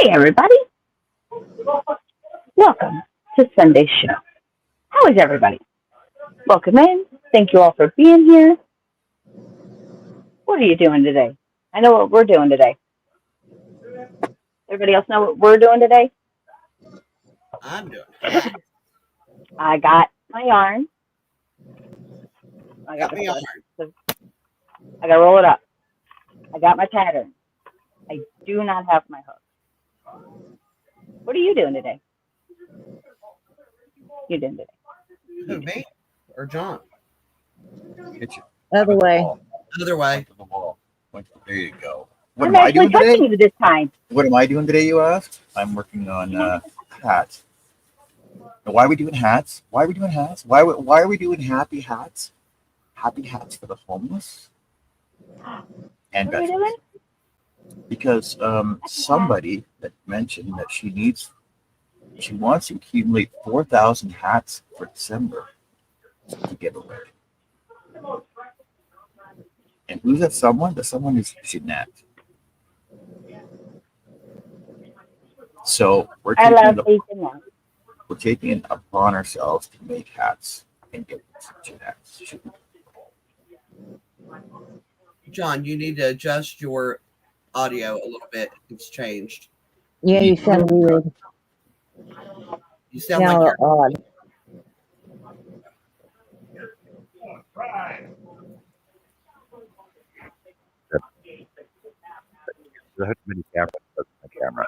Hey, everybody. Welcome to Sunday's show. How is everybody? Welcome in. Thank you all for being here. What are you doing today? I know what we're doing today. Everybody else know what we're doing today? I'm doing. I got my yarn. I got my yarn. I got to roll it up. I got my pattern. I do not have my hook. What are you doing today? You doing today? Who, me or John? Other way. Other way. The wall. There you go. What I'm am I actually doing today? touching you this time. What am I doing today, you asked? I'm working on hats. Now, why are we doing hats? Why are we doing hats? Why are we doing happy hats? Happy hats for the homeless and What are you veterans. doing? Because somebody that mentioned that she wants to accumulate 4,000 hats for December to give away. And who's that someone? The someone is Jeanette. So we're taking it upon ourselves to make hats and give them to Jeanette. John, you need to adjust your audio a little bit. It's changed. Yeah, you sound weird. You sound like you're odd. I have many cameras. That's my camera.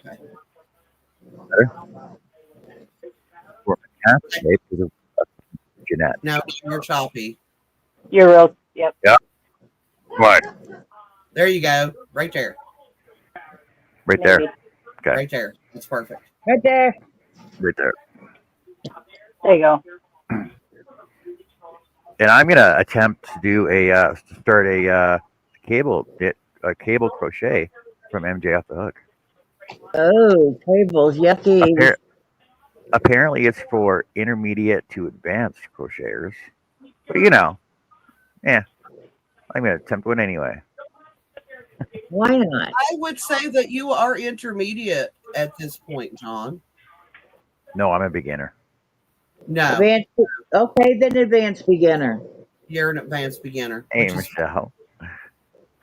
okay. Better? For my cat today because of Jeanette. Now you're choppy. You're real. Yep. Yeah. What? There you go. Right there. Right there. Maybe. Okay. Right there. That's perfect. Right there. Right there. There you go. And I'm gonna attempt to do start a cable crochet from MJ off the hook. Oh, cables, yucky. Apparently, it's for intermediate to advanced crocheters. But I'm gonna attempt one anyway. Why not? I would say that you are intermediate at this point, John. No, I'm a beginner. No. Okay, then advanced beginner. You're an advanced beginner. Hey, Michelle.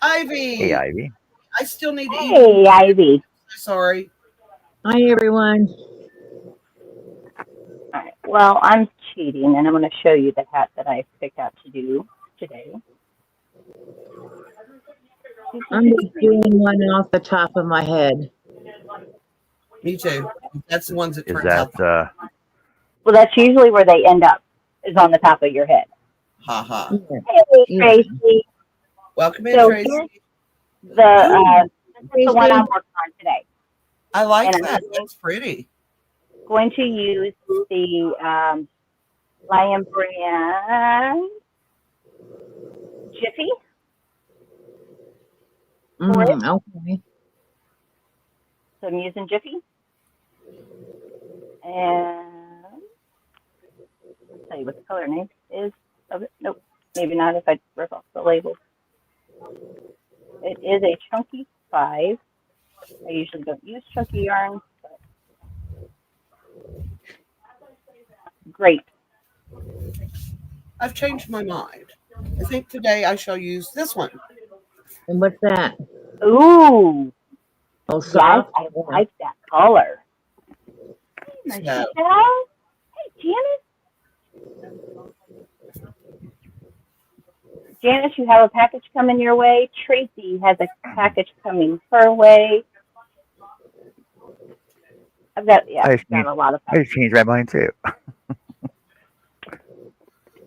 Ivy. Hey, Ivy. I still need to eat. Hey, Ivy. Sorry. Hi, everyone. All right. Well, I'm cheating, and I'm going to show you the hat that I picked out to do today. I'm just doing one off the top of my head. Me too. That's the ones that Is turns out. that Well, that's usually where they end up, is on the top of your head. Ha ha. Hey, Tracy. Welcome in, So Tracy. This is the one I'm working on today. I like And that. That's pretty. Going to use the Lion Brand Jiffy. Okay. So I'm using Jiffy. And I'll tell you what the color name is of it. Nope, maybe not if I rip off the label. It is a chunky 5. I usually don't use chunky yarn, but great. I've changed my mind. I think today I shall use this one. And what's that? Ooh. Oh, Yes, soft? I like that color. Hey, So, Michelle. Hey, Janice. Janice, you have a package coming your way. Tracy has a package coming her way. I've got a lot of packages. I just changed my mind too.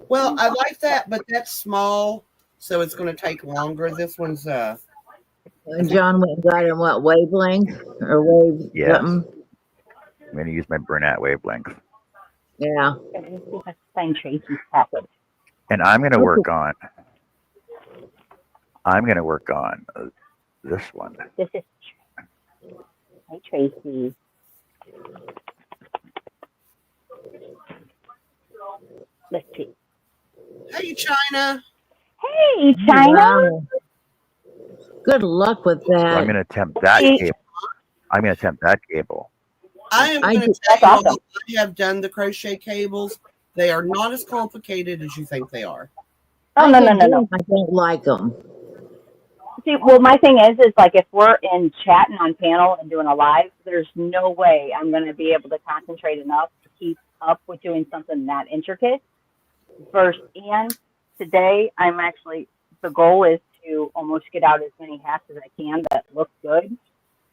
well, I like that, but that's small, so it's going to take longer. This one's John went and got in what, wavelength? Or wave something? I'm going to use my Burnett wavelength. Yeah. Let me see if I can find Tracy's package. And I'm going to work on this one. This is Hi, Tracy. Let's see. Hey, China. Hey, China. Wow. Good luck with So I'm that. going to attempt that See, cable. I'm going to attempt that cable. I am I going to do- tell That's you all, awesome. I have done the crochet cables. They are not as complicated as you think they are. Oh, I no, no, can no, do no. them. I don't like them. See, well, my thing is like if we're in chatting on panel and doing a live, there's no way I'm going to be able to concentrate enough to keep up with doing something that intricate. And today I'm actually, the goal is to almost get out as many hats as I can that look good.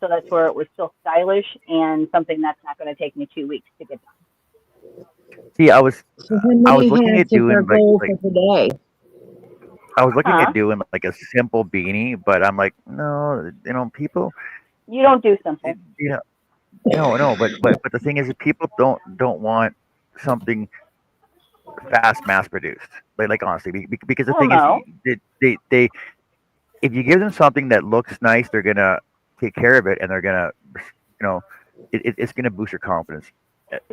So that's where it was still stylish and something that's not going to take me 2 weeks to get done. See, I was So how many looking at hats is our doing goal for today? I was looking Huh? at doing like a simple beanie, but I'm like, no, people, You don't do simple. you know, no, but the thing is that people don't want something fast mass produced. Like honestly, because the Well, thing is, no. they if you give them something that looks nice, they're gonna take care of it, and they're gonna, it's gonna boost your confidence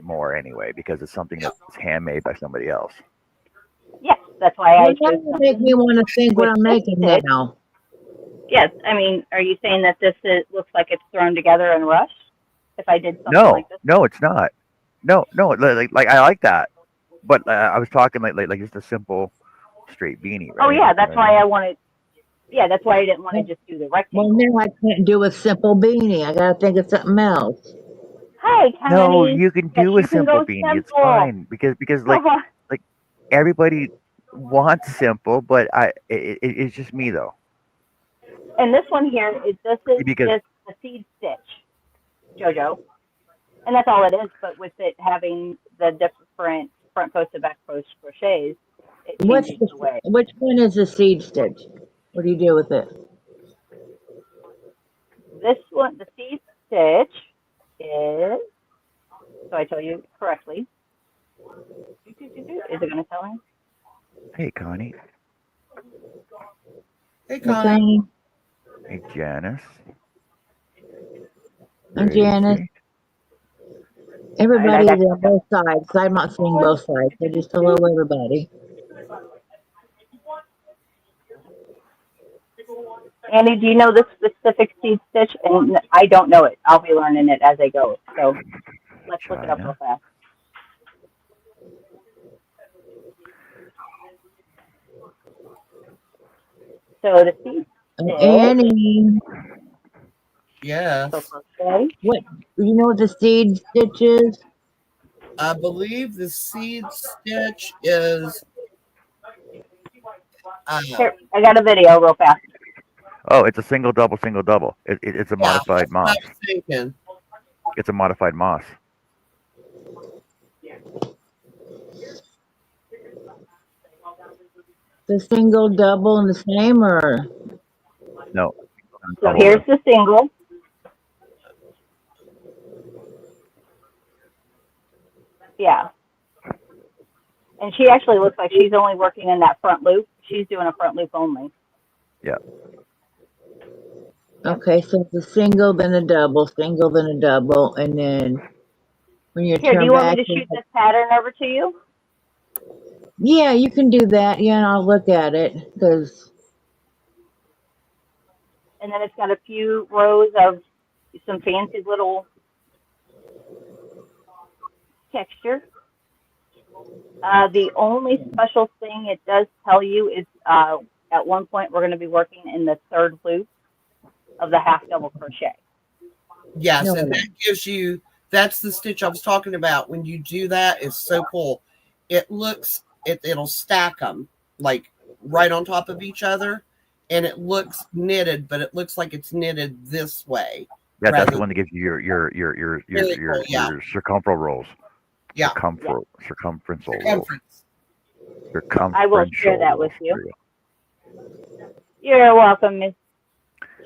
more anyway because it's something Yeah. that's handmade by somebody else. Yes, that's why I Well, that chose would make something me want to think what with I'm this making stitch. now. Yes, I mean, are you saying that looks like it's thrown together and rushed? If I did something No, like this? no, it's not. No, no, like I like that, but I was talking like just a simple straight beanie, Oh right? yeah, You know that's what I why mean? I wanted. Yeah, that's why I didn't want to just do the Well, rectangle. now I can't do a simple beanie. I got to think of something else. Hi, No, Kennedy. you can Yes, do a you can simple go beanie. It's simple. fine because like everybody wants simple, but it's just me though. And this one here is this is Because just a seed stitch, Jojo, and that's all it is. But with it having the different front post and back post crochets, it changes the way. Which one is the seed stitch? What do you do with it? This one, the seed stitch, is so I tell you correctly. Is it going to tell me? hey, Connie, Hey, Hey, Connie. Connie. hey, Janice, I'm Janice. Tracy. And I Everybody got is on both sides. So I'm not seeing both sides. So just hello, everybody. Andy, do you know this specific seed stitch? And I don't know it. I'll be learning it as I go. So let's look it up real China. fast. So the seed stitch, Annie, so Yes. crochet. what you know what the seed stitch is? I believe the seed stitch is Here, I got a video real fast. Oh, it's a single double single double. It's a yeah, modified that's what I moss. was thinking. It's a modified moss. The single, double, and the same, or No, So double. here's the single. Yeah. And she actually looks like she's only working in that front loop. She's doing a front loop only. Yeah. okay? So it's a single, then a double, single, then a double, and then when you Here, do turn you want me back, to shoot this pattern over to you? yeah, you can do that. Yeah, and I'll look at it because And then it's got a few rows of some fancy little texture. The only special thing it does tell you is at one point we're going to be working in the third loop of the half double crochet. Yes, no, and that gives you, that's the stitch I was talking about. When you do that, it's so cool. It looks, it'll stack them like right on top of each other, and it looks knitted, but it looks like it's knitted this way. Yeah, that's rather the one that gives you Really cool, yeah. your circumferential rolls. Yeah. Circumferential rolls. Circumference. I will share Circumferential that rolls. with you. You're welcome, Miss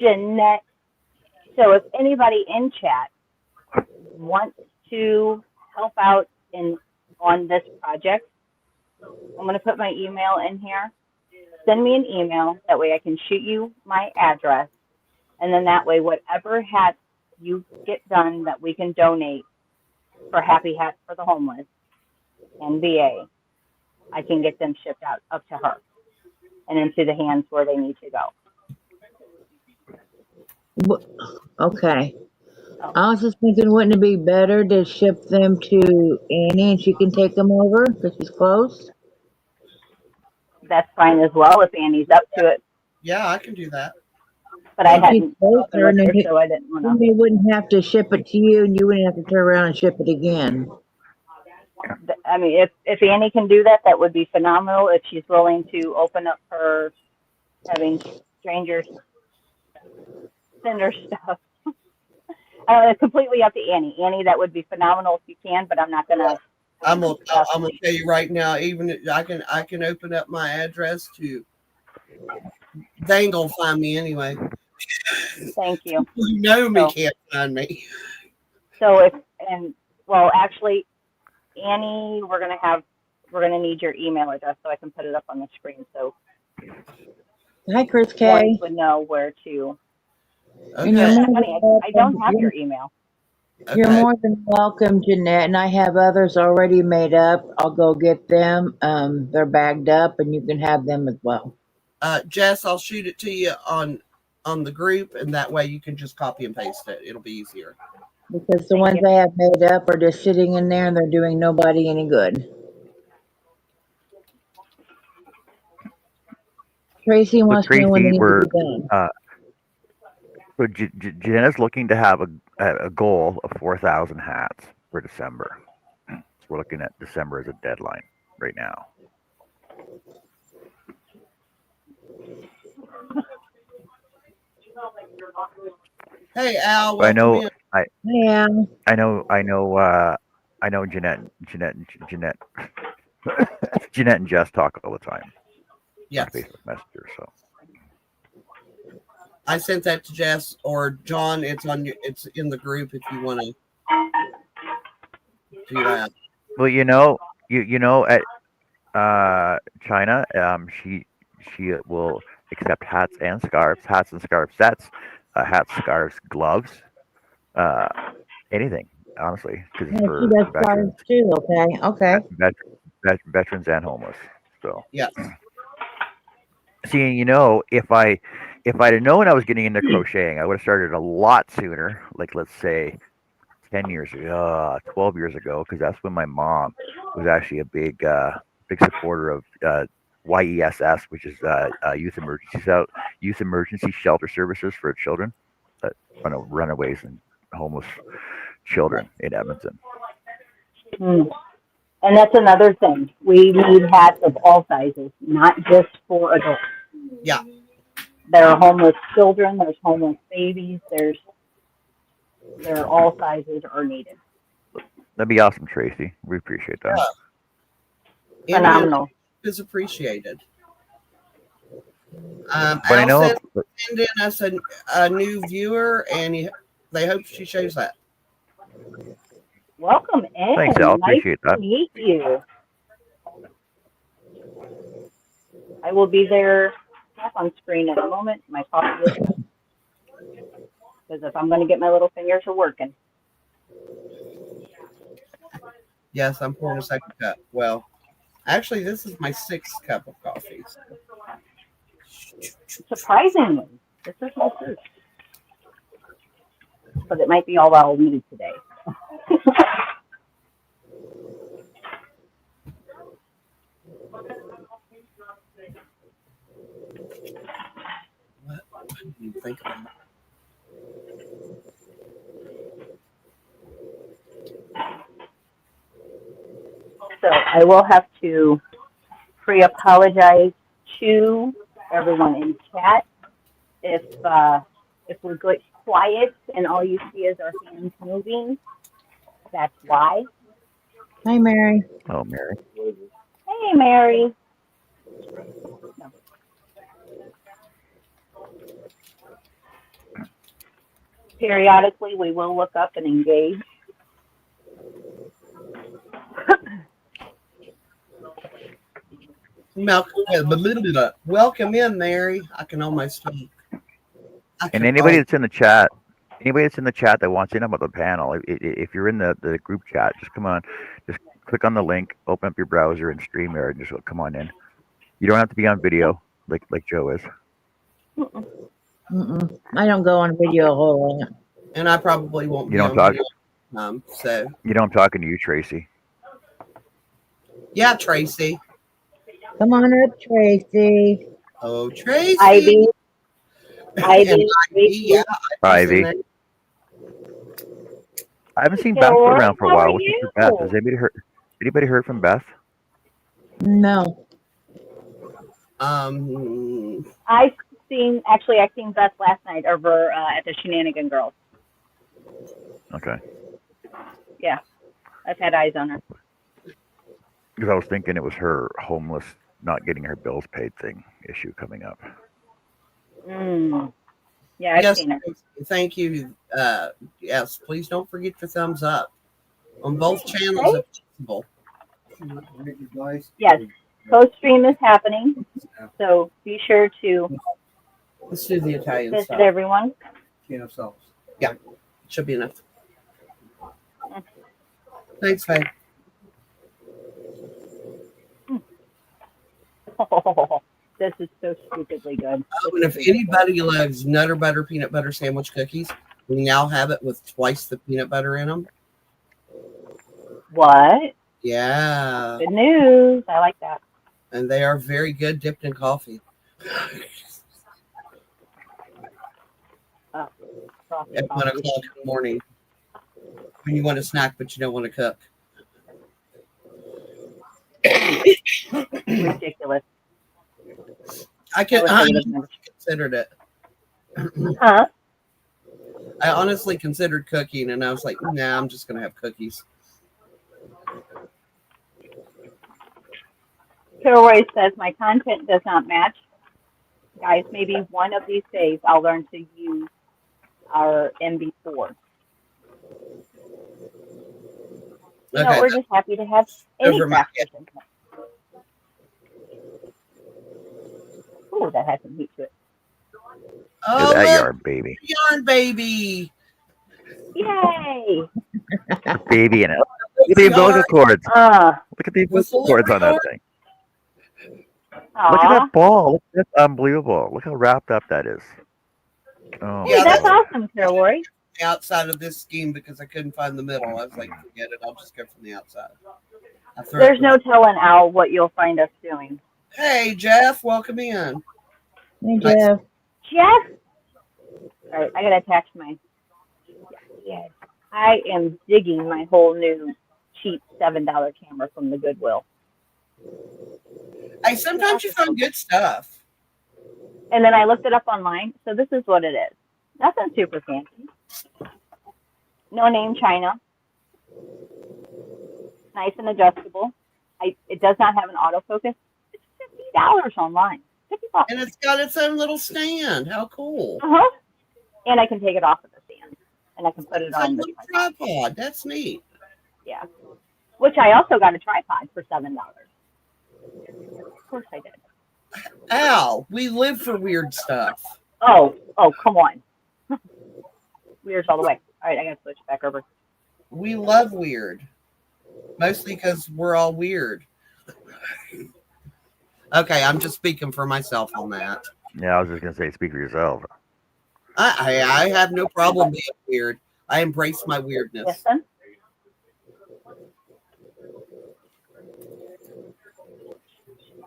Jeanette. So if anybody in chat wants to help out on this project, I'm going to put my email in here. Send me an email. That way I can shoot you my address. And then that way, whatever hats you get done that we can donate for Happy Hats for the Homeless and VA, I can get them shipped out up to her and into the hands where they need to go. Okay. Oh, I was just thinking, wouldn't it be better to ship them to Annie and she can take them over because she's close? that's fine as well if Annie's up to it. Yeah, I can do that. But I And she's hadn't spoken closer, with and her, so I didn't want then to. they wouldn't have to ship it to you, and you wouldn't have to turn around and ship it again. I mean, if Annie can do that, that would be phenomenal. If she's willing to open up her having strangers send her stuff. It's completely up to Annie. Annie, that would be phenomenal if you can, but I'm not gonna. I'm gonna tell you right now. Even I can open up my address to. They ain't gonna find me anyway. Thank you. You know me So, can't find me. so if and well, actually, Annie, we're gonna need your email address so I can put it up on the screen so Hi, Chris Florence K. would know where to. And you're Okay. more Funny, than I don't welcome. have your email. You're Okay. more than welcome, Jeanette, and I have others already made up. I'll go get them. They're bagged up, and you can have them as well. Jess, I'll shoot it to you on the group, and that way you can just copy and paste it. It'll be easier. Because the Thank ones you. I have made up are just sitting in there, and they're doing nobody any good. Tracy So wants to know when they Tracy, need to be done. so Jeanette's looking to have a goal of 4,000 hats for December. So we're looking at December as a deadline right now. Hey, Al, But I welcome know in. Yeah. I know Jeanette Jeanette and Jess talk all the time on Yes, Facebook Messenger. So I sent that to Jess or John. It's in the group if you want to do that. well, at China, she will accept hats and scarf sets, hats, scarves, gloves, uh, anything, honestly, because it's Yeah, she for does flowers veterans, too. Okay. Okay. veterans and homeless. So, Yes. seeing, if I'd have known I was getting into crocheting, I would have started a lot sooner. Like, let's say 10 years ago, 12 years ago, because that's when my mom was actually a big supporter of YESS, which is youth emergency shelter services for children, runaways and homeless children in Edmonton. Hmm. And that's another thing. We need hats of all sizes, not just for adults. Yeah. There are homeless children. There's homeless babies. There are all sizes are needed. That'd be awesome, Tracy. We appreciate that. Yeah. Any Phenomenal. is appreciated. But I Al know, said send in us a new viewer, and they hope she shows that. Welcome thanks, Al. in. Nice Appreciate to that. meet you. I will be there half on screen in a moment. My coffee is because if I'm going to get my little fingers to working. Yes, I'm pouring a second cup. Well, actually, this is my sixth cup of coffee. Surprisingly, this is my first, but it might be all I'll need today. What? I didn't even think about it. So I will have to pre-apologize to everyone in chat if we get quiet and all you see is our hands moving. That's why. Hi, Mary. Oh, Mary. Hey, Mary. No. Periodically, we will look up and engage. Welcome in, Mary. I can almost talk. And anybody that's in the chat, that wants in about the panel, if you're in the group chat, just come on, just click on the link, open up your browser and stream there, and just come on in. You don't have to be on video like Joe is. I don't go on video a whole lot. And I probably won't You be know I'm on talking. video. So You know I'm talking to you, Tracy. yeah, Tracy. Come on up, Tracy. Oh, Tracy. Ivy, And Ivy, Ivy, yeah, Ivy's in Ivy. there. I haven't seen Beth Carol, around for a how are while. Looking for Beth. Has you? anybody heard from Beth? No. I seen Beth last night over at the Shenanigan Girls. Okay. Yeah, I've had eyes on her. Because I was thinking it was her homeless, not getting her bills paid thing issue coming up. Yeah, I've Yes, seen her. thank you. Yes, please don't forget your thumbs up on both channels Right? if possible. Yes, co-stream is happening, so be sure to Let's do the Italian visit stuff. everyone. Yeah, should be enough. Thanks, Faye. Oh, this is so stupidly good. Oh, and if anybody loves Nutter Butter peanut butter sandwich cookies, we now have it with twice the peanut butter in them. What? Yeah. Good news. I like that. And they are very good dipped in coffee. Oh, At 1 o'clock in the morning. When you want a snack, but you don't want to cook. Ridiculous. I considered it. Huh? I honestly considered cooking, and I was like, nah, I'm just going to have cookies. Kilroy says, my content does not match. Guys, maybe one of these days I'll learn to use our MB4. Okay, We're just happy to have any crafters in here. Ooh, that has some heat to it. Oh, Look at that look, yarn baby. yarn baby. Yay! Baby in it. Look at the umbilical cords. Look at the umbilical cords on that thing. Look at that ball. That's unbelievable. Look how wrapped up that is. Oh, Hey, that's awesome, Kilroy. Outside of this scheme because I couldn't find the middle. I was like, forget it. I'll just go from the outside. There's no telling, Al, what you'll find us doing. Hey, Jeff, welcome in. Hey, Jeff. Jeff? All right, I got to attach my... Yeah. I am digging my whole new cheap $7 camera from the Goodwill. Hey, sometimes you find good stuff. And then I looked it up online, so this is what it is. Nothing super fancy. No name China. Nice and adjustable. It does not have an autofocus. It's $50 online. $50. And it's got its own little stand. How cool. And I can take it off of the stand. And I can put it It's on a the tripod. That's neat. Yeah. Which I also got a tripod for $7. Of course I did. Al, we live for weird stuff. Oh, come on. Weird's all the way. All right, I gotta switch back over. We love weird. Mostly because we're all weird. Okay, I'm just speaking for myself on that. Yeah, I was just going to say, speak for yourself. I have no problem being weird. I embrace my weirdness. Listen.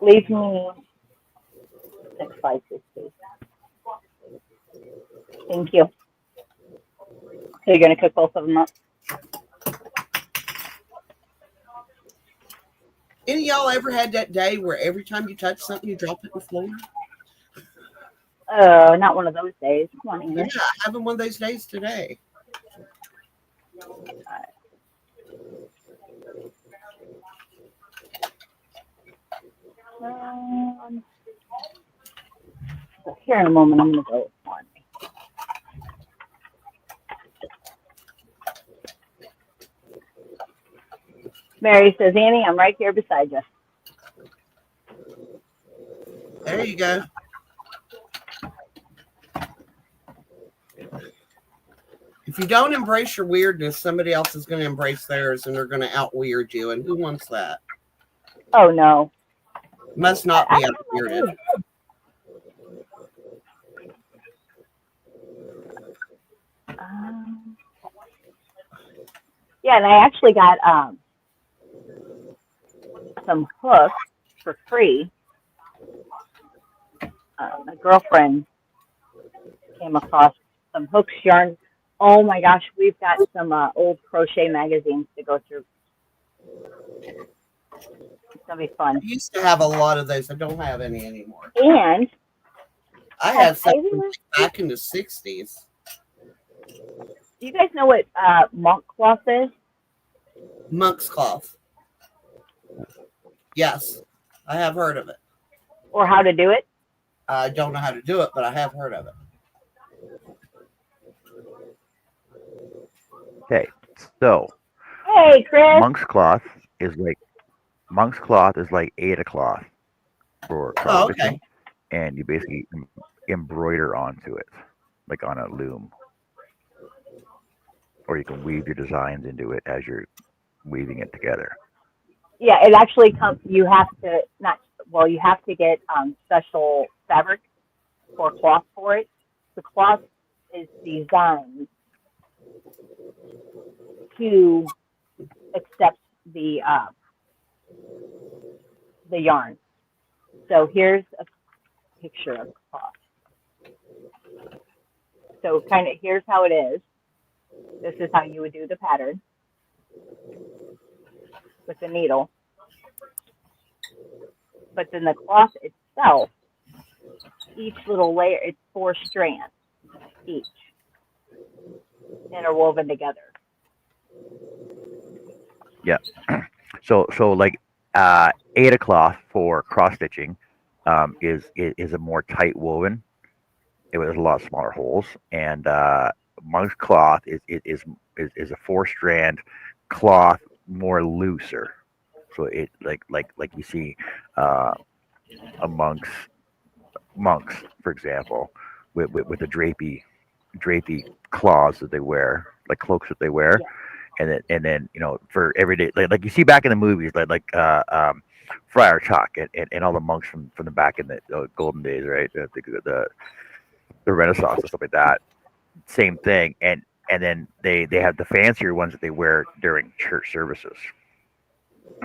Leave me 656. Thank you. So you're going to cook both of them up? Any of y'all ever had that day where every time you touch something, you drop it on the floor? Not one of those days. Come on, English. Yeah, having one of those days today. So here in a moment, I'm going to go with one. Mary says, Annie, I'm right here beside you. There you go. If you don't embrace your weirdness, somebody else is going to embrace theirs and they're going to out-weird you. And who wants that? Oh, no. Must not be out-weirded. Yeah, and I actually got some hooks for free. My girlfriend came across some hooks, yarn. Oh my gosh, we've got some old crochet magazines to go through. It's gonna be fun. I used to have a lot of those. I don't have any anymore. And I had some do back in the 60s. you guys know what monk cloth is? Monk's cloth. Yes, I have heard of it. Or how to do it? I don't know how to do it, but I have heard of it. Okay, so Hey, Chris. monk's cloth is like Ada cloth for cross Oh, stitching, okay. and you basically embroider onto it, like on a loom, or you can weave your designs into it as you're weaving it together. Yeah, it actually comes. You have to not. Well, you have to get special fabric or cloth for it. The cloth is designed to accept the yarn. So here's a picture of cloth. So kind of here's how it is. This is how you would do the pattern with the needle. But then the cloth itself, each little layer, it's 4 strands each, interwoven together. Yeah. So like Ada cloth for cross stitching is a more tight woven. It has a lot smaller holes, and monk's cloth is a 4-strand cloth, more looser. So it like you see amongst monks, for example, with the drapey cloths that they wear, like cloaks that they wear, Yeah. and then for everyday, like you see back in the movies, Friar Tuck and all the monks from the back in the golden days, right? The Renaissance and stuff like that. Same thing, and then they have the fancier ones that they wear during church services.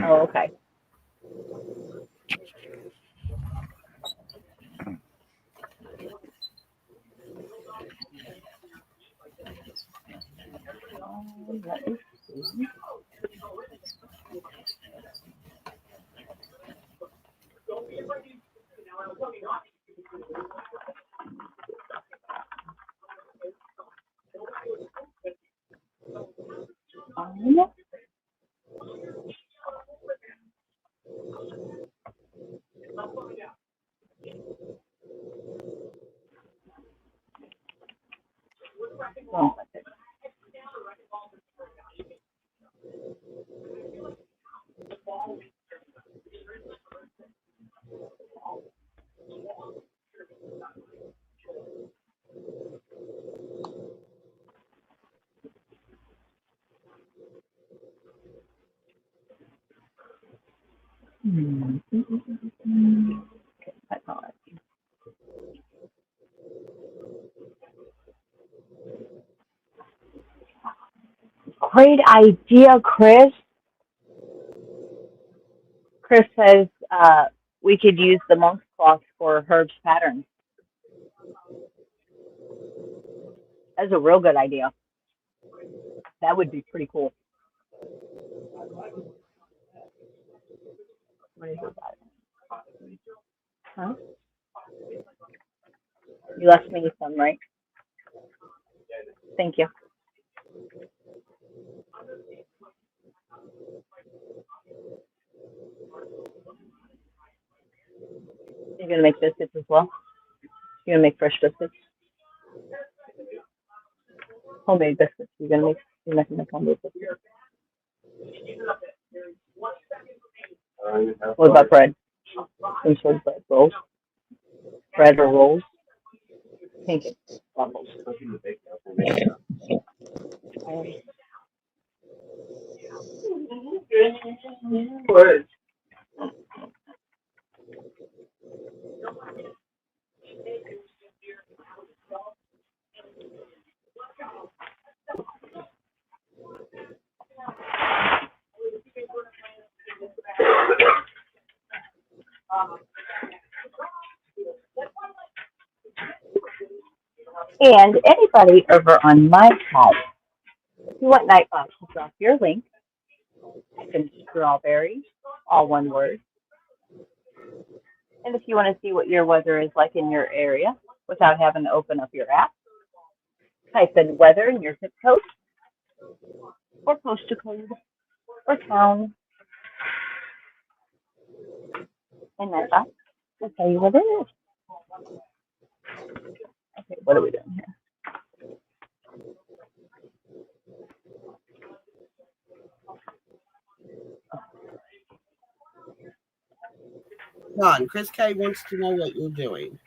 Oh, okay. Let me see. Oh, okay, that's all right. Great idea, Chris. Chris says we could use the monk's cloth for Herb's patterns. That's a real good idea. That would be pretty cool. What is that? Huh? You left me some, right? Thank you. You're gonna make biscuits as well. You're gonna make fresh biscuits, homemade biscuits. You're making the homemade biscuits. What about bread? Some sort of bread rolls. Bread or rolls. Pancakes. Waffles. And anybody over on my side, if you want Nightbox to drop your link, type in strawberry, all one word. And if you want to see what your weather is like in your area without having to open up your app, type in weather in your zip code or postal code or town, and Nightbox will tell you what it is. Okay, what are we doing here? Ron, Chris K wants to know what you're doing.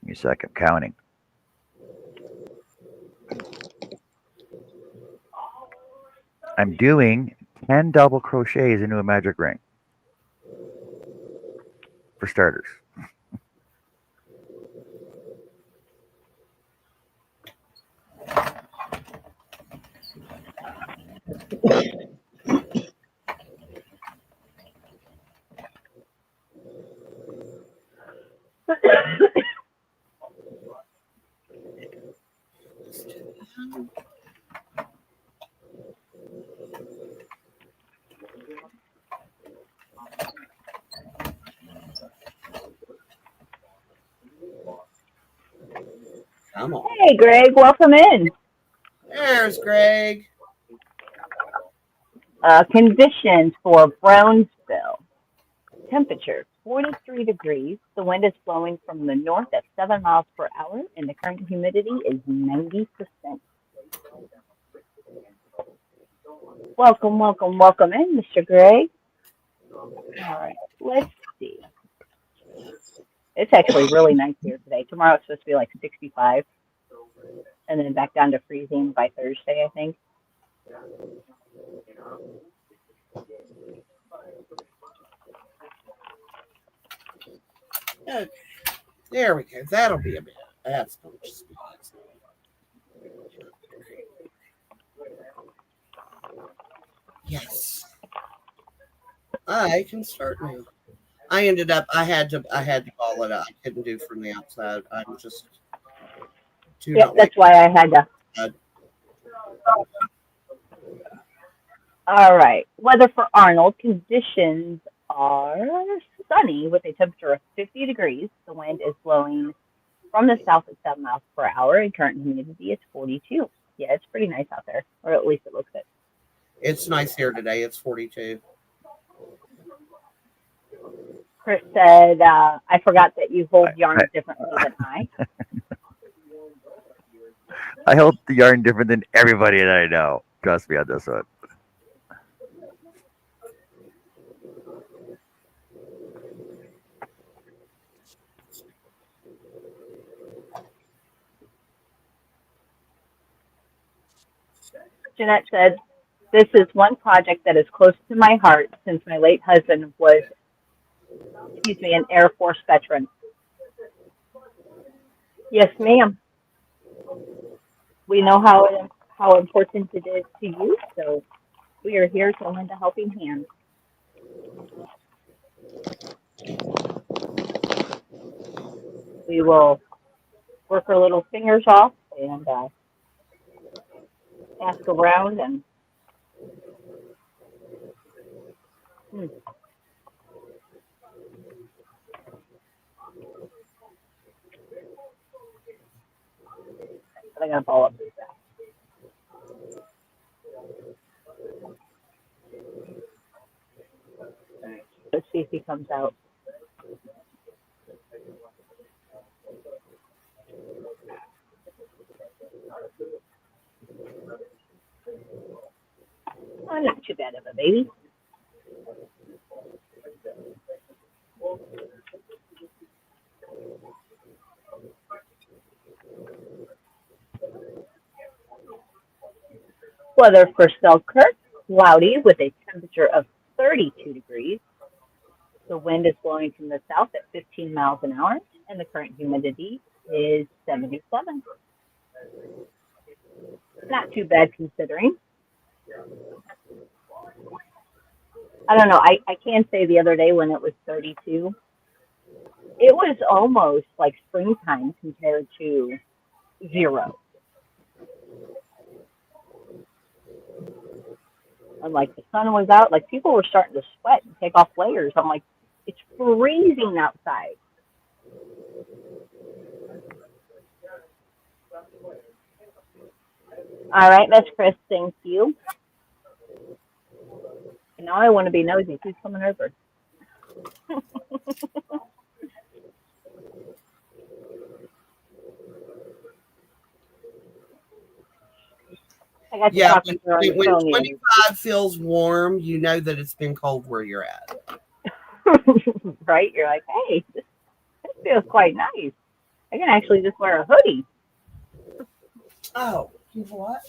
Give me a second, counting. I'm doing 10 double crochets into a magic ring. For starters. Come on. Hey, Greg, welcome in. There's Greg. Conditions for Brownsville. Temperature 43 degrees. The wind is blowing from the north at 7 miles per hour, and the current humidity is 90%. Welcome, welcome, welcome in, Mr. Gray. All right, let's see. It's actually really nice here today. Tomorrow it's supposed to be like 65, and then back down to freezing by Thursday, I think. Okay. There we go. That'll be a bit. That's going to speed. Yes. I can start now. I ended up I had to ball it up. I couldn't do from the outside. I'm just Yep, that's why I had to. All right. Weather for Arnold. Conditions are sunny with a temperature of 50 degrees. The wind is blowing from the south at 7 miles per hour, and current humidity is 42. Yeah, it's pretty nice out there, or at least it looks it. It's nice here today. It's 42. Chris said, I forgot that you hold yarn differently than I. I hold the yarn different than everybody that I know. Trust me on this one. Jeanette said, this is one project that is close to my heart since my late husband was, an Air Force veteran. Yes, ma'am. We know how important it is to you, so we are here to lend a helping hand. We will work our little fingers off and ask around and I got to follow up. Let's see if he comes out. Oh, not too bad of a baby. Weather for Selkirk, cloudy with a temperature of 32 degrees. The wind is blowing from the south at 15 miles an hour, and the current humidity is 77. Not too bad considering. I don't know. I can say the other day when it was 32, it was almost like springtime compared to 0. And like the sun was out, like people were starting to sweat and take off layers. I'm like, it's freezing outside. All right, Miss Chris, thank you. And now I want to be nosy. Who's coming over? I got to Yeah, talk with her on the when phone. 25 feels warm, you know that it's been cold where you're at. Right? You're like, hey, this feels quite nice. I can actually just wear a hoodie. Oh, you know what?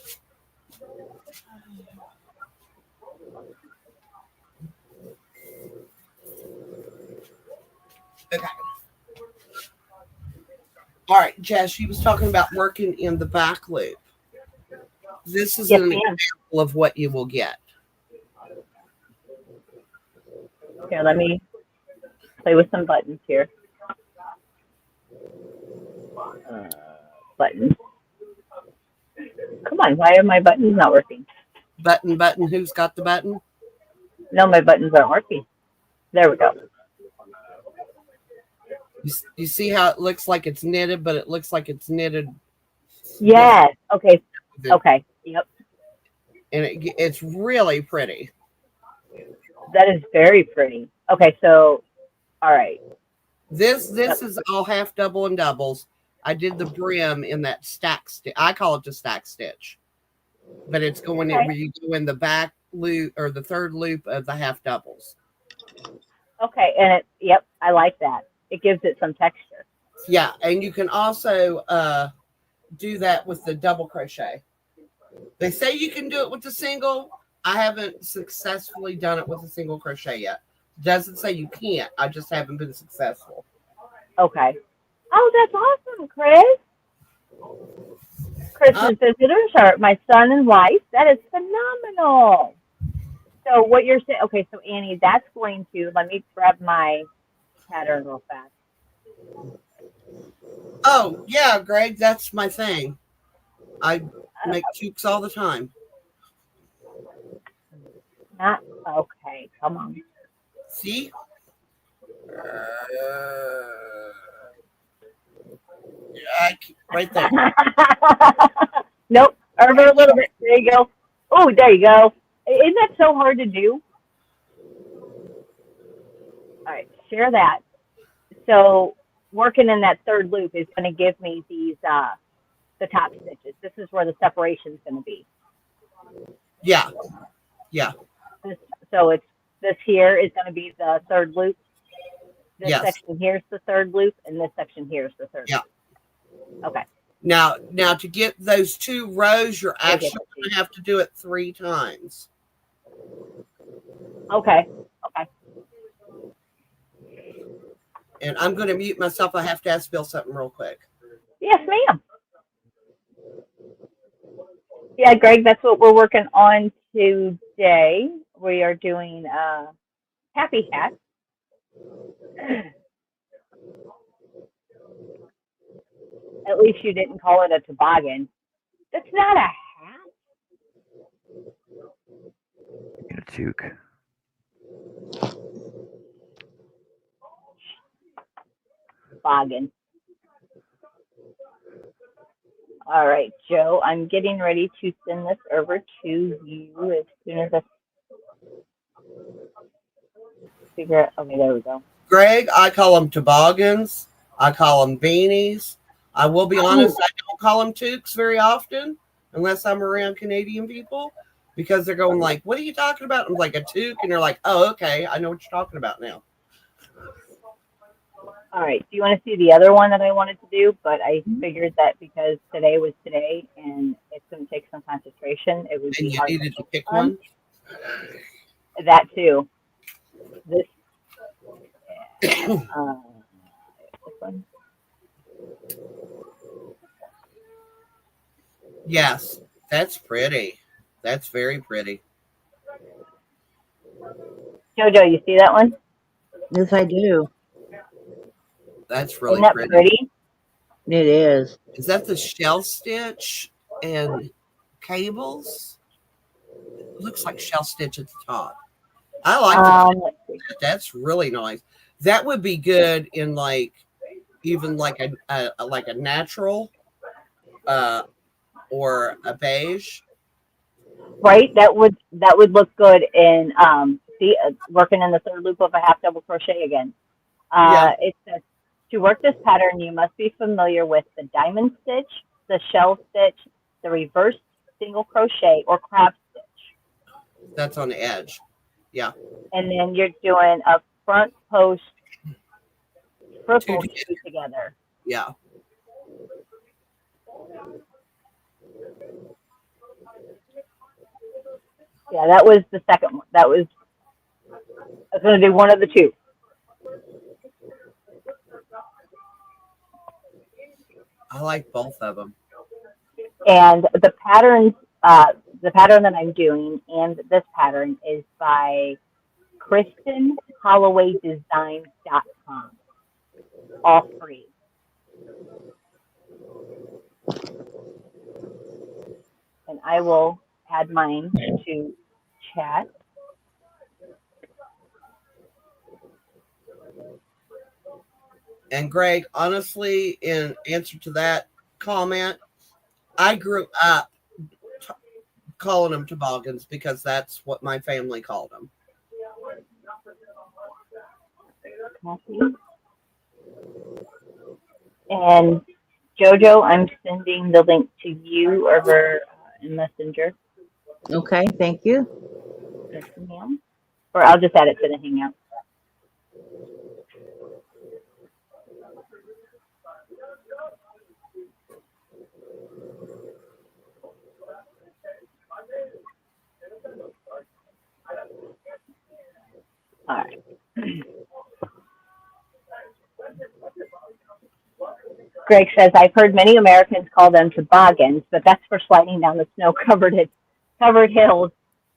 Okay. All right, Jess, she was talking about working in the back loop. This is Yes, an ma'am. example of what you will get. Here, let me play with some buttons here. Buttons. Come on, why are my buttons not working? Button, who's got the button? No, my buttons aren't working. There we go. You see how it looks like it's knitted, but it looks like it's knitted. Yes. Okay. Okay. Yep. And it's really pretty. That is very pretty. Okay, so, all right. This is all half double and doubles. I did the brim in that stack stitch. I call it the stack stitch, but it's going in where you go in the back loop or the third loop of the half doubles. Okay, and yep, I like that. It gives it some texture. Yeah, and you can also do that with the double crochet. They say you can do it with the single. I haven't successfully done it with a single crochet yet. Doesn't say you can't. I just haven't been successful. Okay. Oh, that's awesome, Chris. Chris's visitors are my son and wife. That is phenomenal. So what you're saying, okay, so Annie, that's going to, let me grab my pattern real fast. Oh, yeah, Greg, that's my thing. I make toques all the time. Not, okay, come on. See? Right there. Nope, over a little bit. There you go. Oh, there you go. Isn't that so hard to do? All right, share that. So working in that third loop is going to give me these, the top stitches. This is where the separation is going to be. Yeah. Yeah. So it's, this here is going to be the third loop. This Yes. section here is the third loop, and this section here is the third loop. Okay. Now to get those 2 rows, you're actually going to have to do it 3 times. Okay. Okay. And I'm going to mute myself. I have to ask Bill something real quick. Yes, ma'am. Yeah, Greg, that's what we're working on today. We are doing happy hats. At least you didn't call it a toboggan. That's not a hat. In a toque. Toboggan. All right, Joe, I'm getting ready to send this over to you as soon as I figure out. Okay, there we go. Greg, I call them toboggans. I call them beanies. I will be honest, I don't call them toques very often unless I'm around Canadian people because they're going like, what are you talking about? I'm like, a toque. And they're like, oh, okay. I know what you're talking about now. All right. Do you want to see the other one that I wanted to do? But I figured that because today was today and it's going to take some concentration, it would be hard. And you needed to pick one? That too. This, this one. Yes, that's pretty. That's very pretty. Jojo, you see that one? Yes, I do. That's Isn't really that pretty. pretty? It is. Is that the shell stitch and cables? It looks like shell stitch at the top. I like Let's see. that's really nice. That would be good in like even like a natural or a beige. Right, that would look good in see working in the third loop of a half double crochet again. Yeah. It says to work this pattern, you must be familiar with the diamond stitch, the shell stitch, the reverse single crochet, or crab stitch, That's on the edge. Yeah. and then you're doing a front post triple Two, two together. yeah. Yeah, that was the second one. I was going to do one of the two. I like both of them. And the pattern that I'm doing and this pattern is by KristenHollowayDesigns.com. All free. And I will add mine to chat. And Greg, honestly, in answer to that comment, I grew up calling them toboggans because that's what my family called them. Copy. And Jojo, I'm sending the link to you over in Messenger. Okay, thank you. Yes, ma'am. Or I'll just add it to the Hangout. All right. Greg says, I've heard many Americans call them toboggans, but that's for sliding down the snow-covered hills,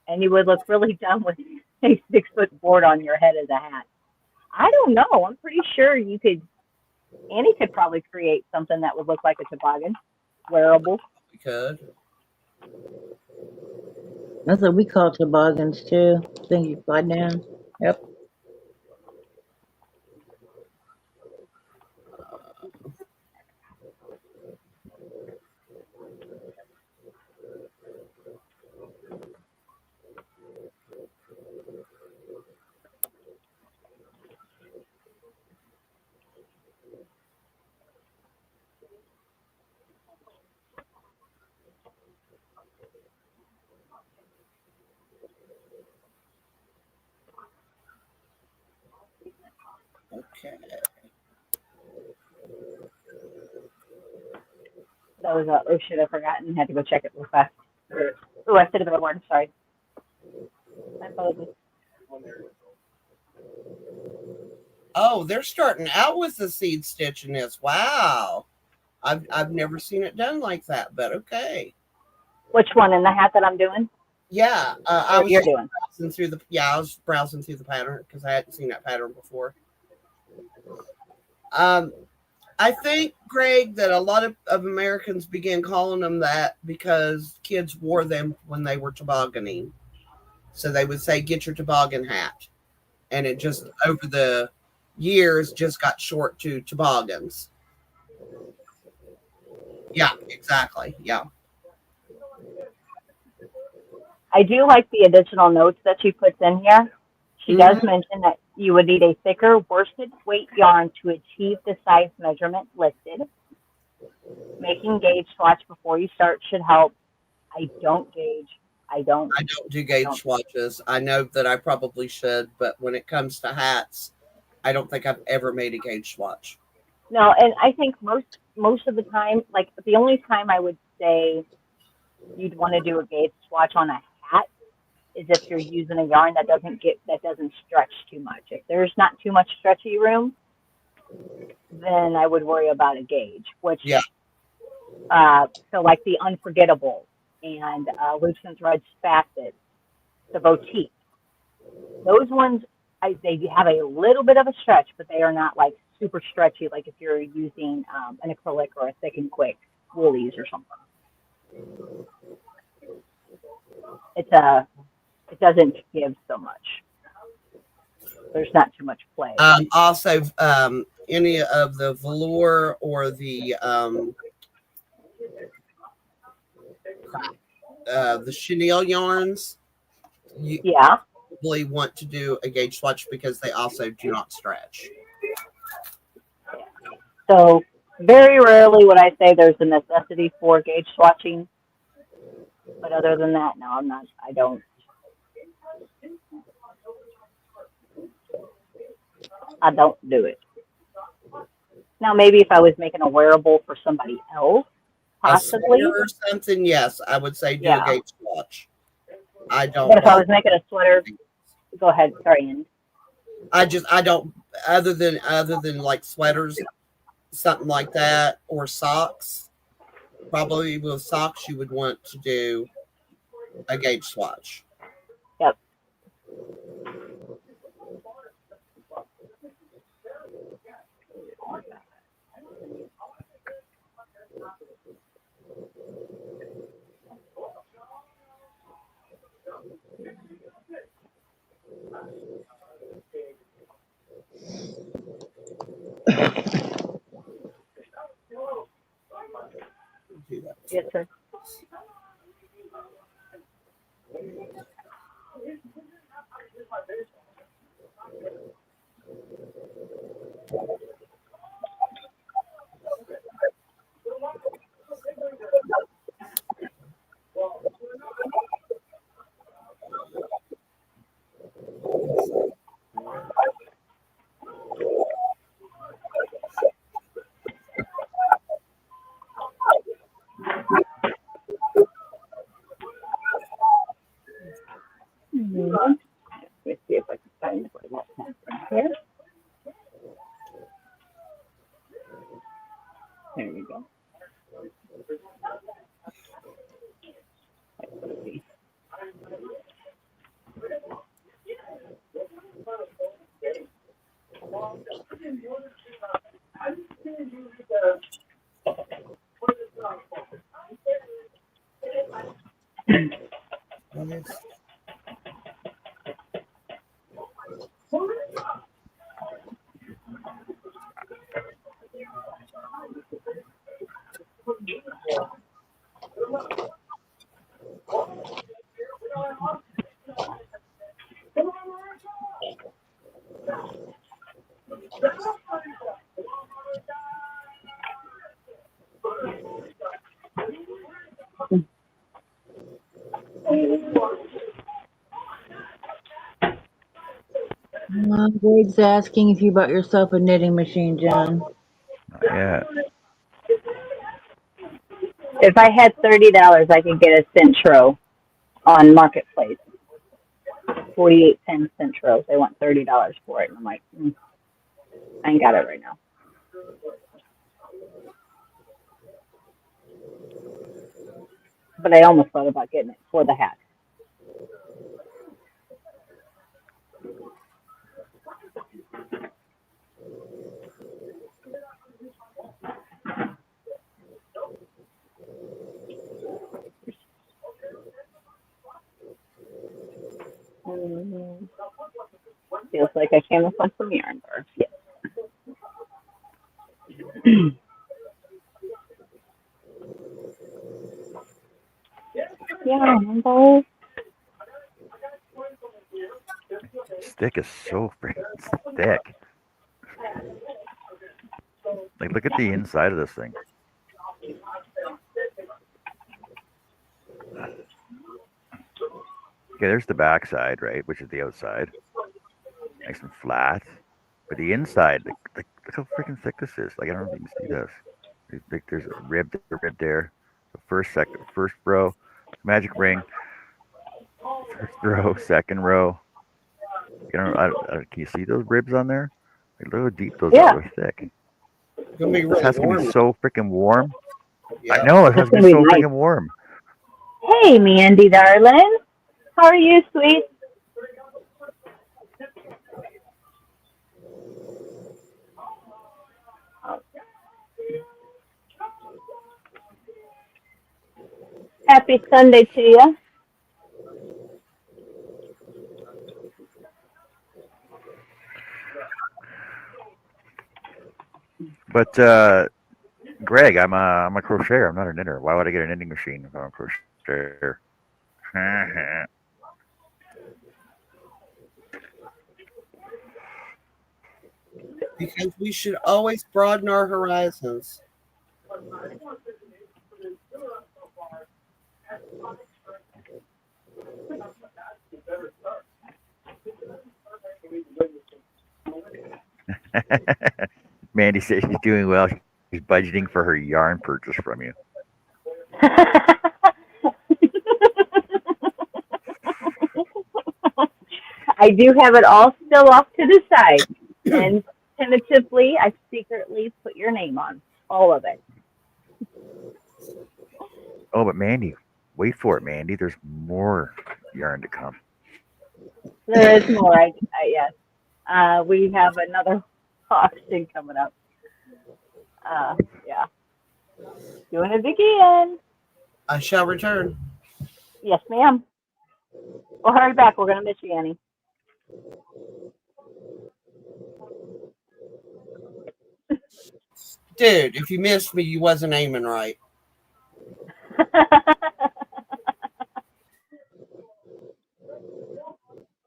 and you would look really dumb with a 6-foot board on your head as a hat. I don't know. I'm pretty sure Annie could probably create something that would look like a toboggan, wearable. We could. That's what we call toboggans too. Thing you slide down. Yep. Okay. That was oh shit, I forgotten. Had to go check it real fast. Oh, I said a bad word. Sorry. I apologize. Oh, they're starting out with the seed stitch in this. Wow. I've never seen it done like that, but okay. Which one in the hat that I'm doing? Yeah, I Or was you're just doing? browsing through the I was browsing through the pattern because I hadn't seen that pattern before. I think, Greg, that a lot of Americans began calling them that because kids wore them when they were tobogganing. So they would say, "Get your toboggan hat," and it just over the years just got short to toboggans. Yeah, exactly. Yeah. I do like the additional notes that she puts in here. She does mention that you would need a thicker worsted weight yarn to achieve the size measurement listed. Making gauge swatch before you start should help. I don't gauge. I don't do gauge swatches. I know that I probably should, but when it comes to hats, I don't think I've ever made a gauge swatch. No, and I think most of the time, like the only time I would say you'd want to do a gauge swatch on a hat is if you're using a yarn that doesn't stretch too much. If there's not too much stretchy room, then I would worry about a gauge. Which Yeah. so like the unforgettable. and Loops and Threads Facet, the boutique. Those ones, they have a little bit of a stretch, but they are not like super stretchy, like if you're using an acrylic or a thick and quick woolies or something. It doesn't give so much. There's not too much play. Also, any of the velour or the chenille yarns, you probably want to do a gauge swatch because they also do not stretch. So very rarely would I say there's a necessity for gauge swatching. But other than that, no, I don't do it. Now, maybe if I was making a wearable for somebody else, possibly. A sweater or something, yes, I would say do a gauge swatch. I don't. But if I was making a sweater, go ahead. Sorry, Andy. I don't, other than like sweaters, something like that, or socks. Probably with socks, you would want to do a gauge swatch. Yep. Yes, sir. Let me see if I can find what here. There you go. Grade's asking if you bought yourself a knitting machine, John. Not yet. If I had $30, I could get a Centro on Marketplace. 48 pen Centro. They want $30 for it, and I'm like, I ain't got it right now. But I almost thought about getting it for the hat. Feels like I came upon some yarn bars. Yes. Yarn bars. Stick is so freaking thick. Like, look at the inside of this thing. Okay, there's the back side, right, which is the outside. Nice and flat. But the inside, look how freaking thick this is. Like, I don't know if you can see this. There's a rib there. The first row, magic ring. First row, second row. Can you see those ribs on there? Like, look how deep those are. They're thick. It's gonna be This has to be so freaking warm. Yeah. I know, it has to be so freaking warm. Hey, Mandy, darling. How are you, sweet? Happy Sunday to you. But Greg, I'm a crocheter. I'm not a knitter. Why would I get a knitting machine if I'm a crocheter? Because we should always broaden our horizons. Mandy says she's doing well. She's budgeting for her yarn purchase from you. I do have it all still off to the side, and tentatively, I secretly put your name on all of it. Oh, but Mandy, wait for it, Mandy. There's more yarn to come. There is more. Yes. We have another auction coming up. Yeah, doing it again. I shall return. Yes, ma'am. Well, hurry back. We're gonna miss you, Annie. Dude, if you missed me, you wasn't aiming right.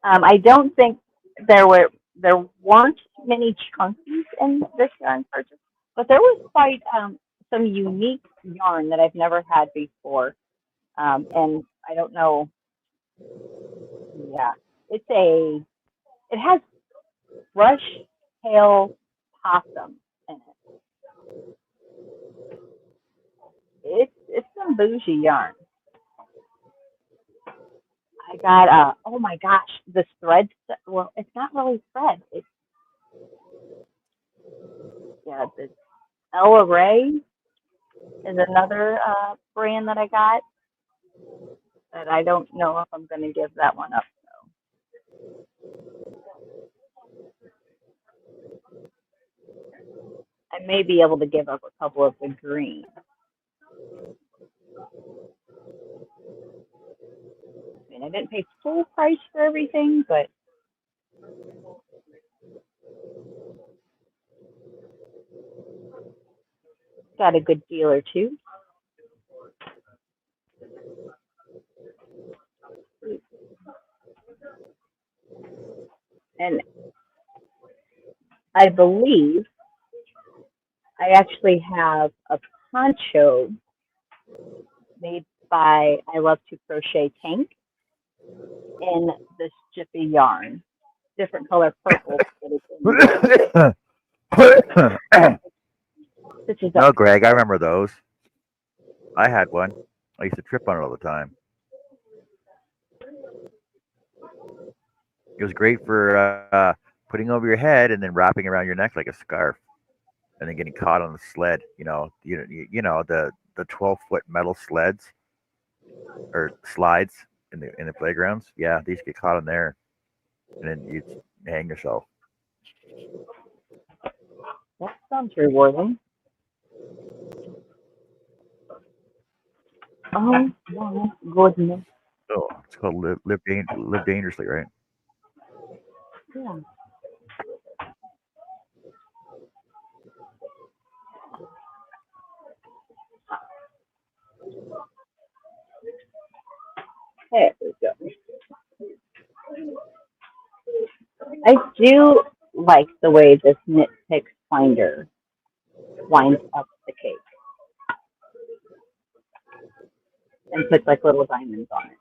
I don't think there weren't many chunkies in this yarn purchase, but there was quite some unique yarn that I've never had before. And I don't know. Yeah, it has brush tail possum in it. It's some bougie yarn. I got oh my gosh, this thread. Well, it's not really thread. It's yeah, the Ella Ray is another brand that I got, but I don't know if I'm going to give that one up. I may be able to give up a couple of the green. I mean, I didn't pay full price for everything, but got a good deal or two. And I believe I actually have a poncho made by I Love to Crochet Tank in this jiffy yarn. Different color purple, but it's in stitches up. No, Greg, I remember those. I had one. I used to trip on it all the time. It was great for putting over your head and then wrapping around your neck like a scarf, and then getting caught on the sled. You know the 12-foot metal sleds or slides in the playgrounds. Yeah, they used to get caught on there, and then you'd hang yourself. That sounds rewarding. Oh my goodness. Oh, it's called live dangerously, right? Yeah. There we go. I do like the way this Knit Picks finder lines up the cake and puts like little diamonds on it.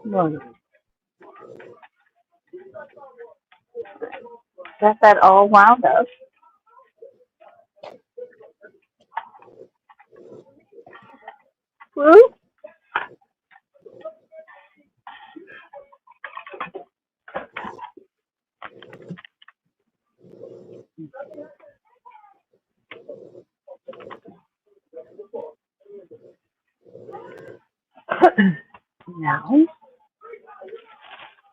Well, got that all wound up. Woo. Now,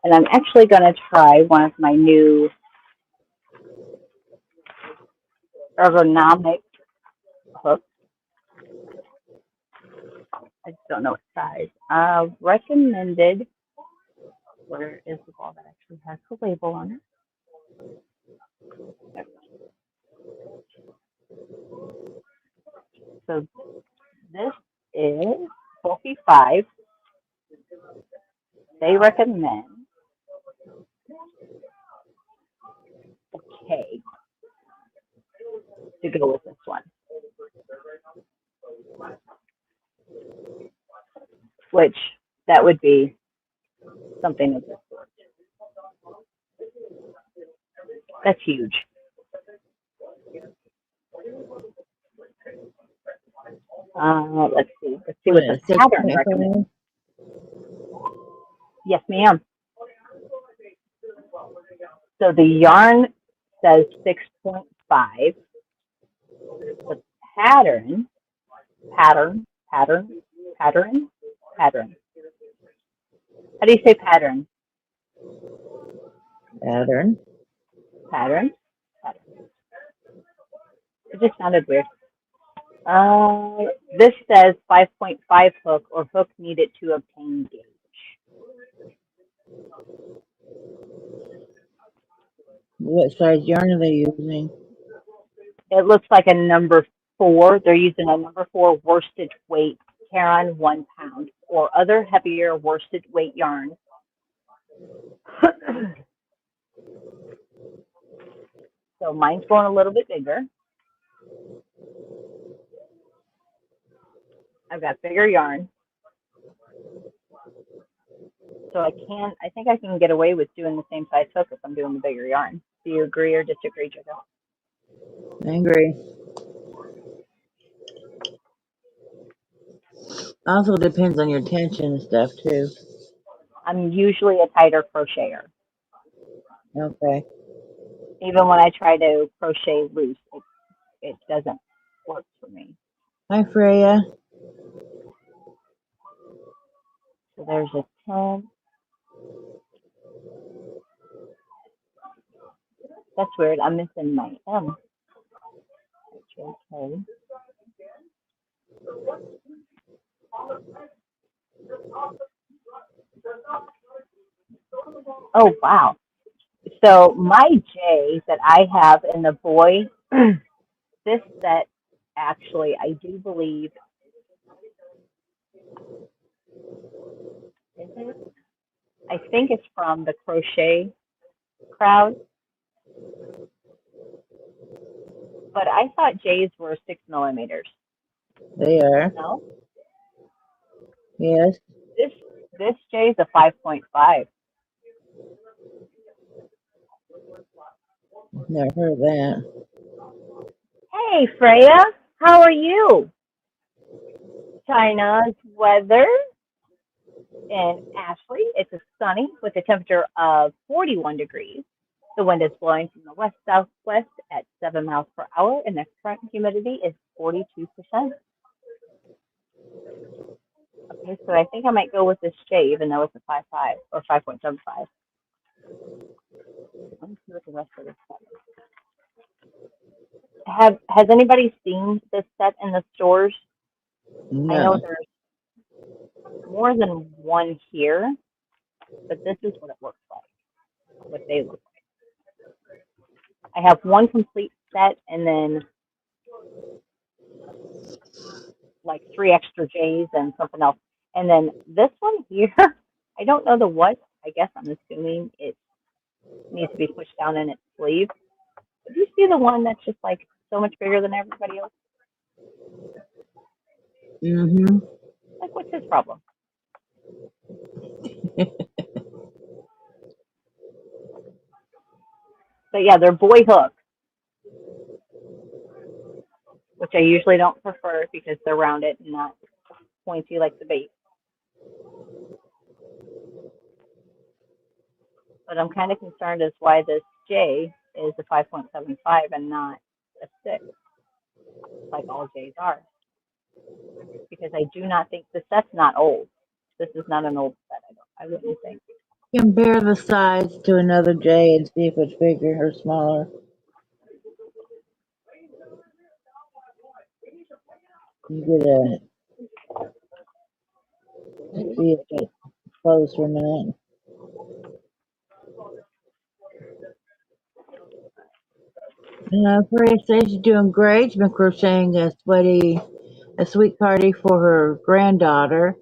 and I'm actually going to try one of my new ergonomic hooks. I just don't know what size. Recommended. Where is the ball that actually has the label on it? So this is 45. They recommend okay to go with this one, which that would be something of this sort. That's huge. Let's see. Let's see what the pattern recommends. Yes, ma'am. So the yarn says 6.5. The pattern. How do you say pattern? Pattern. It just sounded weird. This says 5.5 hook or hook needed to obtain gauge. What size yarn are they using? It looks like a number 4. They're using a number 4 worsted weight Caron 1 pound or other heavier worsted weight yarn. So mine's going a little bit bigger. I've got bigger yarn. So I think I can get away with doing the same size hook if I'm doing the bigger yarn. Do you agree or disagree, Jacob? I agree. Also depends on your tension and stuff too. I'm usually a tighter crocheter. Okay. Even when I try to crochet loose, it doesn't work for me. Hi, Freya. So there's a 10. That's weird. I'm missing my M. Okay. Oh, wow. So my J that I have in the boy, this set actually, I do believe, is it? I think it's from the crochet crowd. But I thought J's were 6 millimeters. They are. No? Yes. This J is a 5.5. Never heard of that. Hey, Freya, how are you? China's weather in Ashley. It's a sunny with a temperature of 41 degrees. The wind is blowing from the west-southwest at 7 miles per hour, and the current humidity is 42%. Okay, so I think I might go with this J, even though it's a 5.5 or 5.75. Let me see what the rest of this set is. Has anybody seen this set in the stores? No. I know there's more than one here, but this is what it looks like, what they look like. I have one complete set and then like 3 extra J's and something else. And then this one here, I don't know the what. I guess I'm assuming it needs to be pushed down in its sleeve. Did you see the one that's just like so much bigger than everybody else? Mm-hmm. Like, what's his problem? But yeah, they're boy hooks, which I usually don't prefer because they're rounded and not pointy like the base. But I'm kind of concerned as why this J is a 5.75 and not a 6, like all J's are. Because I do not think the set's not old. This is not an old set. I wouldn't think. Compare the size to another J and see if it's bigger or smaller. You get a see if it's close or not. Freya says she's doing great. She's been crocheting a sweet cardi for her granddaughter.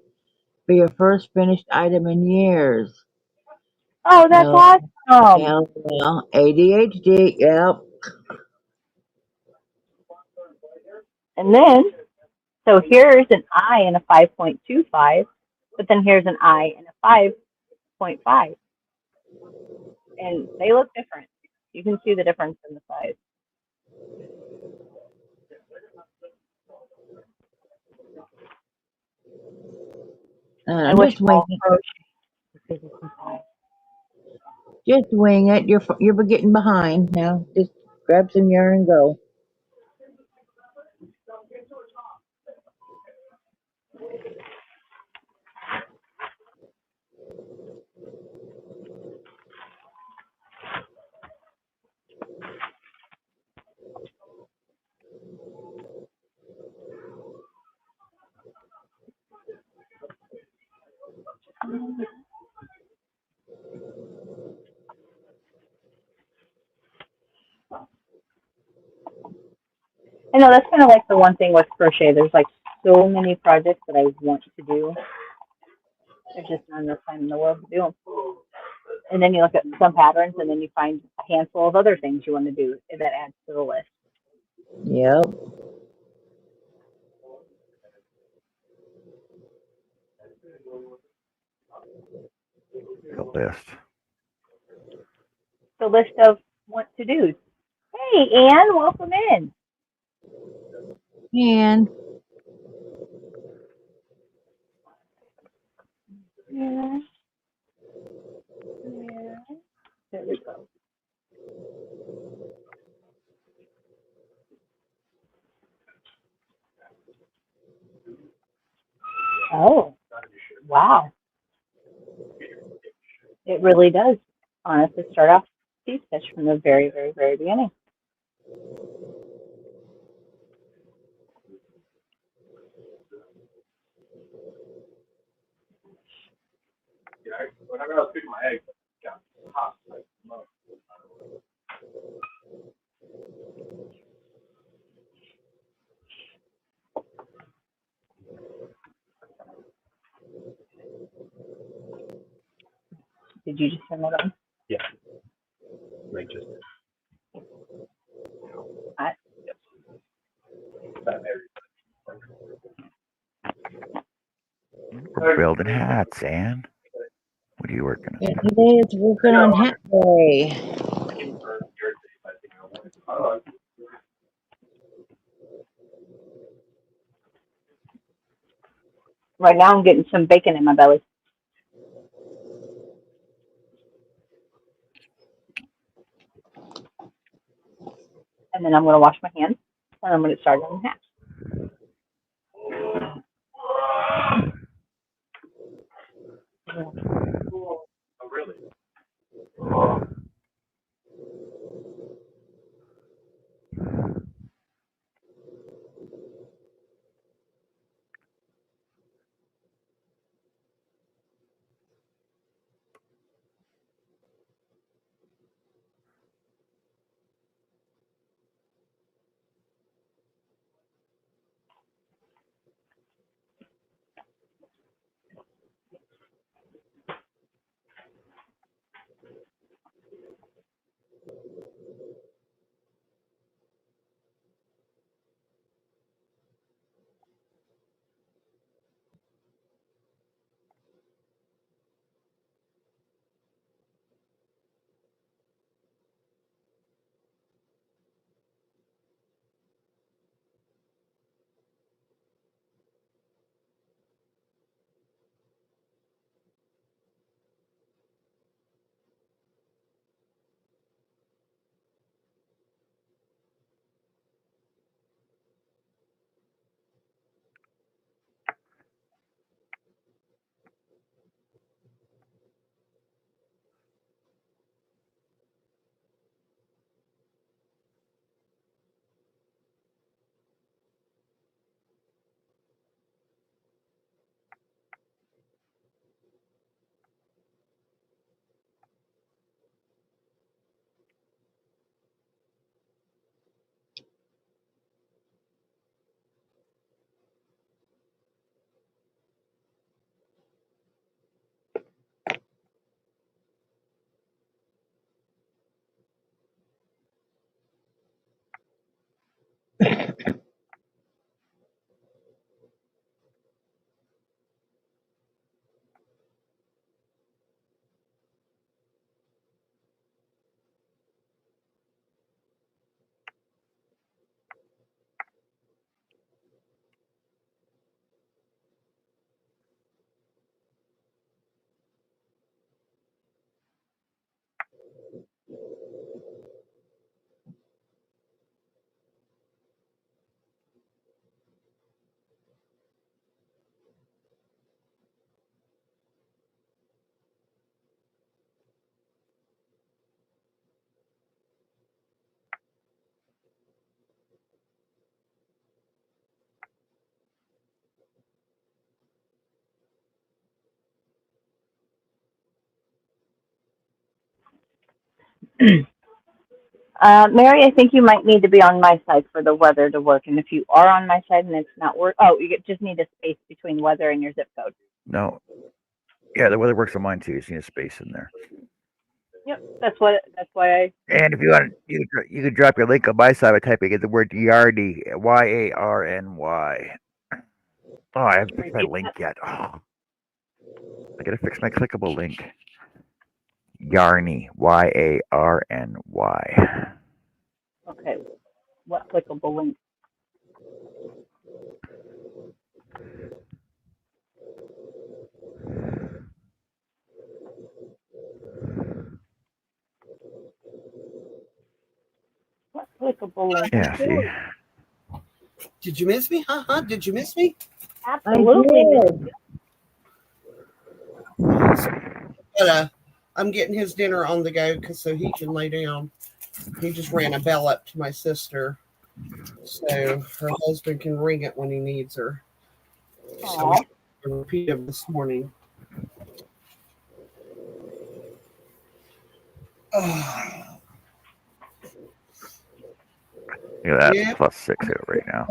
Be her first finished item in years. Oh, that's No, awesome. yeah, well, ADHD, yep. And then, so here's an I and a 5.25, but then here's an I and a 5.5. And they look different. You can see the difference in the size. I wish Just wing all it. crochet. Just wing it. You're getting behind now. Just grab some yarn and go. I know that's kind of like the one thing with crochet. There's like so many projects that I want to do. There's just not enough time in the world to do them. And then you look at some patterns, and then you find a handful of other things you want to do that adds to the list. Yep. The list. The list of what to do. Hey, Anne, welcome in. And Yeah. Yeah. There we go. Oh, wow. It really does, honestly, start off deep stitch from the very, very, very beginning. Did you just turn that on? Yeah. Like just I, We're building hats, Ann. What are you working on? today it's working on hat day. right now I'm getting some bacon in my belly. And then I'm going to wash my hands, and I'm going to start on the hat. oh really? Mary, I think you might need to be on my side for the weather to work. And if you are on my side and it's not work, oh, you just need a space between weather and your zip code. No. Yeah, the weather works on mine too. You see a space in there. Yep, that's why I. And if you want, you could drop your link on my side by typing in the word Yarny, Yarny. Oh, I haven't fixed my Repeat link that. yet. Oh, I gotta fix my clickable link. Yarny, Yarny. Okay, what clickable link? What clickable link? Yeah, see. Did you miss me? Did you miss me? Absolutely. did. I'm getting his dinner on the go so he can lay down. He just ran a bell up to my sister, so her husband can ring it when he needs her. So Aw. we repeated this morning. Yeah, that's Yeah, +6 here right now.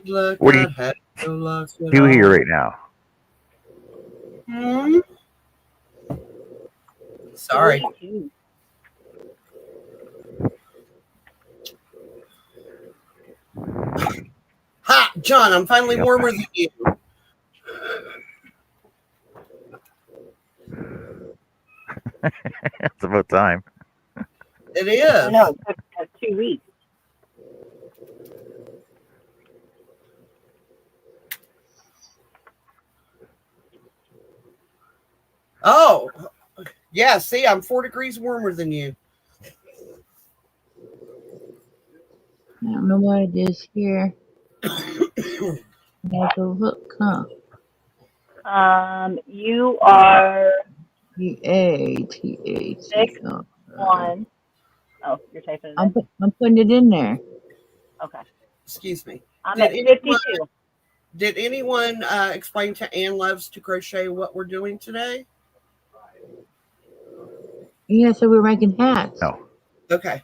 look, What do you had no luck at do here all. right now? Sorry. 42. Ha, John, I'm finally Yep. warmer than you. It's about time. It I is. know, it took 2 weeks. Oh, yeah. See, I'm 4 degrees warmer than you. I don't know what it is here. Have to look, huh? You are P-A-T-A-C. 6-1. Oh, you're typing it in? I'm putting it in there. Okay. Excuse me. I'm Did at 52. anyone explain to Ann Loves to Crochet what we're doing today? Yeah, so we're making hats. No. Okay.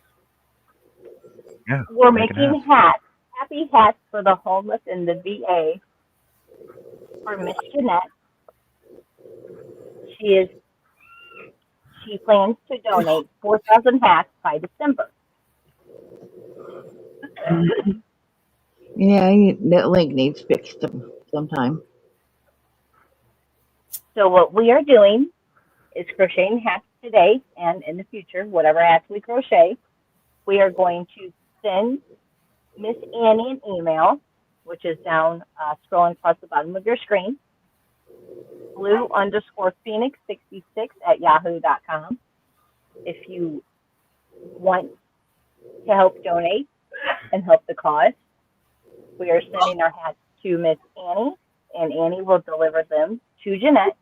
Yeah. We're making making hats. Happy hats for the homeless in the VA for Miss Jeanette. She plans to donate 4,000 hats by December. Yeah, that link needs fixed sometime. So what we are doing is crocheting hats today and in the future, whatever hats we crochet, we are going to send Miss Annie an email, which is down scrolling across the bottom of your screen, blue_phoenix66@yahoo.com. If you want to help donate and help the cause, we are sending our hats to Miss Annie, and Annie will deliver them to Jeanette.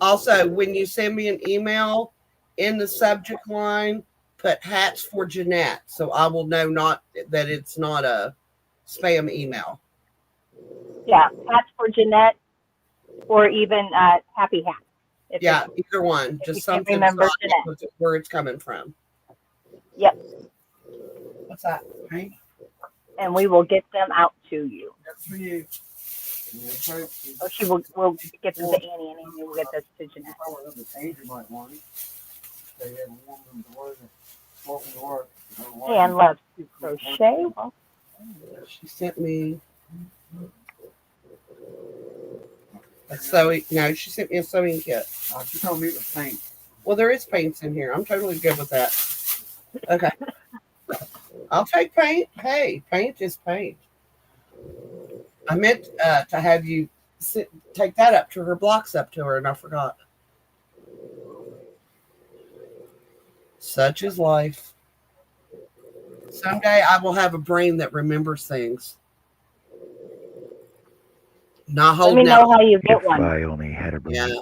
Also, when you send me an email, in the subject line, put hats for Jeanette, so I will know that it's not a spam email. Yeah, hats for Jeanette, or even Happy Hats. Yeah, either one. If Just you can't something remember Jeanette. where it's coming from. Yep. What's that? Right? And we will get them out to you. That's for you. Or we'll get them to Annie, and Annie will get this to Jeanette. Anne loves to crochet. She sent me a sewing. No, she sent me a sewing kit. She told me it was paint. Well, there is paints in here. I'm totally good with that. Okay. I'll take paint. Hey, paint is paint. I meant to have you take that up to her, blocks up to her, and I forgot. Such is life. Someday I will have a brain that remembers things. Not Let me holding know out. how you get If one. I only had a brain.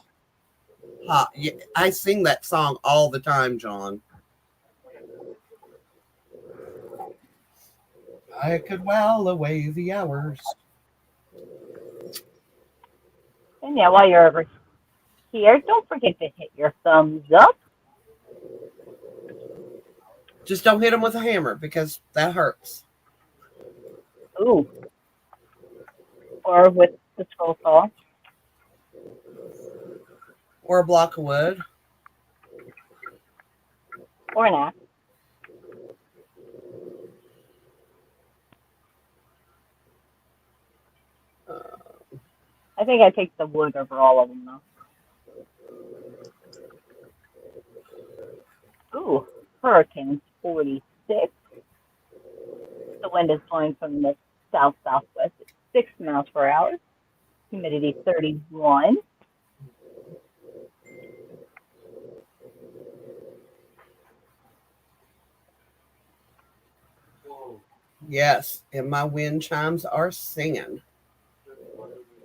Yeah, I sing that song all the time, John. I could while away the hours. And yeah, while you're over here, don't forget to hit your thumbs up. Just don't hit them with a hammer because that hurts. Ooh. Or with the scroll saw. Or a block of wood. Or an axe. I think I take the wood over all of them, though. Ooh, hurricane 46. The wind is blowing from the south-southwest at 6 miles per hour. Humidity 31. Yes, and my wind chimes are singing.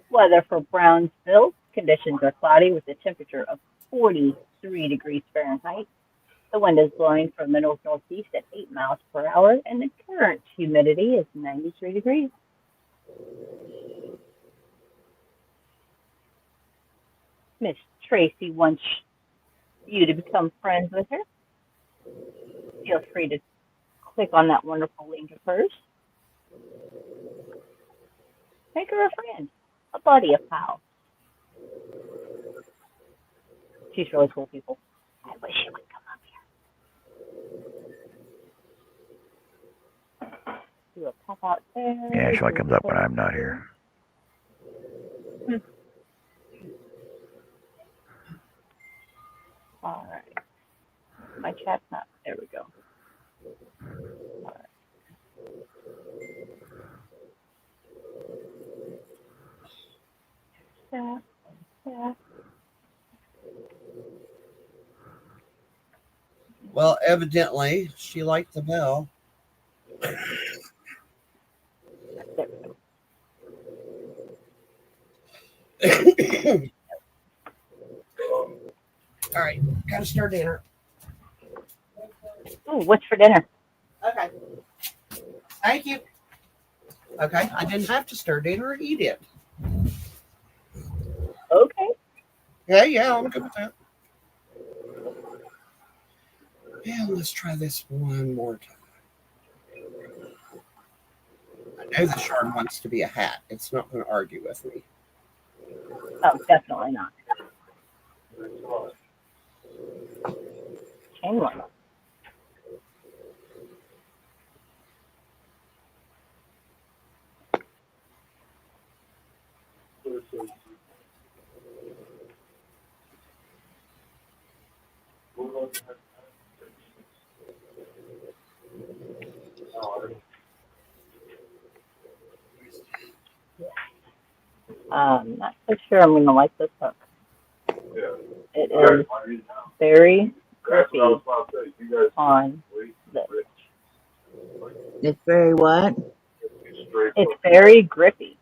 Weather for Brownsville. Conditions are cloudy with a temperature of 43 degrees Fahrenheit. The wind is blowing from the north-northeast at 8 miles per hour, and the current humidity is 93 degrees. Miss Tracy wants you to become friends with her. Feel free to click on that wonderful link of hers. Make her a friend, a buddy, a pal. She's really cool, people. I wish she would come up here. Do a pop out there. Yeah, she only comes up when I'm not here. All right. My chat's not. There we go. All right. Yeah. Well, evidently, she liked the bell. There we go. All right, gotta start dinner. Ooh, what's for dinner? Okay. Thank you. Okay, I didn't have to stir dinner or eat it. Okay. Yeah, I'm good with that. Yeah, let's try this one more time. I know the shard wants to be a hat. It's not going to argue with me. Oh, definitely not. Chain one. Not so sure I'm going to like this hook. It is very grippy on this. It's very what? It's very grippy.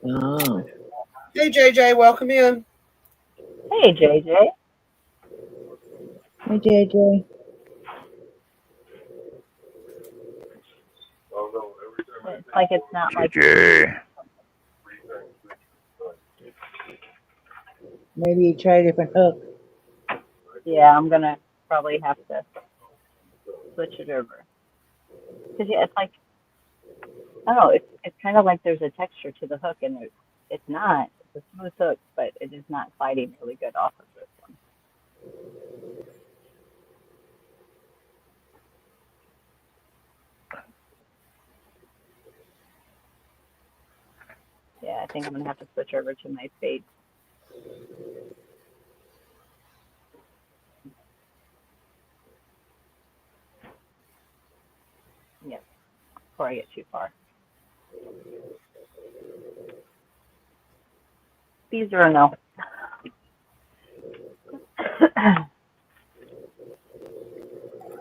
Oh. Hey, JJ, welcome in. Hey, JJ. Hey, JJ. It's like it's not like. JJ. Maybe you try a different hook. Yeah, I'm going to probably have to switch it over. Because, yeah, it's like, I don't know, it's kind of like there's a texture to the hook, and it's not. It's a smooth hook, but it is not sliding really good off of this one. Yeah, I think I'm going to have to switch over to my fade. Yes, before I get too far. These are a no.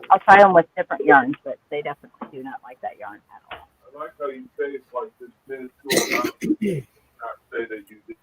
I'll try them with different yarns, but they definitely do not like that yarn at all. I like how you say it's like this minuscule amount. Not say that you did.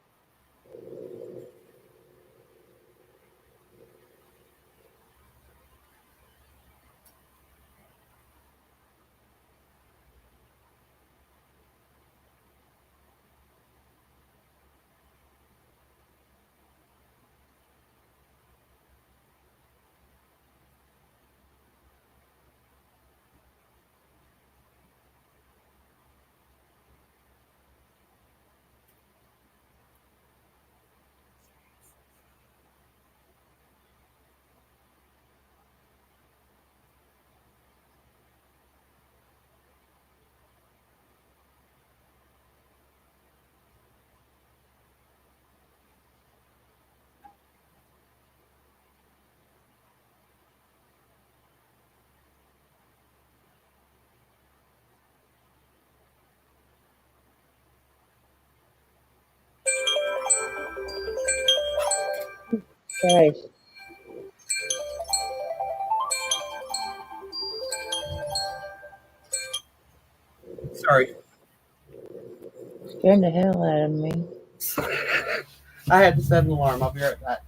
Christ. Sorry. Scared the hell out of me. I had to set an alarm. I'll be right back.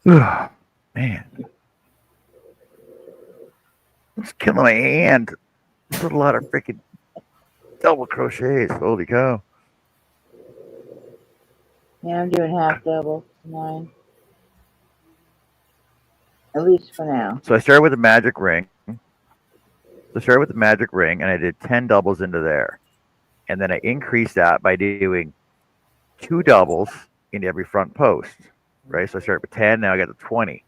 Man, it's killing my hand. There's a lot of freaking double crochets. Holy cow. Yeah, I'm doing half double mine. At least for now. So I started with the magic ring. And I did 10 doubles into there. And then I increased that by doing 2 doubles in every front post. Right? So I started with 10, now I got to 20.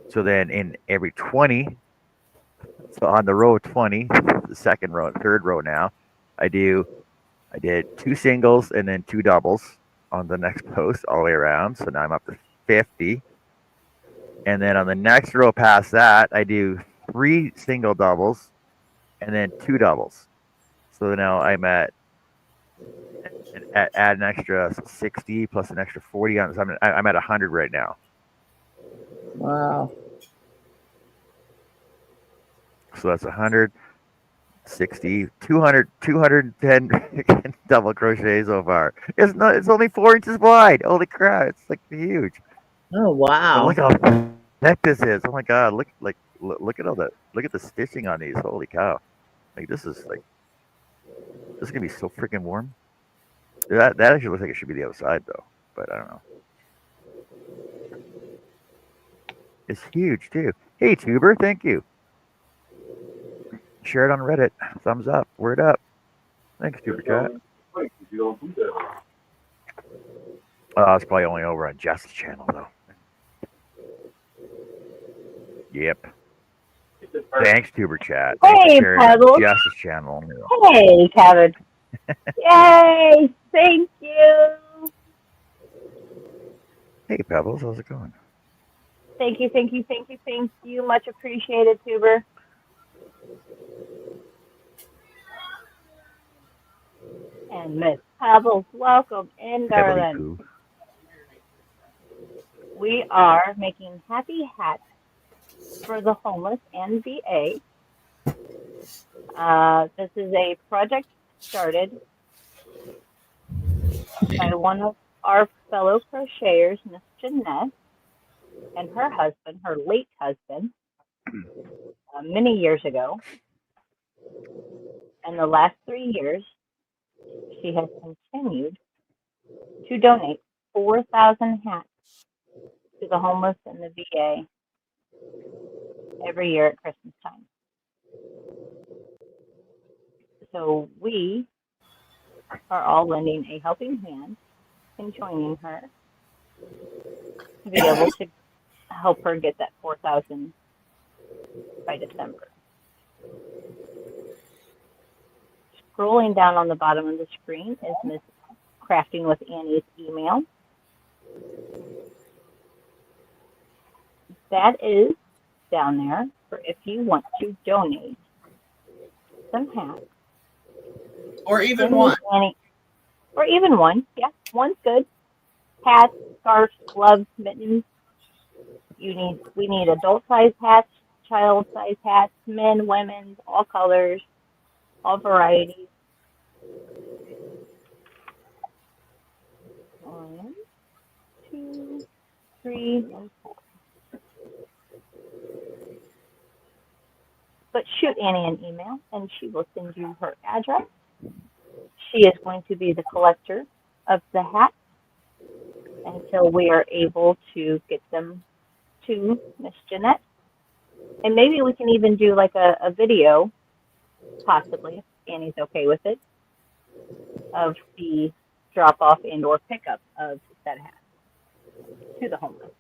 So then in every 20, so on the row 20, the second row, third row now, I did 2 singles and then 2 doubles on the next post all the way around. So now I'm up to 50. And then on the next row past that, I do 3 single doubles and then 2 doubles. So now I'm at add an extra 60 plus an extra 40 on. So I'm at 100 right now. Wow. So that's 100, 60, 200, 210 double crochet so far. It's only 4 inches wide. Holy crap! It's like huge. Oh, But wow. look how thick this is. Oh my god! Look at look at the stitching on these. Holy cow! Like this is gonna be so freaking warm. That actually looks like it should be the outside though, but I don't know. It's huge too. Hey Tuber, thank you. Share it on Reddit. Thumbs up. Word up. Thanks, Tuber Chat. You don't do that. It's probably only over on Jess's channel though. Yep. Thanks, Tuber Chat. Thanks Hey, for sharing on Pebbles. Jess's channel. Hey, Kevin. Yay! Thank you. Hey Pebbles, how's it going? Thank you, thank you, thank you, thank you. Much appreciated, Tuber. And Miss Pebbles, welcome in, Pebbly darling. poo. We are making happy hats for the homeless and VA. This is a project started by one of our fellow crocheters, Miss Jeanette, and her husband, her late husband, many years ago. And the last 3 years, she has continued to donate 4,000 hats to the homeless and the VA every year at Christmas time. So we are all lending a helping hand and joining her to be able to help her get that 4,000 by December. Scrolling down on the bottom of the screen is Miss Crafting with Annie's email. That is down there for if you want to donate some hats. Or even Send one. Miss Annie, or even one. Yeah, one's good. Hats, scarves, gloves, mittens. We need adult size hats, child size hats, men, women, all colors, all varieties. 1, 2, 3, and 4. But shoot Annie an email, and she will send you her address. She is going to be the collector of the hats until we are able to get them to Miss Jeanette. And maybe we can even do like a video, possibly, if Annie's okay with it, of the drop off and or pickup of that hat to the homeless.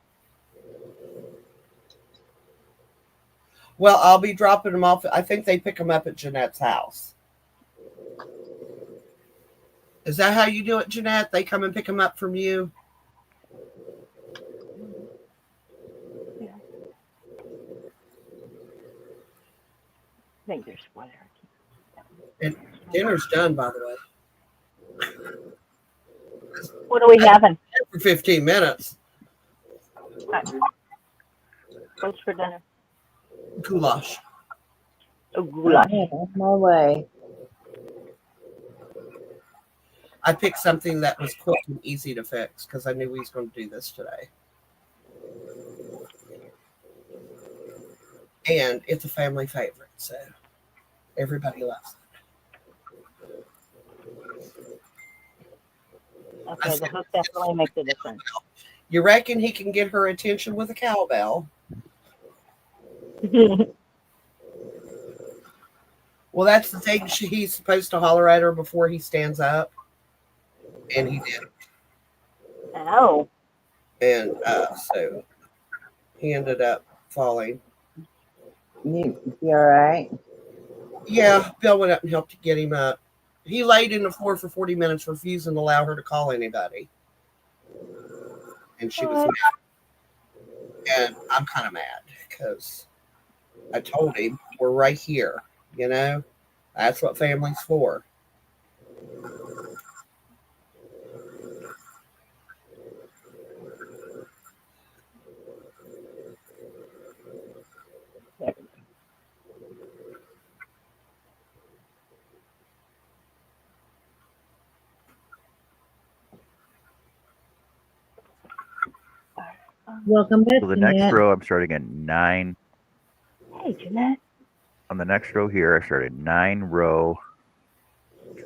Well, I'll be dropping them off. I think they pick them up at Jeanette's house. Is that how you do it, Jeanette? They come and pick them up from you? Yeah. I think there's sweater. And dinner's done, by the way. What are we having? For 15 minutes. What's for dinner? Goulash. Oh, goulash. On my way. I picked something that was quick and easy to fix because I knew we was going to do this today. And it's a family favorite, so everybody loves it. Okay, the hook definitely makes a difference. You reckon he can get her attention with a cowbell? Well, that's the thing. He's supposed to holler at her before he stands up. And he did. Oh. And so he ended up falling. You all right? Yeah, Bill went up and helped to get him up. He laid in the floor for 40 minutes, refusing to allow her to call anybody. And she was mad. And I'm kind of mad because I told him we're right here. You know, that's what family's for. Welcome back, So the Jeanette. next row, I'm starting at 9. Hey, Jeanette. On the next row here, I started 9-row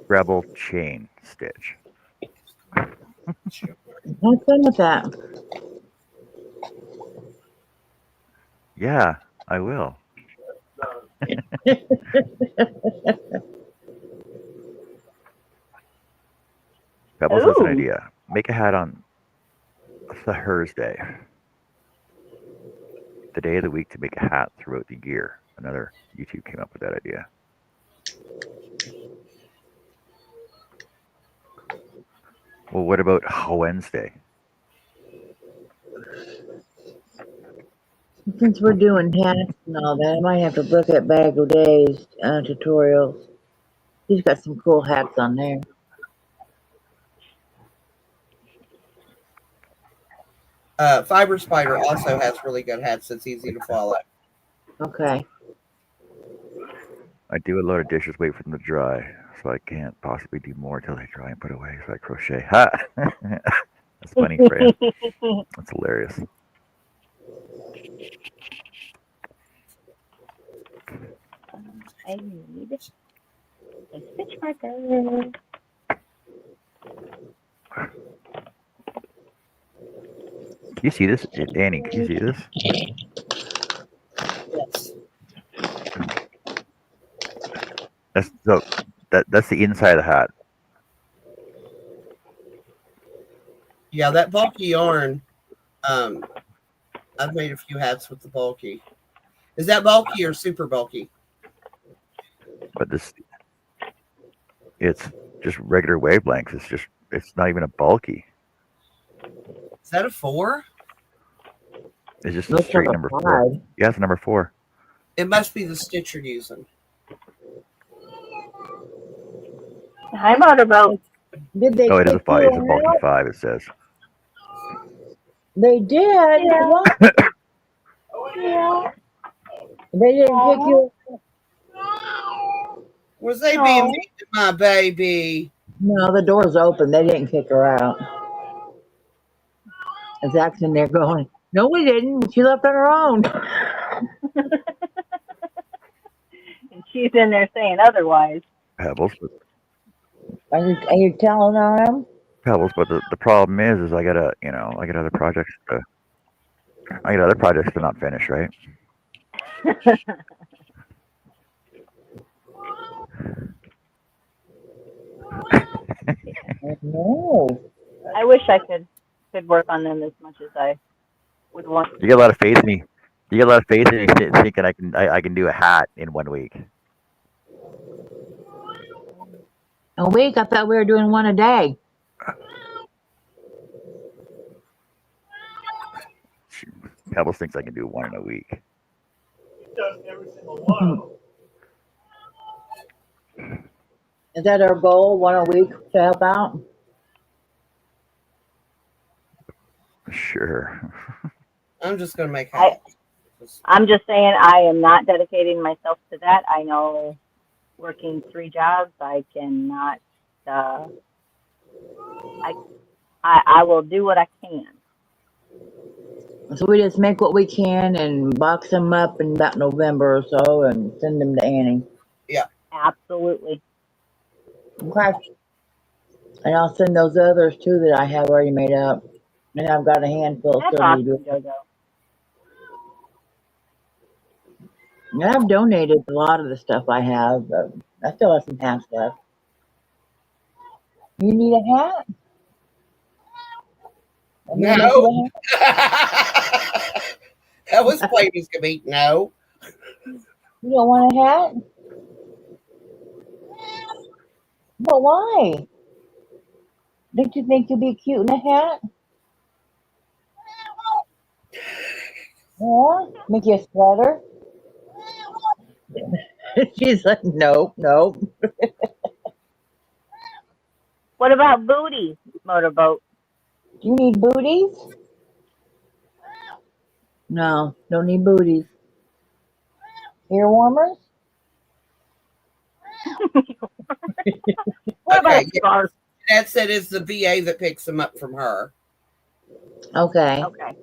treble chain stitch. Have fun with that. Yeah, I will. Pebbles has an Ooh. idea. Make a hat on Thursday. The day of the week to make a hat throughout the year. Another YouTube came up with that idea. Well, what about Wednesday? Since we're doing hats and all that, I might have to look at Bag of Days tutorials. He's got some cool hats on there. Fiber Spider also has really good hats that's easy to follow. Okay. I do a lot of dishes, wait for them to dry, so I can't possibly do more till they dry and put away. So I crochet. Ha! That's funny, Freya. That's hilarious. I need a stitch marker. Can you see this? Annie, can you see this? Yes. That's the inside of the hat. Yeah, that bulky yarn. I've made a few hats with the bulky. Is that bulky or super bulky? But it's just regular wavelengths. It's not even a bulky. Is that a 4? It's just a Looks straight like a number 4. 5. Yeah, it's number 4. It must be the stitch you're using. Hi, Motorboat. Did they No, it is a kick 5. you It's a bulky out? 5. It says. They did. Yeah. What? Yeah. They didn't kick you. Was they being No. mean to my baby? No, the door's open. They didn't kick her out. And Zach's in there going, no, we didn't. She left on her own. And she's in there saying otherwise. Pebbles, but Are you telling on him? Pebbles. But the problem is I gotta, I got other projects. I got other projects to not finish, right? No. I wish I could work on them as much as I would want You got a lot of faith in me. You got a lot of faith in me thinking I can do a hat in 1 week. A week? I thought we were doing one a day. Pebbles thinks I can do one in a week. Does every single one of them. Is that our goal? One a week to help out? Sure. I'm just going to make I- hats. I'm just saying I am not dedicating myself to that. I know working 3 jobs, I cannot. I will do what I can. So we just make what we can and box them up in about November or so and send them to Annie. Absolutely. Okay. And I'll send those others too that I have already made up. And I've got a handful That's still need to awesome, do. JoJo. And I've donated a lot of the stuff I have, but I still have some hats left. You need a hat? Want me to make No. you a hat? That was plain as can be. No. You don't want a hat? But why? Don't you think you'd be cute in a hat? Yeah? Make you a sweater? She's like, nope, nope. What about booty motorboat? Do you need booties? No, don't need booties. Ear warmers? What about Okay. a scarf? That said, it's the VA that picks them up from her. Okay. Okay.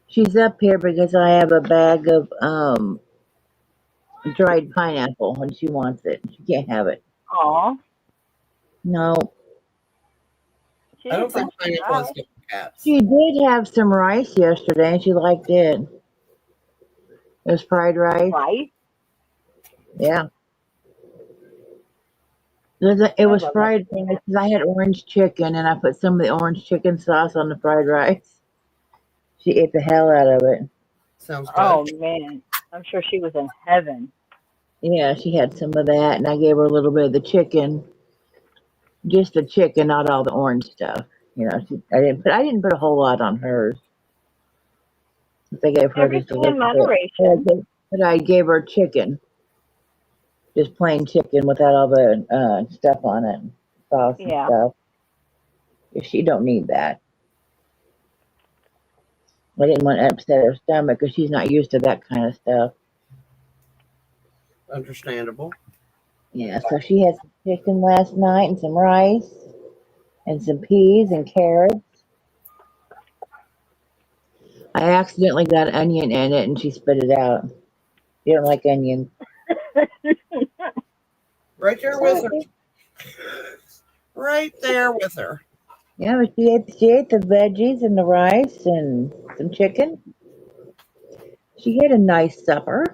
She's up here because I have a bag of dried pineapple and she wants it. She can't have it. Aw. No. She I don't just think wants to pineapple try. is good for cats. She did have some rice yesterday and she liked it. It was fried rice. Rice? Yeah. It I was love fried that. rice 'cause I had orange chicken and I put some of the orange chicken sauce on the fried rice. She ate the hell out of it. Sounds good. Oh, man. I'm sure she was in heaven. Yeah, she had some of that and I gave her a little bit of the chicken. Just the chicken, not all the orange stuff. You know, I didn't put a whole lot on hers. I gave her just a Everything in little bit. moderation. But I gave her chicken, just plain chicken without all the stuff on it, sauce and Yeah. stuff. She don't need that. I didn't want to upset her stomach because she's not used to that kind of stuff. Understandable. Yeah, so she had some chicken last night and some rice and some peas and carrots. I accidentally got onion in it and she spit it out. She don't like onions. Right there with her. Right there with her. Yeah, but she ate the veggies and the rice and some chicken. She had a nice supper.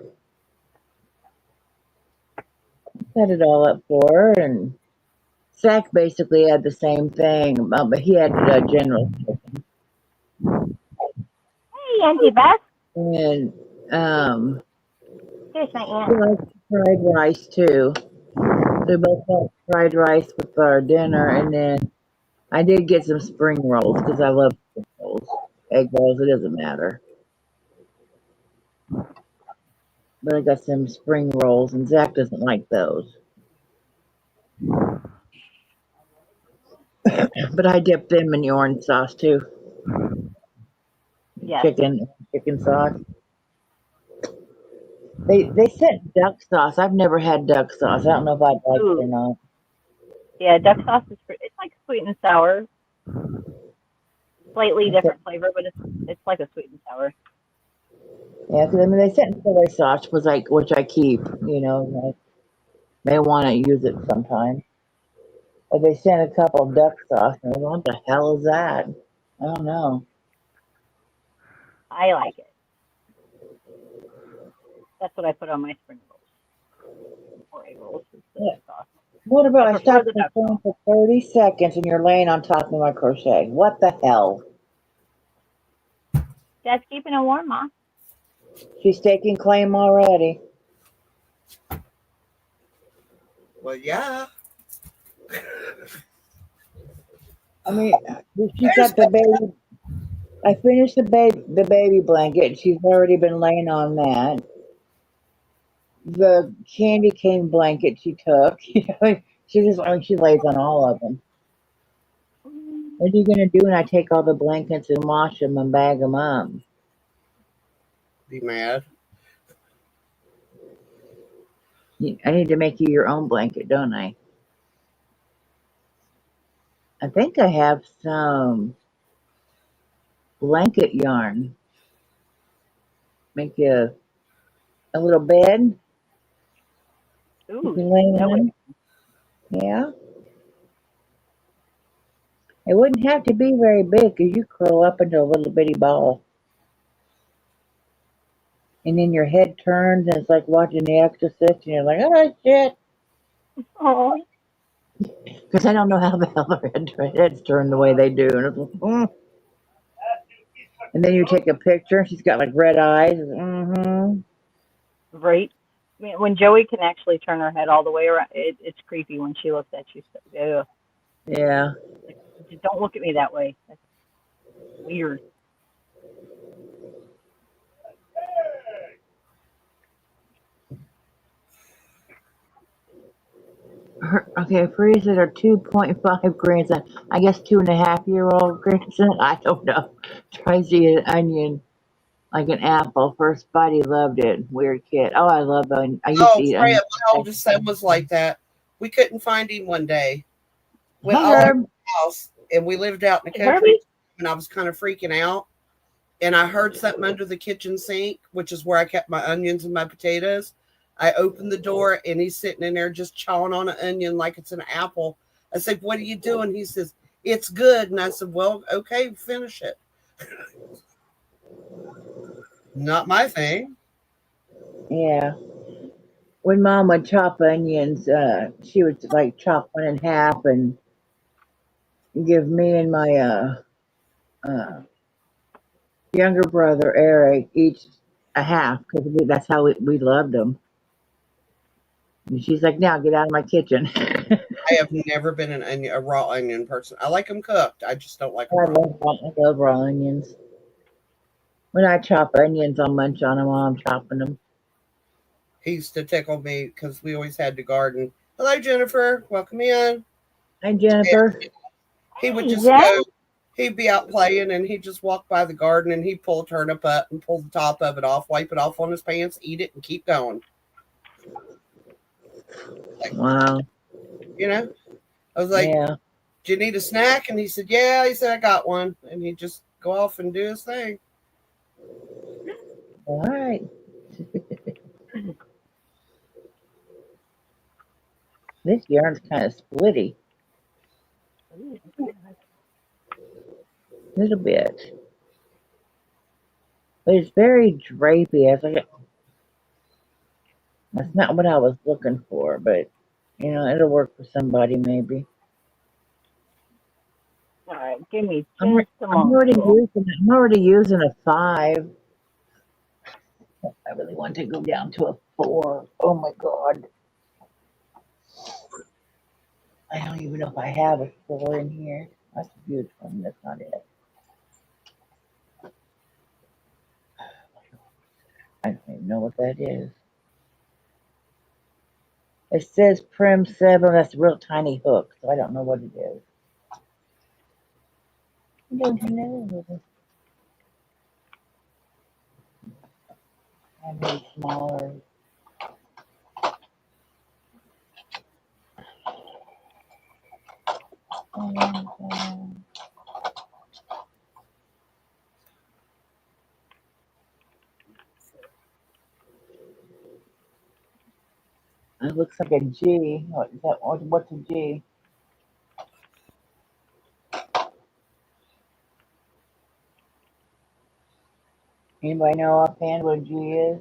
Set it all up for her, and Zach basically had the same thing, but he had general chicken. Hey, Auntie Beth. And Here's my she aunt. liked fried rice too. We both had fried rice with our dinner, and then I did get some spring rolls because I love spring rolls. Egg rolls, it doesn't matter. But I got some spring rolls, and Zach doesn't like those. But I dip them in the orange sauce too. Yes. Chicken sauce. They sent duck sauce. I've never had duck sauce. I don't know if I'd like it or Ooh. not. Yeah, duck sauce is it's like sweet and sour, slightly Okay. different flavor, but it's like a sweet and sour. Yeah, because I mean they sent soy sauce was like which I keep. I may want to use it sometime. But they sent a couple duck sauce, and I was like, what the hell is that? I don't know. I like it. That's what I put on my spring rolls or egg rolls is the Yeah. sauce. What about I I prefer stopped the the duck phone sauce. for 30 seconds and you're laying on top of my crochet? What the hell? Just keeping it warm, Ma. She's taking claim already. Well, yeah. I mean, she's There's got the baby. I finished the baby blanket. She's already been laying on that. The candy cane blanket she took. She lays on all of them. What are you gonna do when I take all the blankets and wash them and bag them up? be mad. I need to make you your own blanket, don't I? I think I have some blanket yarn. Make you a little bed you Ooh, can lay that would. on. Yeah. It wouldn't have to be very big because you curl up into a little bitty ball. And then your head turns and it's like watching The Exorcist and you're like, oh shit. Oh, Because I don't know how the hell their heads turn the way they do. And, it's like, and then you take a picture and she's got like red eyes. Mm-hmm. right. I mean, when Joey can actually turn her head all the way around, it's creepy when she looks at you. So, ugh. Yeah. Like, just don't look at me that way. That's weird. Okay, freezes are 2.5 grandson. I guess 2.5-year-old grandson. I don't know. Tries to eat an onion like an apple. First bite, he loved it. Weird kid. Oh, I love onion. I used to Oh, eat Freya, onion. my oldest son was like that. We couldn't find him one day. Went Hi, all over Herb. the house, and we lived out in the Hey, country, Herbie. and I was kind of freaking out. And I heard something under the kitchen sink, which is where I kept my onions and my potatoes. I opened the door, and he's sitting in there just chawing on an onion like it's an apple. I said, "What are you doing?" He says, "It's good." And I said, "Well, okay, finish it." Not my thing. Yeah. When Mom would chop onions, she would like chop one in half and give me and my uh, younger brother Eric each a half because that's how we loved them. And she's like, "Now get out of my kitchen." I have never been a raw onion person. I like them cooked. I just don't like them raw. I love raw onions. When I chop onions, I'll munch on them while I'm chopping them. He used to tickle me because we always had to garden. Hello, Jennifer. Welcome in. Hi, Jennifer. He would Hey, just Jen. go, he'd be out playing and he'd just walk by the garden and he'd pull a turnip up and pull the top of it off, wipe it off on his pants, eat it, and keep going. Like, Wow. I was like, Yeah. "Do you need a snack?" And he said, "Yeah." He said, "I got one." And he'd just go off and do his thing. All right. This yarn's kind of splitty. Ooh, A little bit. But it's very drapey. I was like, that's not what I was looking for, but it'll work for somebody maybe. all right, give me I'm, just a I'm moment. already using I'm already using a 5. I really want to go down to a 4. Oh my god. I don't even know if I have a 4 in here. That's a huge one. That's not it. I don't even know what that is. It says Prim 7. That's a real tiny hook, so I don't know what it is. don't know. I made smaller. And, it looks like a G. What is that? What's a G? Anybody know offhand what a G is?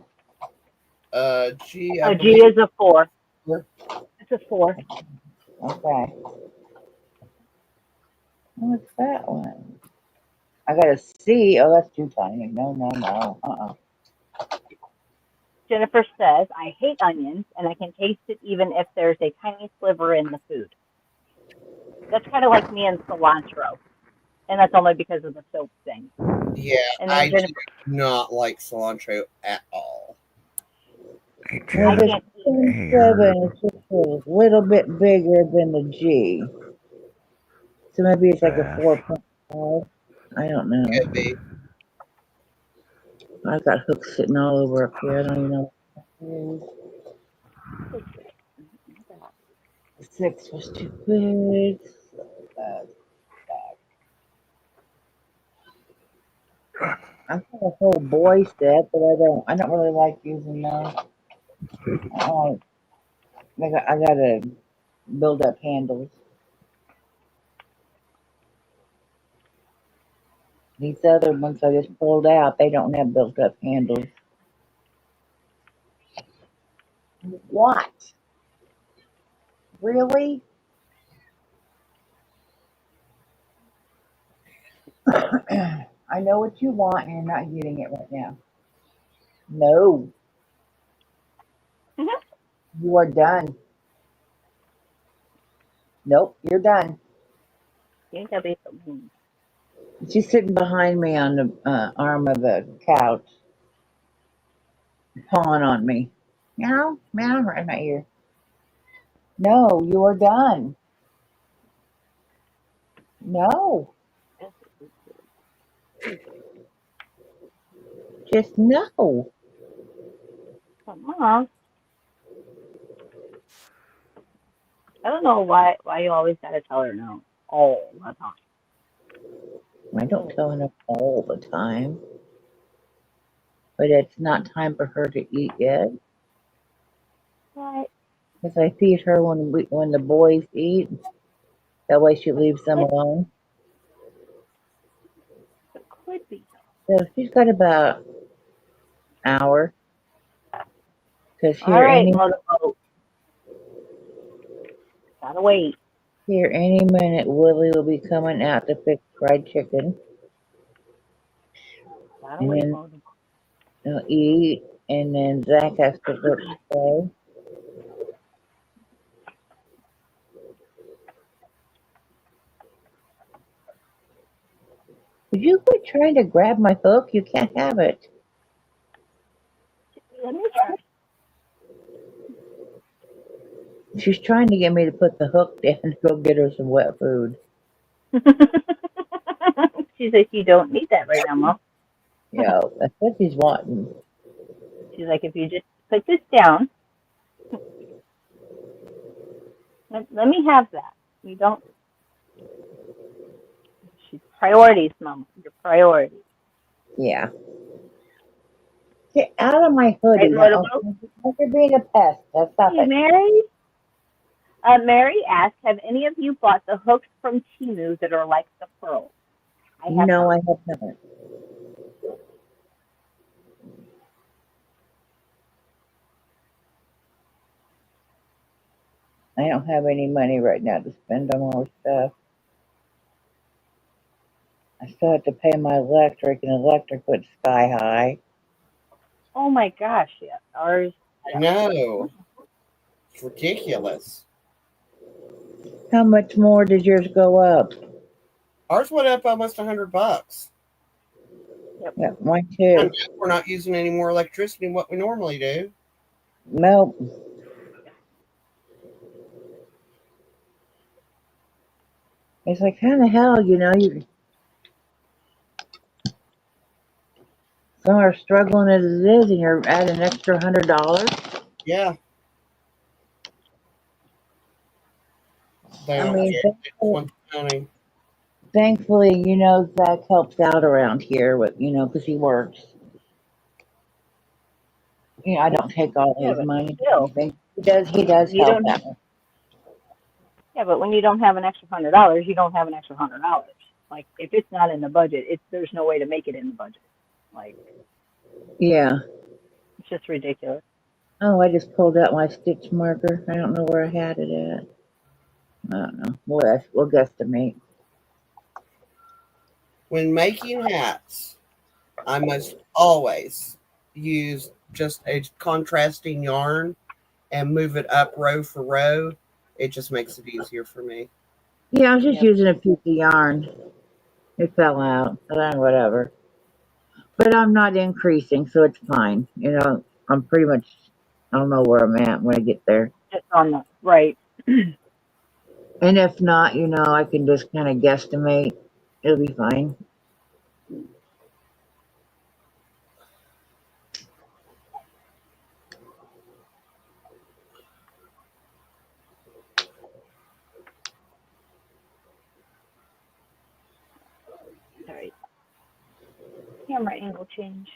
G, I Oh, G believe. is a 4. It's a 4. Okay. What's that one? I got a C. Oh, that's too tiny. No, no, no. Jennifer says, I hate onions and I can taste it even if there's a tiny sliver in the food. That's kind of like me and cilantro. And that's only because of the soap thing. Yeah, And then I do Jennifer, not like cilantro at all. Hey, Well, I the Jenna. can't eat it. Hey, Herbert. 7 is just a little bit bigger than the G. So maybe it's like a Bass. 4.5. I don't know. Could be. I've got hooks sitting all over up here. I don't even know what that is. The 6 was too big. Uh, I've got a whole boy set, but I don't really like using those. I gotta build up handles. These other ones I just pulled out, they don't have built up handles. What? Really? I know what you want and you're not getting it right now. No, Mhm. you are done. Nope, you're done. You think that'll be something. She's sitting behind me on the arm of the couch, pawing on me. Meow, meow, right in my ear. No, you are done. No, just no. Come on. I don't know why you always gotta tell her no all the time. I don't tell her all the time, but it's not time for her to eat yet. But Because I feed her when the boys eat. That way she leaves them it alone. could be. So she's got about an hour. Because All right, motorboat. Gotta wait. here any minute Willie will be coming out to fix fried chicken, Gotta and wait, then motorboat. they'll eat, and then Zach has to go to play. Would you quit trying to grab my hook? You can't have it. Let me try. She's trying to get me to put the hook down and go get her some wet food. She says you don't need that right now, Mom. Yeah, that's what she's wanting. She's like, if you just put this down, let me have that. You don't. She's priorities, Mom. Your priorities. Yeah. Get out of my Right, hoodie now. motorboat? You're being a pest. Now stop Hey, it. Mary. Mary asked, have any of you bought the hooks from Timu that are like the pearls? I have No, not. I have not. I don't have any money right now to spend on more stuff. I still have to pay my electric, and electric went sky high. Oh my gosh, yeah. Ours, I yeah. know. It's ridiculous. How much more did yours go up? Ours went up almost $100. Yep. Yeah, mine And too. we're not using any more electricity than what we normally do. Nope. It's like, how the hell, Some are struggling as it is, and you're adding an extra $100. Yeah, they I don't mean, care. They just want the money. thankfully, Zach helps out around here with, because he works. I don't take all Yeah, his but money or still, anything. He does when you help don't, out. yeah, but when you don't have an extra $100, you don't have an extra $100. Like if it's not in the budget, there's no way to make it in the budget. Like Yeah. it's just ridiculous. Oh, I just pulled out my stitch marker. I don't know where I had it at. I don't know. We'll guesstimate. When making hats, I must always use just a contrasting yarn and move it up row for row. It just makes it easier for me. Yeah, I was just Yep. using a piece of yarn. It fell out. Whatever. But I'm not increasing, so it's fine. I'm pretty much, I'll know where I'm at when I get there. Just on the right. And if not, I can just kind of guesstimate. It'll be fine. All right. Camera angle change.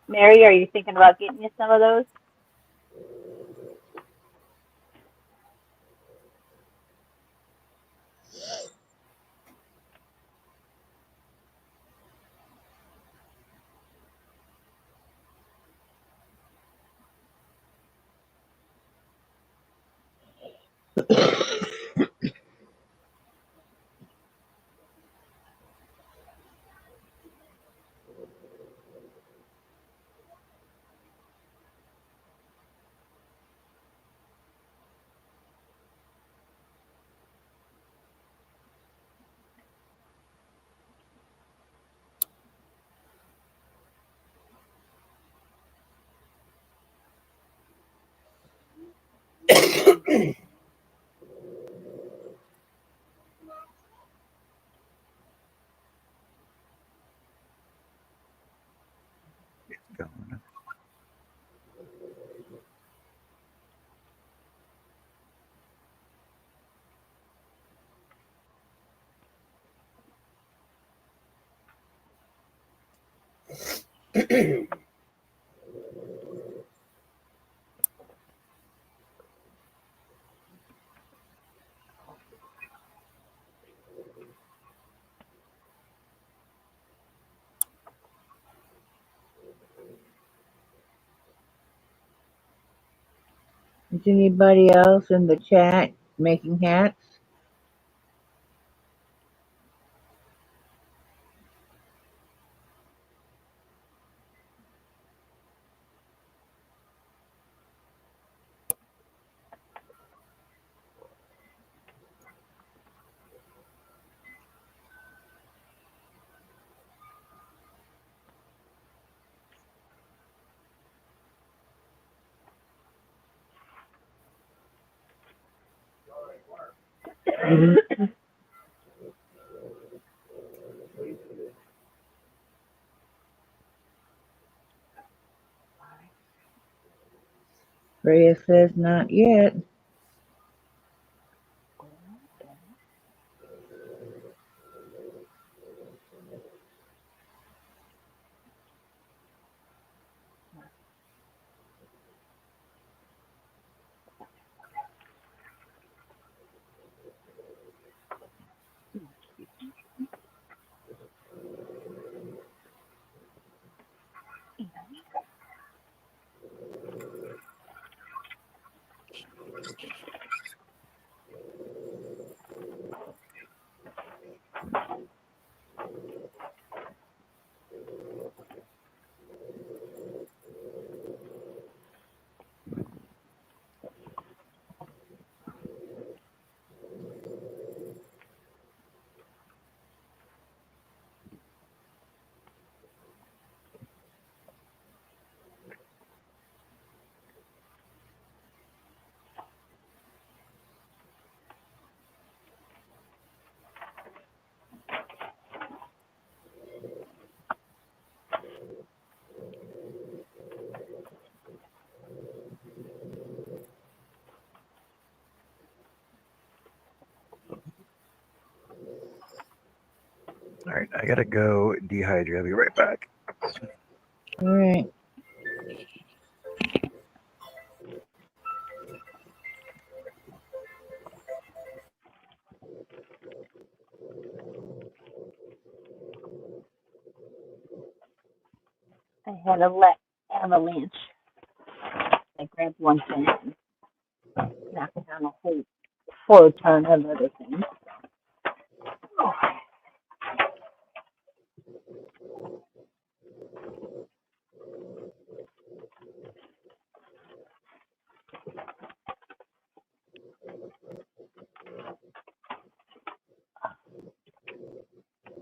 Mary, are you thinking about getting you some of those? Going. Is anybody else in the chat making hats? Rhea says not yet. All right, I gotta go dehydrate. I'll be right back. All right. I had a avalanche. I grabbed one thing and knocked down a whole full ton of other things.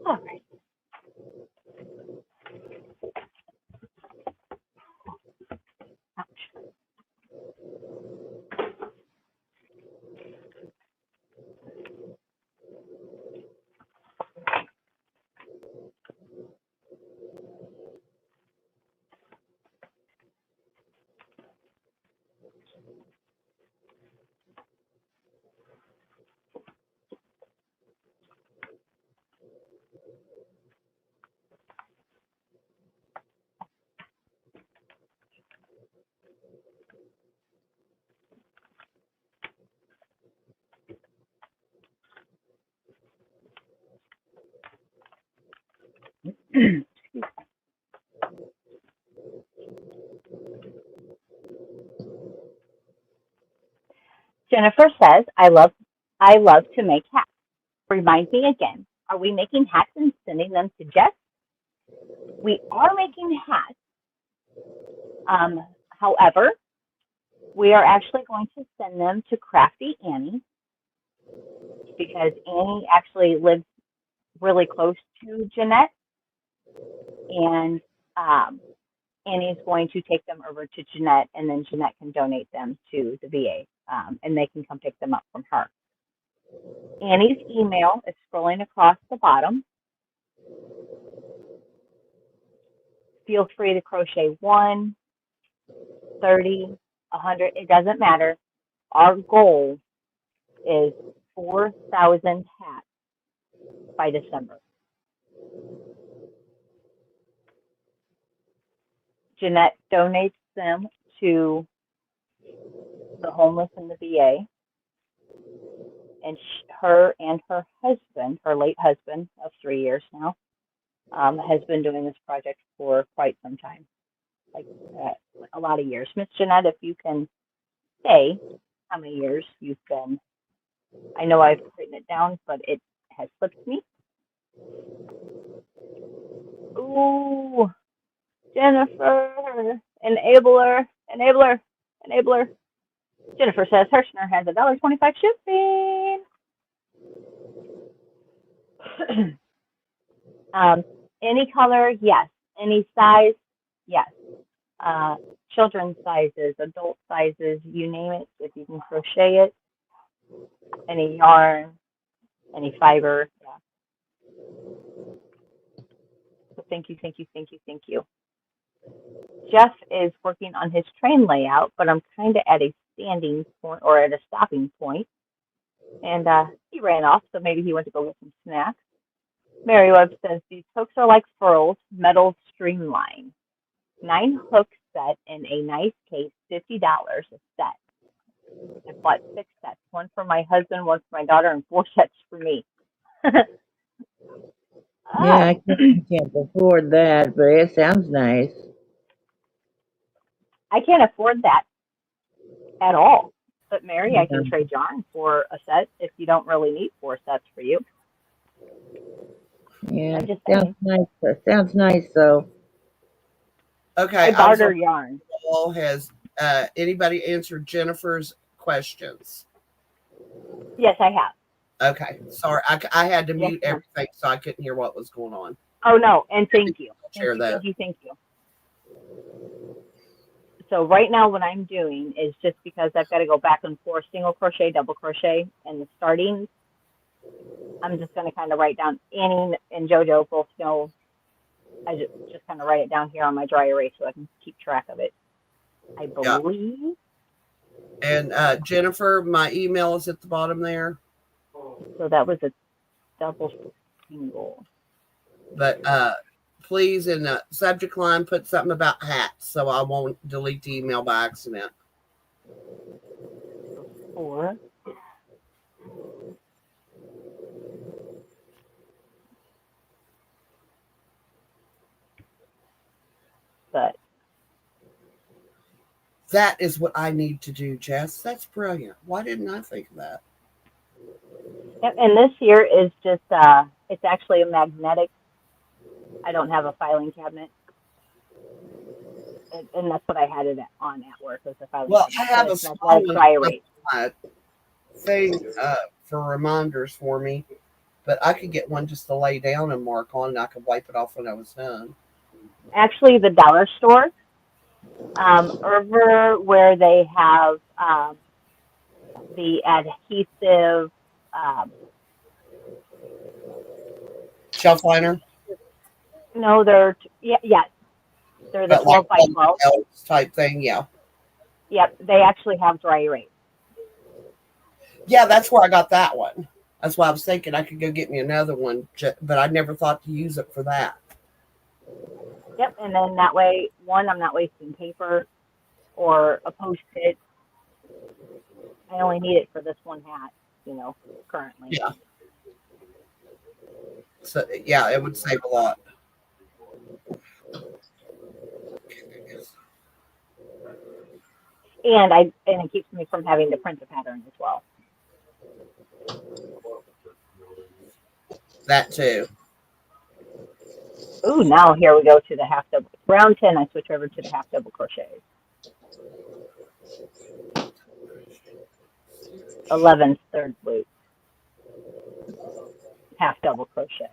All right. Ouch. Jennifer says, I love to make hats. Remind me again, are we making hats and sending them to Jess? We are making hats. However, we are actually going to send them to Crafty Annie because Annie actually lives really close to Jeanette, and Annie's going to take them over to Jeanette, and then Jeanette can donate them to the VA, and they can come pick them up from her. Annie's email is scrolling across the bottom. Feel free to crochet 1, 30, 100, it doesn't matter. Our goal is 4,000 hats by December. Jeanette donates them to the homeless in the VA, and her and her husband, her late husband of 3 years now, has been doing this project for quite some time, like a lot of years. Miss Jeanette, if you can say how many years you've been, I know I've written it down, but it has slipped me. Ooh, Jennifer, enabler. Jennifer says Hirschner has $1.25 shipping. Any color, yes. Any size, yes. Children's sizes, adult sizes, you name it, if you can crochet it. Any yarn, any fiber, yeah. So thank you. Jeff is working on his train layout, but I'm kind of at a standing point or at a stopping point. And he ran off, so maybe he went to go get some snacks. Mary Webb says, these hooks are like furls, metal streamline. 9 hook set in a nice case, $50 a set. I bought 6 sets, 1 for my husband, 1 for my daughter, and 4 sets for me. Yeah, I can't afford that, but it sounds nice. I can't afford that at all. But Mary, Yeah. I can trade yarn for a set if you don't really need 4 sets for you. Yeah, I'm just sounds saying. nice. That sounds nice, though. Okay. I barter yarn. Has anybody answered Jennifer's questions? Yes, I have. Okay. Sorry. I had to Yes, mute ma'am. everything, so I couldn't hear what was going on. Oh, no, and thank you. Share that. Thank you. So right now what I'm doing is just because I've got to go back and forth, single crochet, double crochet, and the starting, I'm just going to kind of write down. Annie and JoJo both know. I just kind of write it down here on my dry erase so I can keep track of it. I believe. And Jennifer, my email is at the bottom there. So that was a double single. But please, in the subject line, put something about hats so I won't delete the email by accident. 4. But That is what I need to do, Jess. That's brilliant. Why didn't I think of that? and this here is just it's actually a magnetic. I don't have a filing cabinet, and that's what I had it on at work was a filing Well, cabinet. I But have a it's small magnetic one dry on erase. my thing for reminders for me, but I could get one just to lay down and mark on, and I could wipe it off when I was done. Actually, the dollar store over where they have the adhesive. Um, Shelf liner, no, they're yes, they're the but like 12 by 12. type thing, yeah. Yep, they actually have dry erase. Yeah, that's where I got that one. That's why I was thinking I could go get me another one, but I never thought to use it for that. Yep, and then that way, one, I'm not wasting paper or a post-it. I only need it for this one hat, currently. Yeah. So yeah, it would save a lot. And it keeps me from having to print a pattern as well. That too. Ooh, now here we go to the half double. Round 10, I switch over to the half double crochet. 11th third loop, half double crochet.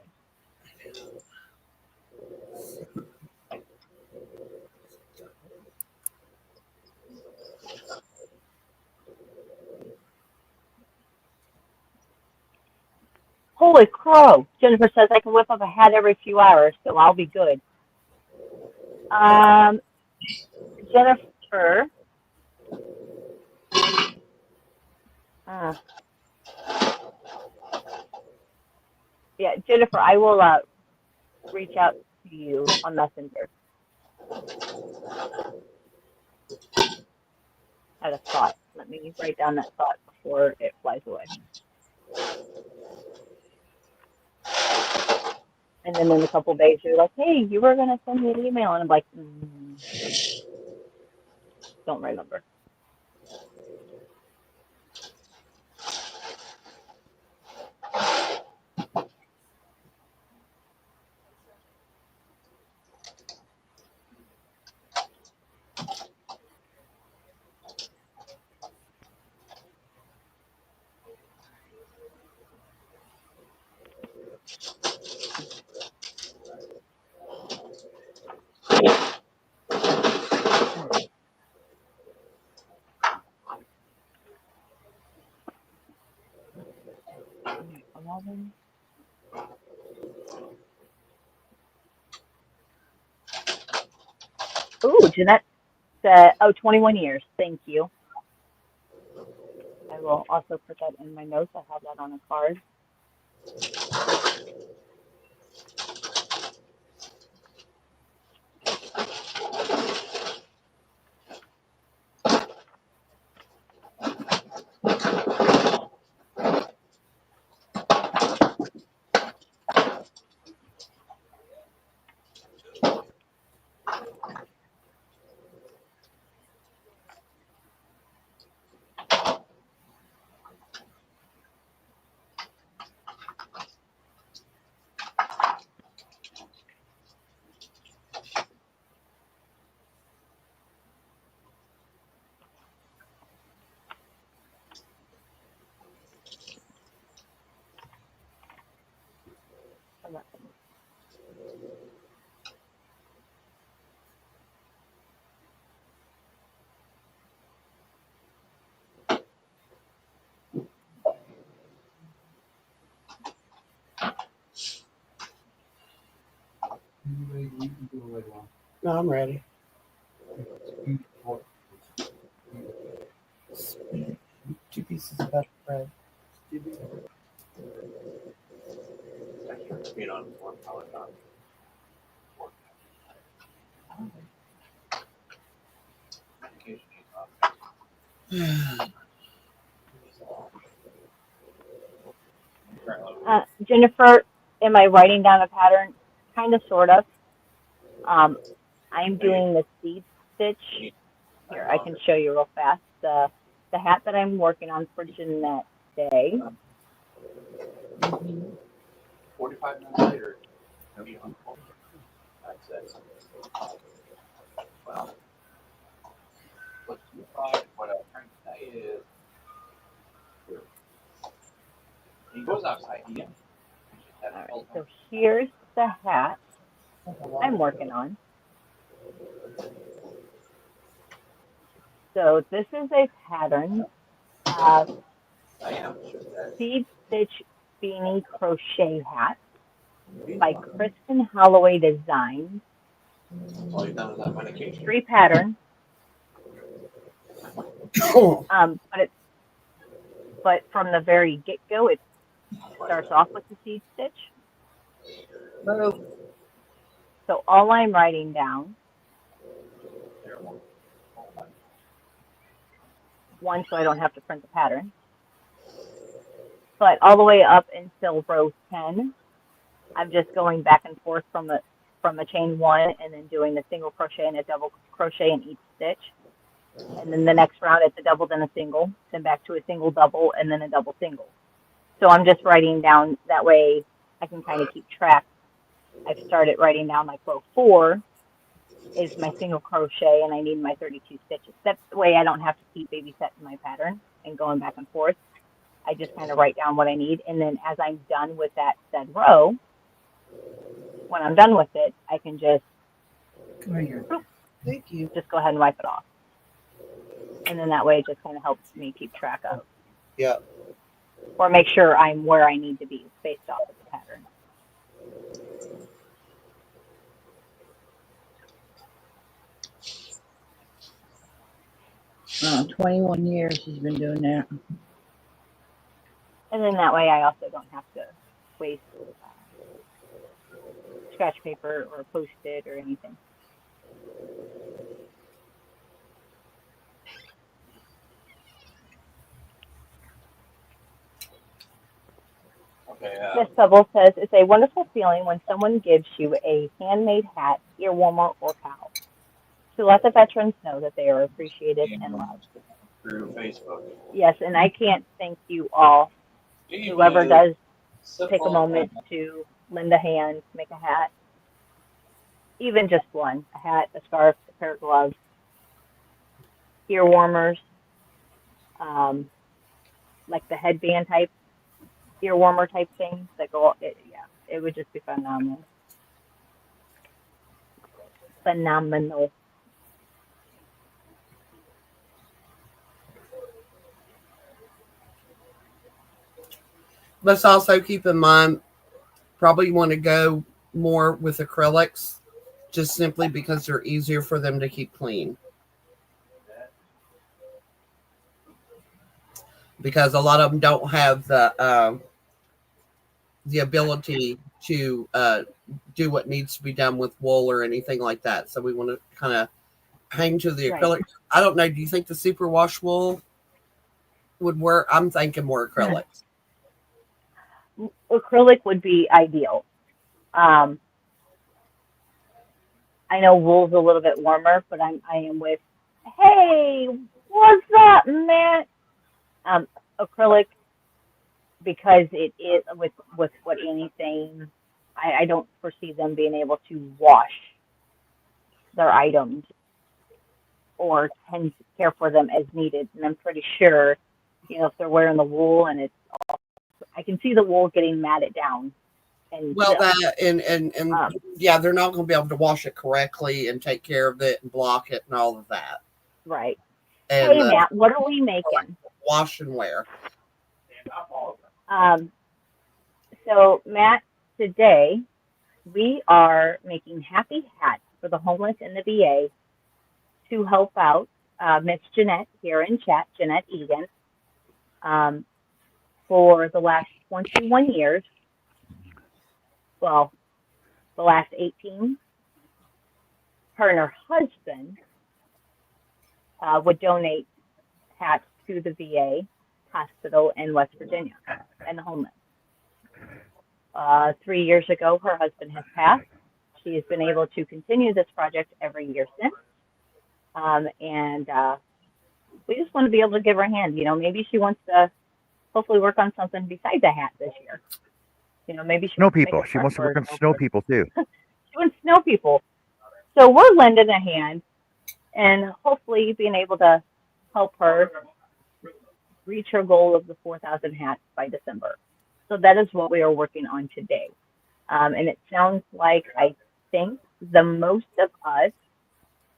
Holy crow! Jennifer says I can whip up a hat every few hours, so I'll be good. Jennifer, uh, yeah, Jennifer, I will reach out to you on Messenger. I had a thought. Let me write down that thought before it flies away. And then in a couple of days, you're like, hey, you were going to send me an email. And I'm like, don't remember. Ooh, Jeanette said, 21 years. Thank you. I will also put that in my notes. I have that on a card. No, I'm ready. 2 pieces of butter bread. Jennifer, am I writing down a pattern? Kind of, sort of. I'm doing the seed stitch. Here, I can show you real fast. The hat that I'm working on for Jeanette today. 45 minutes later, well, what I'm trying to say is, he goes outside, he gets. All right, so here's the hat I'm working on. So this is a pattern of seed stitch beanie crochet hat by Kristen Holloway Designs. All you've done is that medication. 3 patterns. But from the very get-go, it starts off with the seed stitch. So all I'm writing down, one, so I don't have to print the pattern, but all the way up until row 10, I'm just going back and forth from the chain 1 and then doing the single crochet and a double crochet in each stitch. And then the next round it's a double, then a single, then back to a single double, and then a double single. So I'm just writing down, that way I can kind of keep track. I've started writing down like row 4 is my single crochet and I need my 32 stitches. That's the way I don't have to keep babysitting my pattern and going back and forth. I just kind of write down what I need, and then as I'm done with that said row, when I'm done with it, I can just Come right here. Thank you. just go ahead and wipe it off. And then that way it just kind of helps me keep track of. Yeah. Or make sure I'm where I need to be based off of the pattern. 21 years she's been doing that. And then that way I also don't have to waste scratch paper or Post-it or anything. Okay, Miss Pebble says, it's a wonderful feeling when someone gives you a handmade hat, ear warmer, or cowl. To let the veterans know that they are appreciated and loved. through Facebook. Yes, and I can't thank you all. Whoever does take a moment to lend a hand, make a hat, even just one, a hat, a scarf, a pair of gloves, ear warmers, like the headband type, ear warmer type things that go, it would just be phenomenal. Phenomenal. Let's also keep in mind, probably want to go more with acrylics, just simply because they're easier for them to keep clean. Because a lot of them don't have the ability to do what needs to be done with wool or anything like that. So we want to kind of hang to the acrylic. Right. I don't know. Do you think the superwash wool would work? I'm thinking more acrylics. Acrylic would be ideal. I know wool's a little bit warmer, but I am with, hey, what's up, Matt? Acrylic, because it is with what anything, I don't foresee them being able to wash their items or tend to care for them as needed. And I'm pretty sure, if they're wearing the wool and it's all, I can see the wool getting matted down. And well, that and yeah, they're not going to be able to wash it correctly and take care of it and block it and all of that. Right. And, hey, Matt, what are we making? Wash and wear. So, Matt, today we are making happy hats for the homeless in the VA to help out Miss Jeanette here in chat, Jeanette Egan, for the last 21 years. well, the last 18. Her and her husband would donate hats to the VA hospital in West Virginia and the homeless. 3 years ago, her husband has passed. She has been able to continue this project every year since. And we just want to be able to give her a hand. Maybe she wants to hopefully work on something besides a hat this year. Maybe she Snow wants to make people. a She wants to work on frontboard snow over. people too. She wants snow people. So we're lending a hand and hopefully being able to help her reach her goal of the 4,000 hats by December. So that is what we are working on today. And it sounds like I think the most of us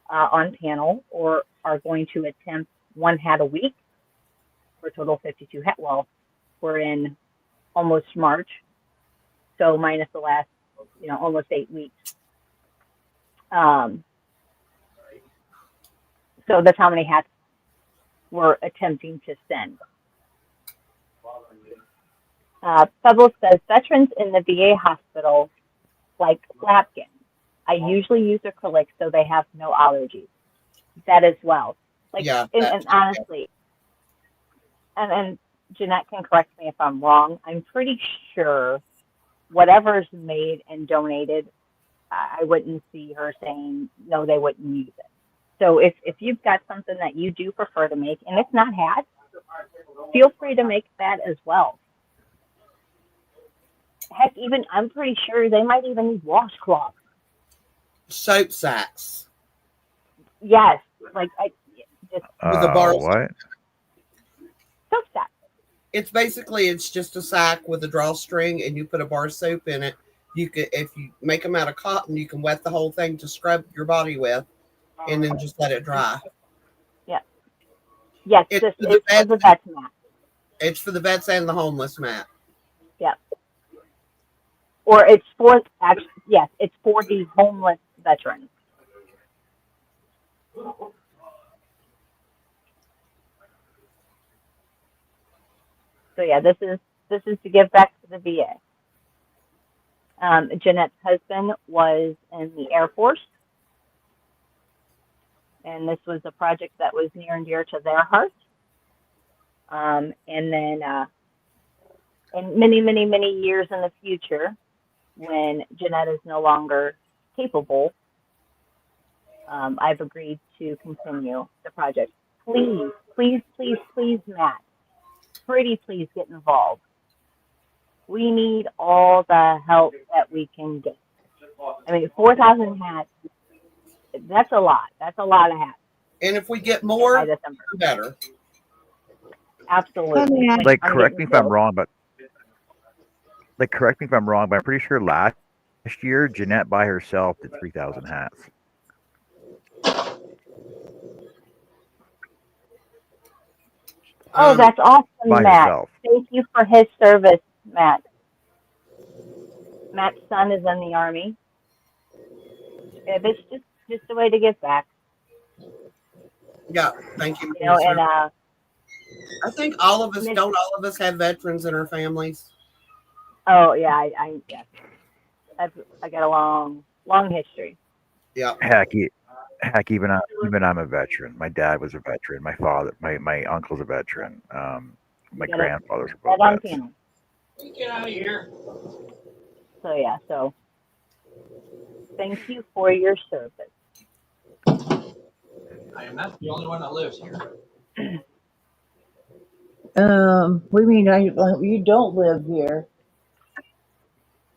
on panel are going to attempt one hat a week for a total of 52 hat. Well, we're in almost March, so minus the last, almost 8 weeks. So that's how many hats we're attempting to send. Pebble says, veterans in the VA hospital like Lapkin. I usually use acrylic so they have no allergies. That as well. Yeah, and honestly, and Jeanette can correct me if I'm wrong, I'm pretty sure whatever's made and donated, I wouldn't see her saying, no, they wouldn't use it. So if you've got something that you do prefer to make, and it's not hats, feel free to make that as well. Heck, even I'm pretty sure they might even need washcloths. soap sacks Yes, just with a bar. What? soap sacks. It's just a sack with a drawstring, and you put a bar of soap in it. You could, if you make them out of cotton, you can wet the whole thing to scrub your body with, and then just let it dry. Yes, It's this for is for the vets mat. It's for the vets and the homeless, Matt. Yep. Or it's for it's for the homeless veterans. So yeah, this is to give back to the VA. Jeanette's husband was in the Air Force, and this was a project that was near and dear to their heart. And then in many, many, many years in the future, when Jeanette is no longer capable, I've agreed to continue the project. Please, please, please, please, Matt, pretty please get involved. We need all the help that we can get. I mean, 4,000 hats, that's a lot. That's a lot of hats. And if we get more, By December. the better. Absolutely. Correct me if I'm wrong, but I'm pretty sure last year Jeanette by herself did 3,000 hats. Oh, that's awesome, By Matt. herself. Thank you for his service, Matt. Matt's son is in the Army. It's just a way to give back. Yeah, thank you. And I think all of us don't. All of us have veterans in our families. oh yeah, I got a long history. Yeah. Heck, even I'm a veteran. My dad was a veteran. My father, my uncle's a veteran. My grandfathers were both vets. Get out of here. So yeah, thank you for your service. I am not the only one that lives here. We mean you don't live here.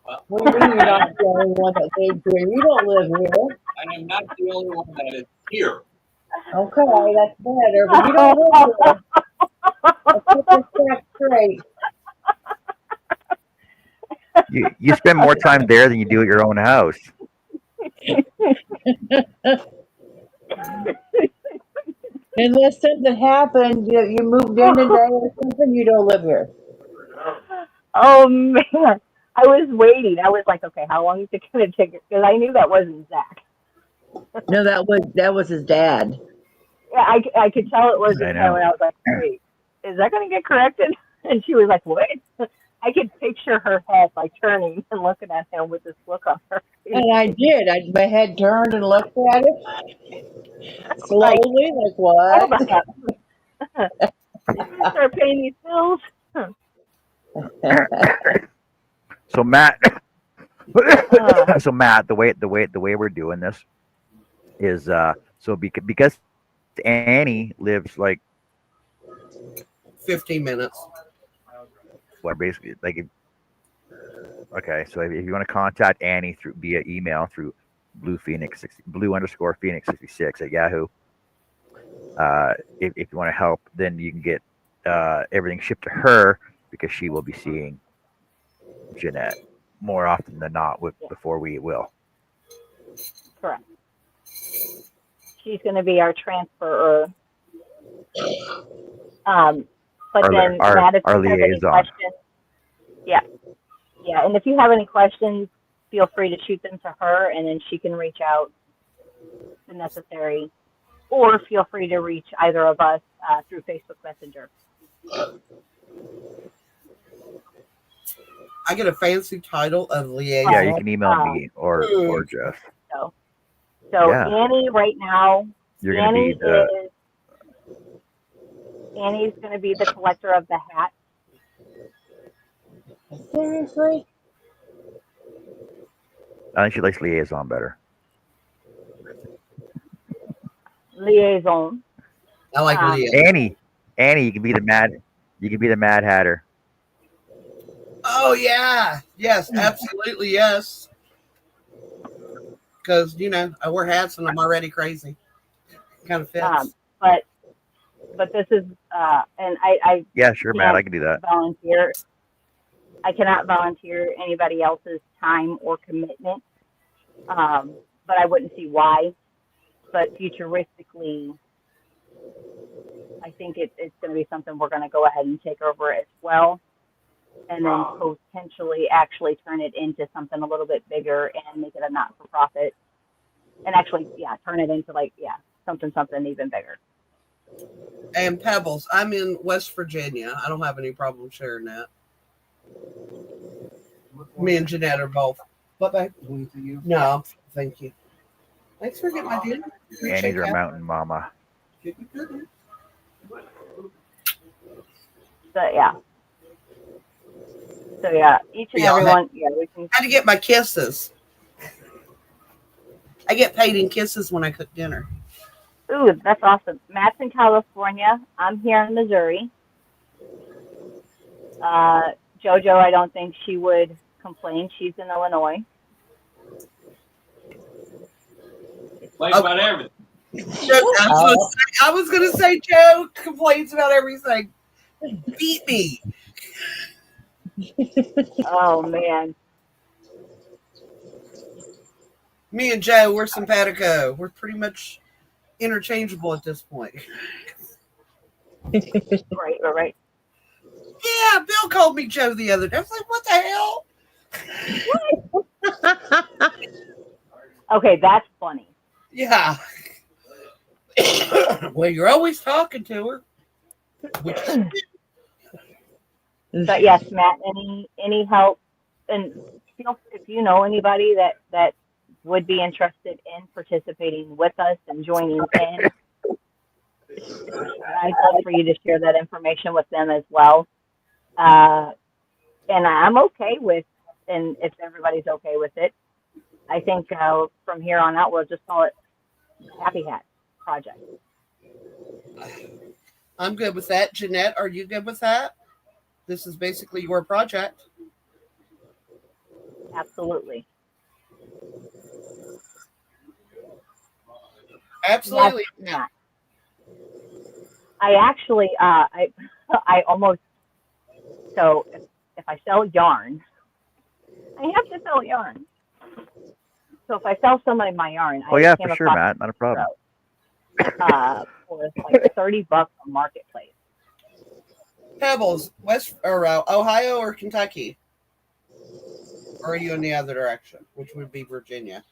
Well, What do you mean you're not the only one that lives here? You don't live here. I am not the only one that is here. Okay, that's better, but you don't live here. Let's get this back straight. You spend more time there than you do at your own house. Unless something happened, you moved in today or something, you don't live here. Oh man, I was waiting. I was like, okay, how long is it gonna take? Because I knew that wasn't Zach. No, that was his dad. Yeah, I could tell it wasn't I him, know. and I was like, wait, is that gonna get corrected? And she was like, what? I could picture picture her head like turning and looking at him with this look on her face. And I did. My head turned and looked at it Like, slowly, like hold what? on. Did you start paying these bills? So Matt, Uh, so Matt, the way we're doing this is because Annie lives like 15 minutes. what basically like okay, so if you want to contact Annie through via email through blue_phoenix66 at Yahoo, if you want to help, then you can get everything shipped to her because she will be seeing Jeanette more often than not before we will. correct. She's going to be our transferer. But then, Matt, if Our you have any liaison. questions, yeah, and if you have any questions, feel free to shoot them to her, and then she can reach out if necessary, or feel free to reach either of us through Facebook Messenger. I get a fancy title of liaison. Yeah, you can email me or Jeff. So Yeah. Annie, right now, You're going to be the. Annie's going to be the collector of the hat. Seriously? I think she likes liaison better. Liaison. I like liaison. Annie, you can be the Mad Hatter. Oh yeah, yes, absolutely yes. Because I wear hats and I'm already crazy. Kind of fits. But this is and I Yeah, sure, Matt, I can do that. Volunteer. I cannot volunteer anybody else's time or commitment, but I wouldn't see why. But futuristically, I think it's going to be something we're going to go ahead and take over as well, and then potentially actually turn it into something a little bit bigger and make it a not-for-profit, and actually, turn it into something even bigger. And Pebbles, I'm in West Virginia. I don't have any problem sharing that. Me and Jeanette are both. What, babe? No, thank you. Thanks for getting my dinner. Annie's our mountain mama. So each and every one. Yeah, we can. How to get my kisses? I get paid in kisses when I cook dinner. Ooh, that's awesome. Matt's in California. I'm here in Missouri. JoJo, I don't think she would complain. She's in Illinois. Like about everything. I was going to say Joe complains about everything. Beat me. Oh, man. Me and Joe, we're simpatico. We're pretty much interchangeable at this point. Right. Yeah, Bill called me Joe the other day. I was like, what the hell? Okay, that's funny. Yeah. Well, you're always talking to her. But yes, Matt, any help, and if you know anybody that would be interested in participating with us and joining in, I'd love for you to share that information with them as well. And I'm okay with, and if everybody's okay with it, I think from here on out we'll just call it Happy Hat Project. I'm good with that. Jeanette, are you good with that? This is basically your project. Absolutely. Absolutely. Not. I actually, I almost, so if I sell yarn, I have to sell yarn. So if I sell some of my yarn, Oh yeah, for sure, Matt. Not a problem. For like $30 on Marketplace. Pebbles, Ohio or Kentucky? Or are you in the other direction, which would be Virginia?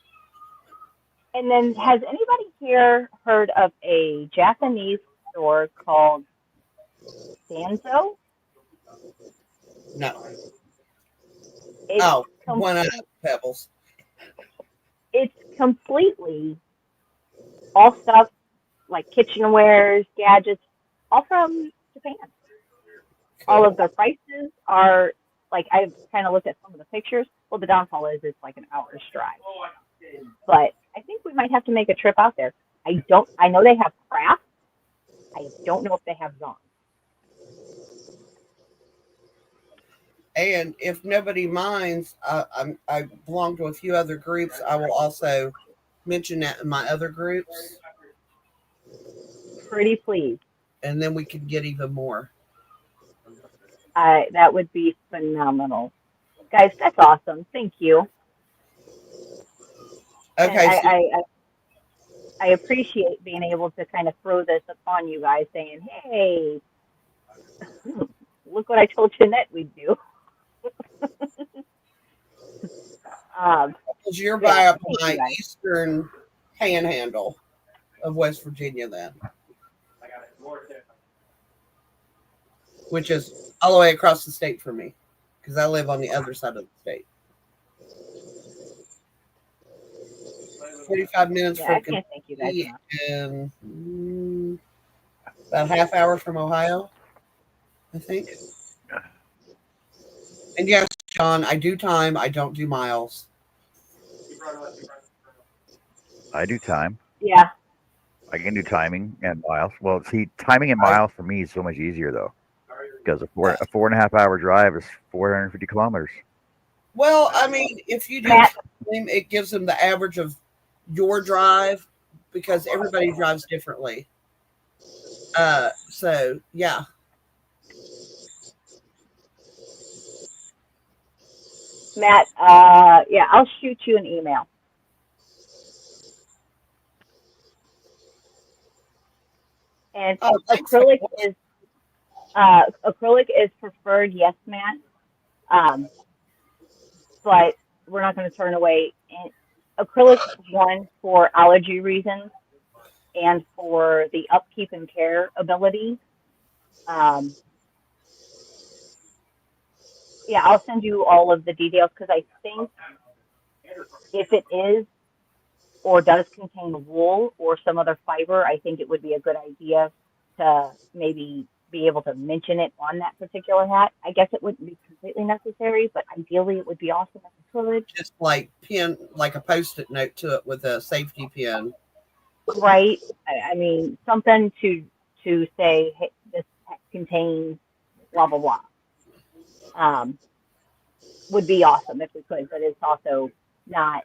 And then, has anybody here heard of a Japanese store called Danzo? No. It's Oh, com- one of Pebbles. it's completely all stuff like kitchenwares, gadgets, all from Japan. All Cool. of their prices are like I've kind of looked at some of the pictures. Well, the downfall is it's like an hour's drive, but I think we might have to make a trip out there. I know they have craft. I don't know if they have yarn. And if nobody minds, I belong to a few other groups. I will also mention that in my other groups, Pretty please. and then we can get even more. That would be phenomenal. Guys, that's awesome. Thank you. And Okay, so I appreciate being able to kind of throw this upon you guys saying, hey, look what I told Jeanette we'd do. Um, you're yeah, by up thank you my guys. eastern panhandle of West Virginia, then, which is all the way across the state from me, because I live on the other side of the state. 45 minutes Yeah, I from can't thank you guys Kentucky enough. and about a half hour from Ohio, I think. And yes, John, I do time. I don't do miles. I do time. Yeah, I can do timing and miles. Well, see, timing and I, miles for me is so much easier though, because a 4.5 hour drive is 450 kilometers. well, I mean, if you do Matt, time, it gives them the average of your drive because everybody drives differently. So yeah. Matt, yeah, I'll shoot you an email. And Oh, thanks. acrylic is preferred, yes, Matt. Um, but we're not going to turn away. And acrylic, one, for allergy reasons and for the upkeep and care ability. Um, yeah, I'll send you all of the details because I think if it is or does contain wool or some other fiber, I think it would be a good idea to maybe be able to mention it on that particular hat. I guess it wouldn't be completely necessary, but ideally it would be awesome if it could. Just like pin like a post-it note to it with a safety pin. Right? I mean, something to say, hey, this contains blah blah blah. Um, would be awesome if we could, but it's also not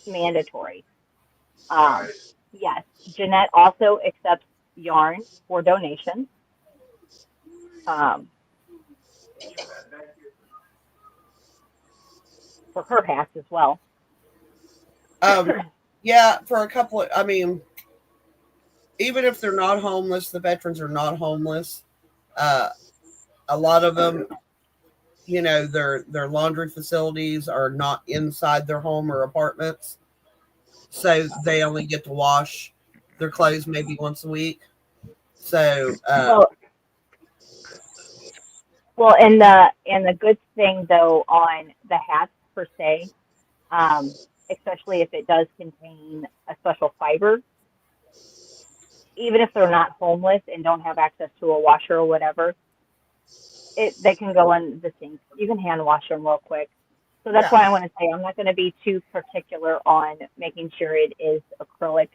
mandatory. Um, yes, Jeanette also accepts yarn for donation. Um, for her hats as well. Um, yeah, for a couple of, I mean, even if they're not homeless, the veterans are not homeless. Uh, a lot of them, their laundry facilities are not inside their home or apartments, so they only get to wash their clothes maybe once a week. So, Well, and the good thing though on the hats per se, um, especially if it does contain a special fiber, even if they're not homeless and don't have access to a washer or whatever, they can go in the sink. You can hand wash them real quick. So that's yeah, why I want to say I'm not going to be too particular on making sure it is acrylic.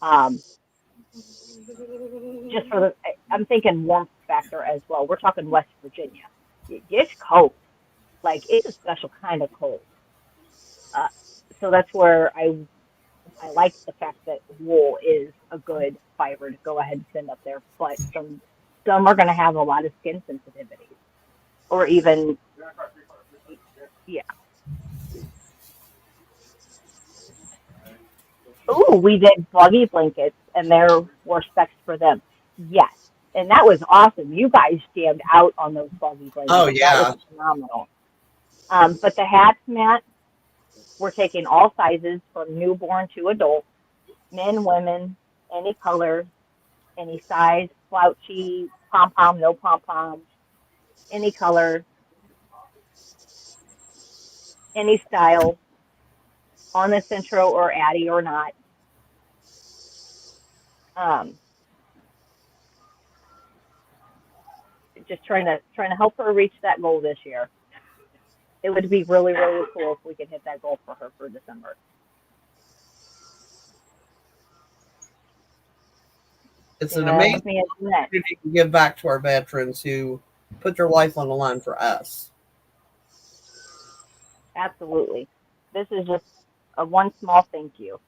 Um, just for the, I'm thinking warmth factor as well. We're talking West Virginia. It's cold. Like it's a special kind of cold. Uh, so that's where I like the fact that wool is a good fiber to go ahead and send up there. But some are going to have a lot of skin sensitivity, or even yeah. Ooh, we did buggy blankets, and there were specs for them. Yes, and that was awesome. You guys jammed out on those buggy oh blankets. That was yeah, phenomenal. But the hats, Matt, we're taking all sizes from newborn to adult, men, women, any color, any size, slouchy, pom pom, no pom pom, any color. any style on this intro or Addie or not. Um, just trying to help her reach that goal this year. It would be really, really cool if we could hit that goal for her for December. It's You an know, that's amazing me and Jeanette. opportunity to give back to our veterans who put their life on the line for us. Absolutely. This is just a one small thank you.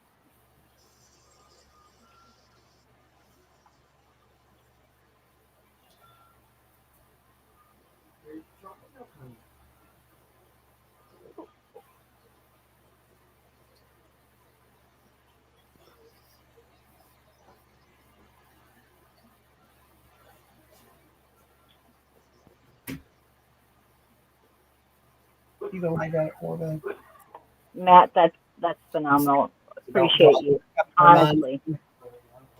You gonna leave that for me? Matt, that's phenomenal. Appreciate you. Honestly.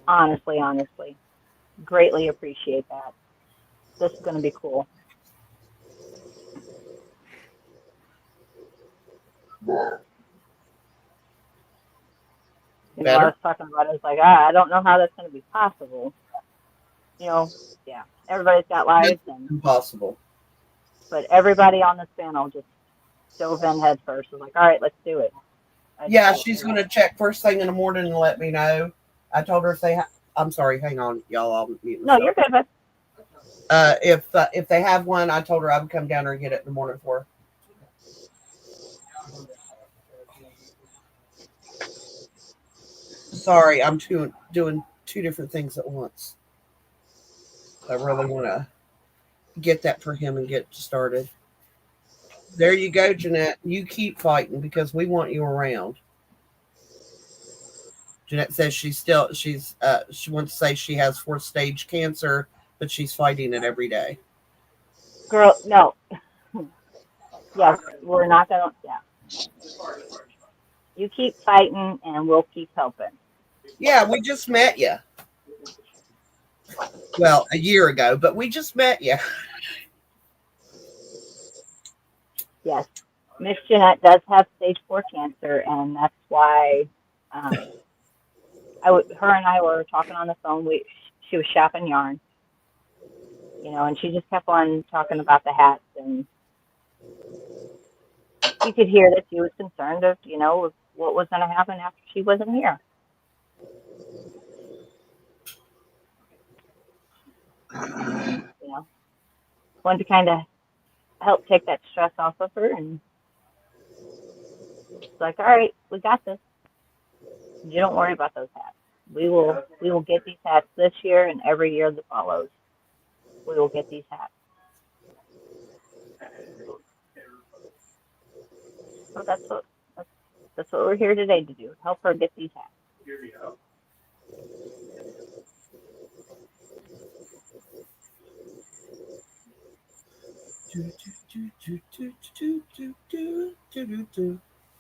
Honestly. Greatly appreciate that. This is going to be cool. You know, I was talking about it, it's like, I don't know how that's going to be possible. You know, yeah, everybody's got lives, Impossible. But everybody on this panel just dove in head first. Was like, all right, let's do it. Yeah, she's going to check first thing in the morning and let me know. I told her if they I'm sorry, hang on, y'all. I'll mute myself. No, you're good, but if they have one, I told her I would come down there and get it in the morning for her. Sorry, I'm doing two different things at once. I really want to get that for him and get started. There you go, Jeanette. You keep fighting because we want you around. Jeanette says she wants to say she has 4th stage cancer, but she's fighting it every day. girl, no. Yes, we're not going to, yeah. You keep fighting and we'll keep helping. Yeah, we just met you. Well, a year ago, but we just met you. Yes. Miss Jeanette does have stage 4 cancer, and that's why her and I were talking on the phone. She was shopping yarn, you know, and she just kept on talking about the hats, and you could hear that she was concerned of, you know, what was going to happen after she wasn't here. You know, wanted to kind of help take that stress off of her, and it's like, all right, we got this. You don't worry about those hats. We will get these hats this year and every year that follows. We will get these hats. So that's what we're here today to do. Help her get these hats. Here we go.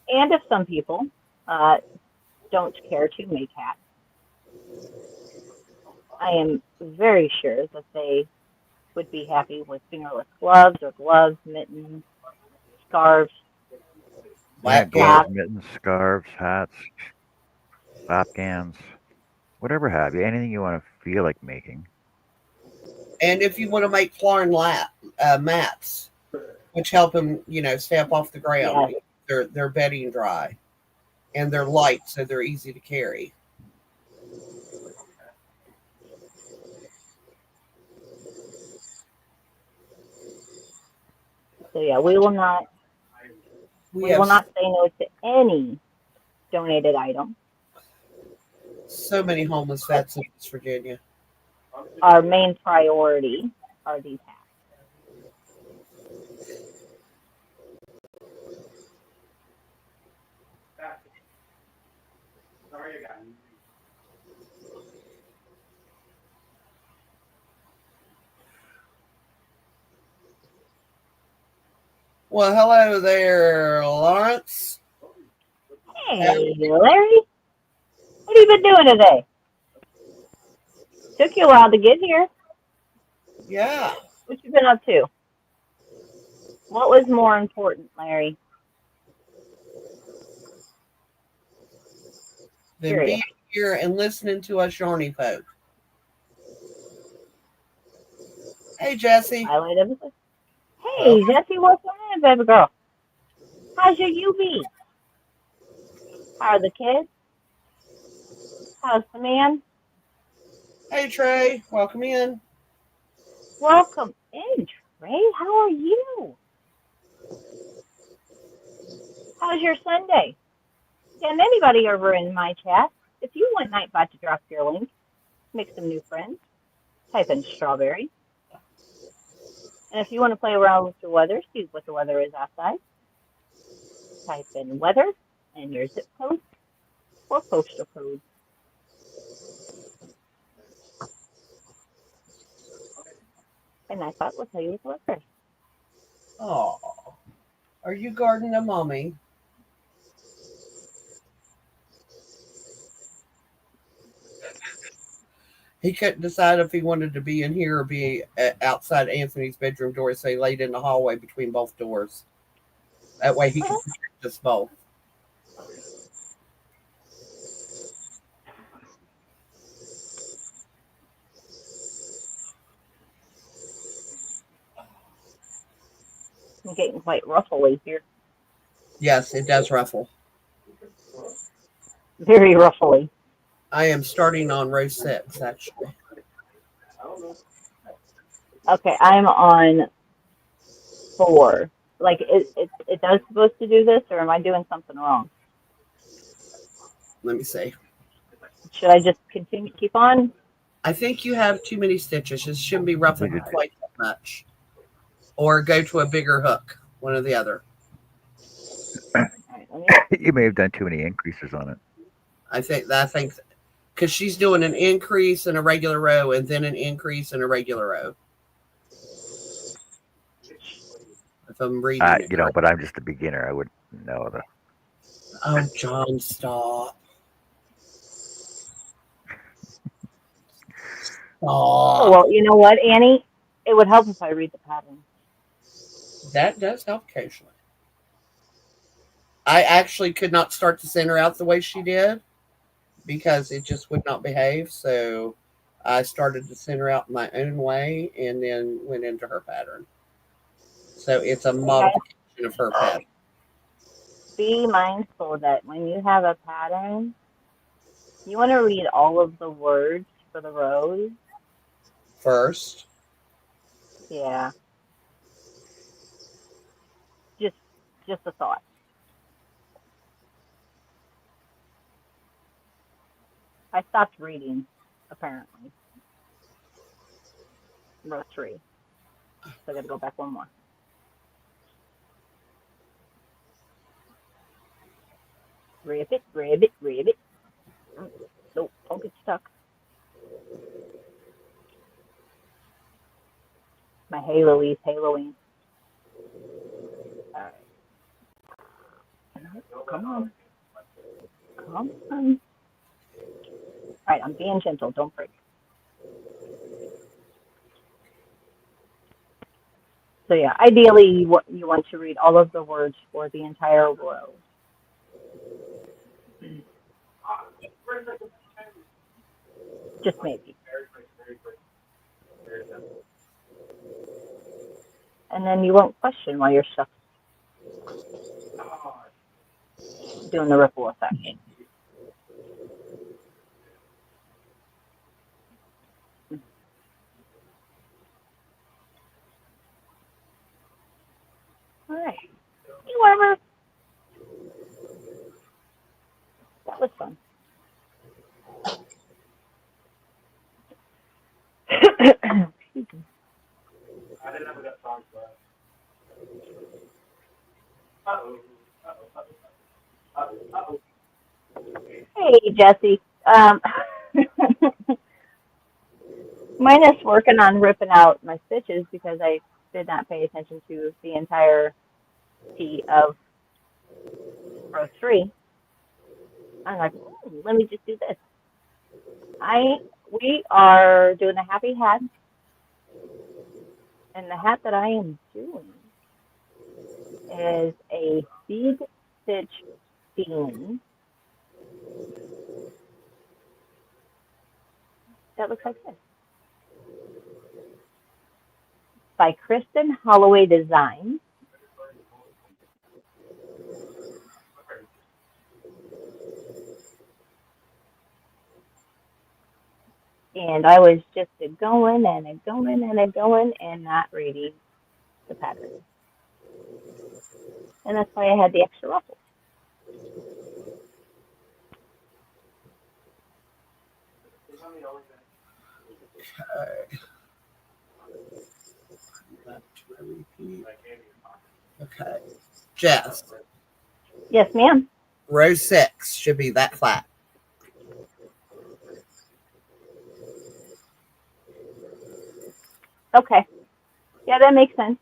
And if some people don't care to make hats, I am very sure that they would be happy with fingerless gloves or gloves, mittens, scarves. Yeah, Black gloves, mittens, scarves, hats, Afghans, whatever have you. Anything you want to feel like making. And if you want to make Flarn mats, which help them, you know, stay up off the ground, they're bedding dry, and they're light, so they're easy to carry. So yeah, we will not say no to any donated item. So many homeless vets in West Virginia. Our main priority are these hats. Sorry, I got you. Well, hello there, Lawrence. Hey, Larry. What have you been doing today? Took you a while to get here. Yeah. What you been up to? What was more important, Larry? than Curious. being here and listening to us yarny poke. Hey, Jesse. Highlight episode. Hey, Okay. Jesse, what's on, baby girl? How's your UV? How are the kids? How's the man? Hey, Trey. Welcome in. Welcome in, Trey. How are you? How's your Sunday? Can anybody over in my chat? If you want Nightbot to drop your link, make some new friends, type in strawberry. And if you want to play around with the weather, see what the weather is outside, type in weather and your zip code or postal code. And Nightbot will tell you what the weather is. Oh, are you gardening a mommy? He couldn't decide if he wanted to be in here or be outside Anthony's bedroom door, so he laid in the hallway between both doors. That way he could protect us both. I'm getting quite ruffly here. Yes, it does ruffle. Very ruffly. I am starting on row 6, actually. Okay, I'm on 4. Like, it does supposed to do this, or am I doing something wrong? Let me see. Should I just continue to keep on? I think you have too many stitches. It shouldn't be ruffled quite that much. Or go to a bigger hook, one or the other. All right, let me. You may have done too many increases on it. I think because she's doing an increase in a regular row and then an increase in a regular row. If I'm reading it. You know, but I'm just a beginner. I wouldn't know the. Oh, John, stop. Oh, Stop. well, you know what, Annie? It would help if I read the pattern. That does help occasionally. I actually could not start the center out the way she did because it just would not behave. So I started the center out my own way and then went into her pattern. So it's a modification of her pattern. Be mindful that when you have a pattern, you want to read all of the words for the rows. First. Yeah. Just a thought. I stopped reading, apparently. Row 3. So I got to go back one more. Ribbit, ribbit, ribbit. Nope, don't get stuck. My Halloween. All right. Come on. Come on. All right, I'm being gentle. Don't break. So yeah, ideally you want to read all of the words for the entire row. Just maybe. And then you won't question why you're stuck doing the ripple effect. All right. You ever? That was fun. I didn't have that song for us. Uh-oh. Hey, Jesse. Mine is working on ripping out my stitches because I did not pay attention to the entire of row 3. I'm like, let me just do this. We are doing a happy hat, and the hat that I am doing is a bead stitch bean that looks like this. By Kristen Holloway Design. And I was just going and going and going and not reading the pattern. And that's why I had the extra ruffles. Okay. Okay. Jess, Yes, ma'am. row 6 should be that flat. Okay. Yeah, that makes sense.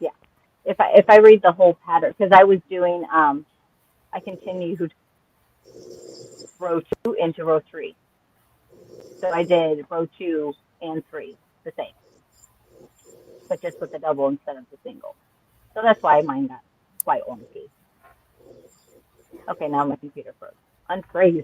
Yeah. If I read the whole pattern, because I was doing I continued row 2 into row 3. So I did row 2 and 3 the same, but just with the double instead of the single. So that's why mine got quite wonky. Okay, now my computer froze. Unfreeze.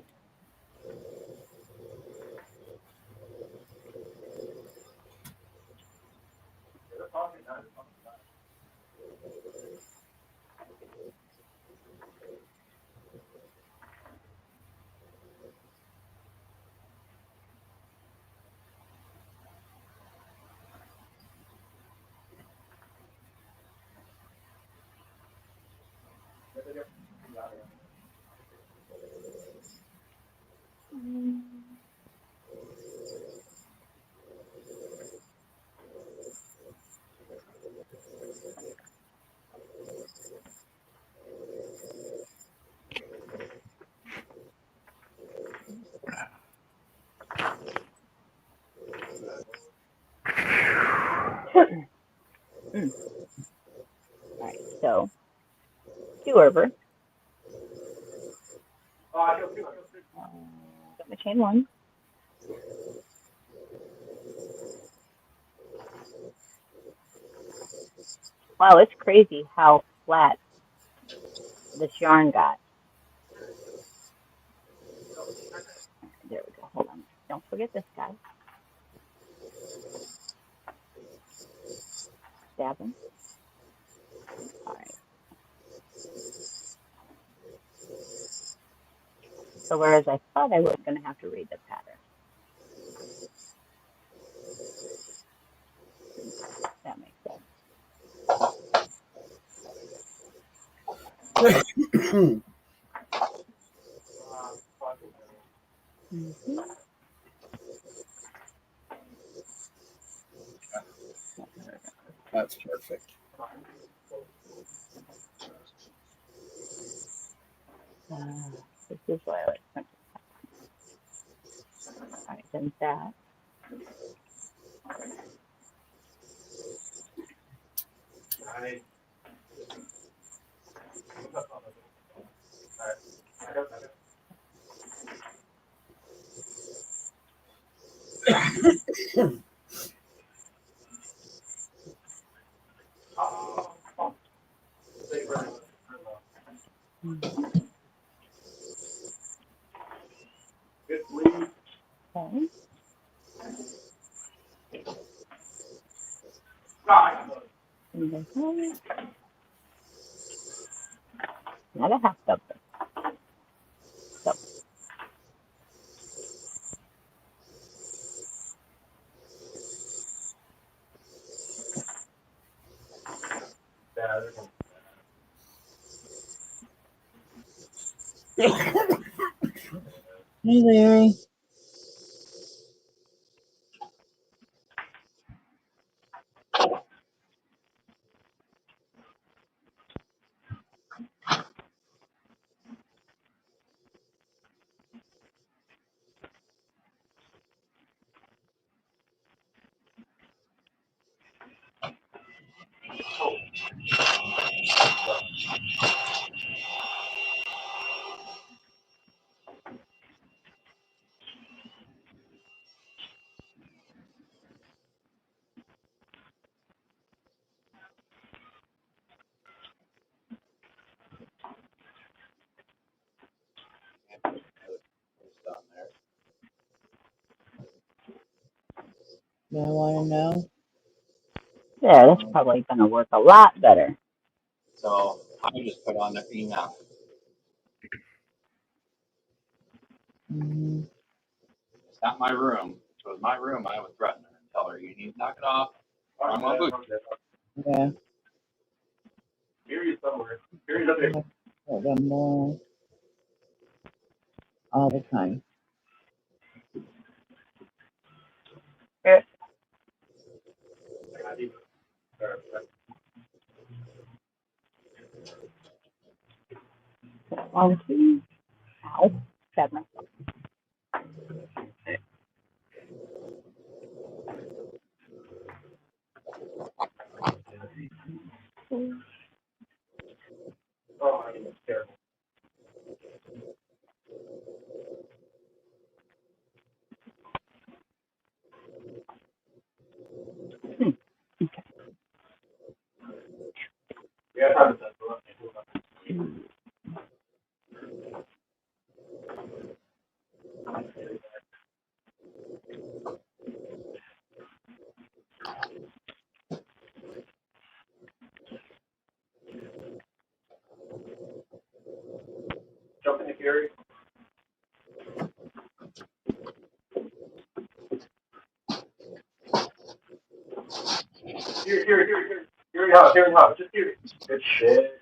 All right, so 2 over. Got my chain 1. Wow, it's crazy how flat this yarn got. There we go. Hold on. Don't forget this guy. Stab him. All right. So whereas I thought I was going to have to read the pattern. That makes sense. Mm-hmm. That's perfect. This is why I like printing. All right, then that. Mm-hmm. Okay. Mm-hmm. Not a half double. Double. Hey, Larry. You want to know? Yeah, that's probably going to work a lot better. So I just put on the email. Mm-hmm. It's not my room. If it was my room, I would threaten her and tell her, you need to knock it off. Or I'm going to boot you. Yeah. Here you somewhere. Here you somewhere. Put them more all the time. Here, one, two. Ow. Stabbed myself. Oh, I mean, it's terrible. Okay. Yeah, I have that. Jump in the carry. Here. Here in the house. Just here. Good shit.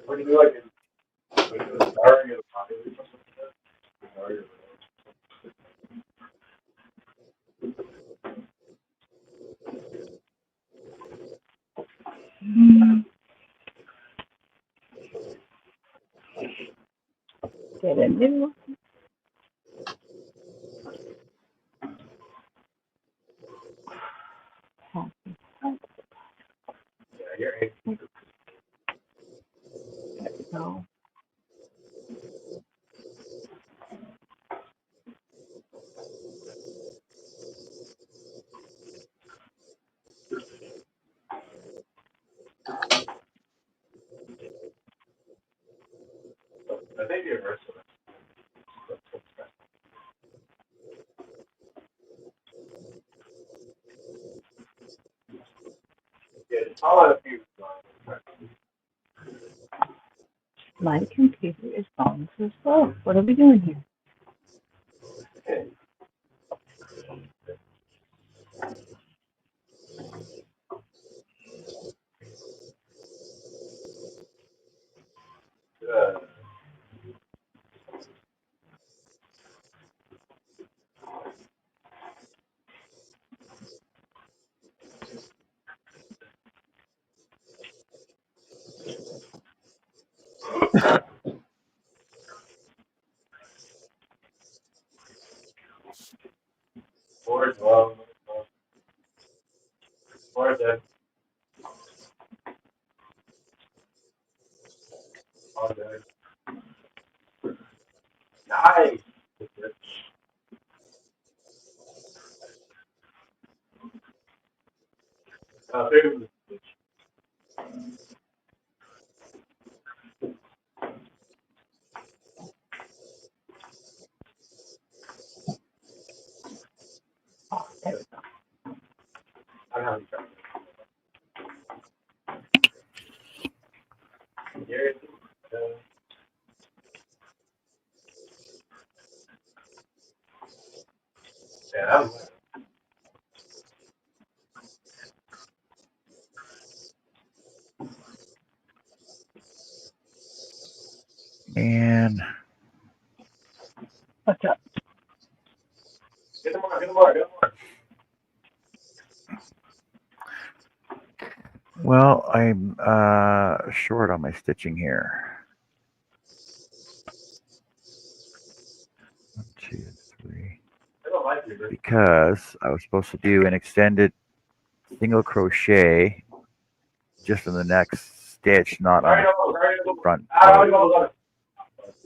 What do you do like in the starting of the potty or something like that? Get a new. Yeah, you're in. There we go. I think you're versatile. Yeah, just follow a few. My computer is going so slow. What are we doing here? Board love. Board that. All that. Nice. There There we go. I have you. Here. Yeah, And What's up? get them more. well, I'm short on my stitching here. 1, 2, 3. I don't like you. Because I was supposed to do an extended single crochet just in the next stitch, not on the front. So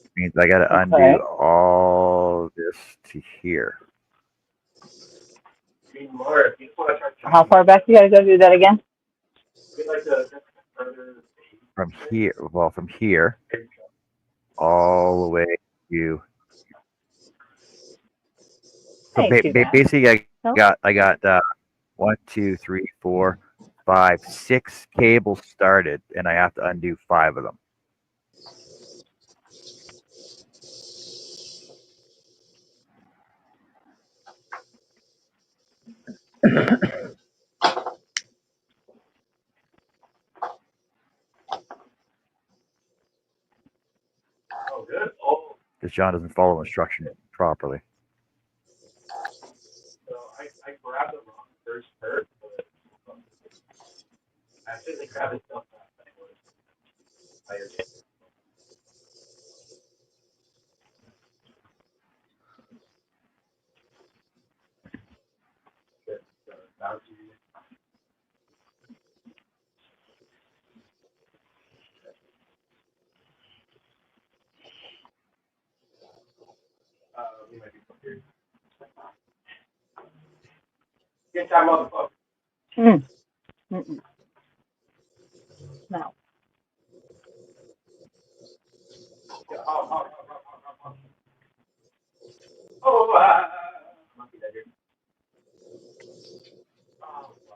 it means I got to undo all follow this to here. More, if you just want to start How far back you got to go do that again? we'd like to further. From here, well, from here all the way to. So Ain't too bad. basically, No? I got 1, 2, 3, 4, 5, 6 cables started, and I have to undo 5 of them. Oh, good. Oh, Because John doesn't follow instruction properly. so I grabbed the wrong first hurt, but I accidentally grabbed his stuff last night. Was tired. Bouncy. We might be confused. Good time, motherfucker. Mm. Mm-mm. No. Monkey that here. Oh, wow.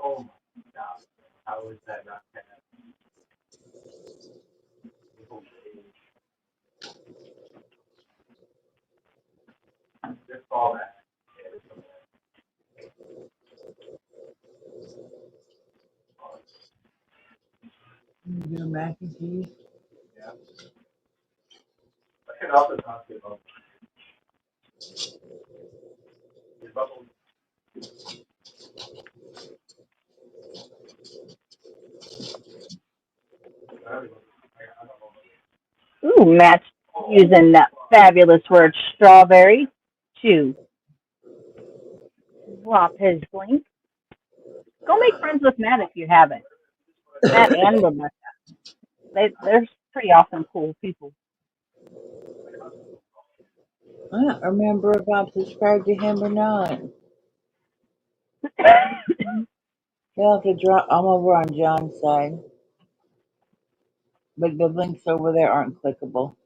Oh my God. How is that not happening? Just fall back. You do mac and cheese? Yeah. I can also talk to you about your bubble. Ooh, Matt's using that fabulous word strawberry to drop his link. Go make friends with Matt if you haven't. Matt and Rebecca. They're pretty awesome, cool people. I don't remember if I'm subscribed to him or not. You'll have to drop. I'm over on John's side, but the links over there aren't clickable.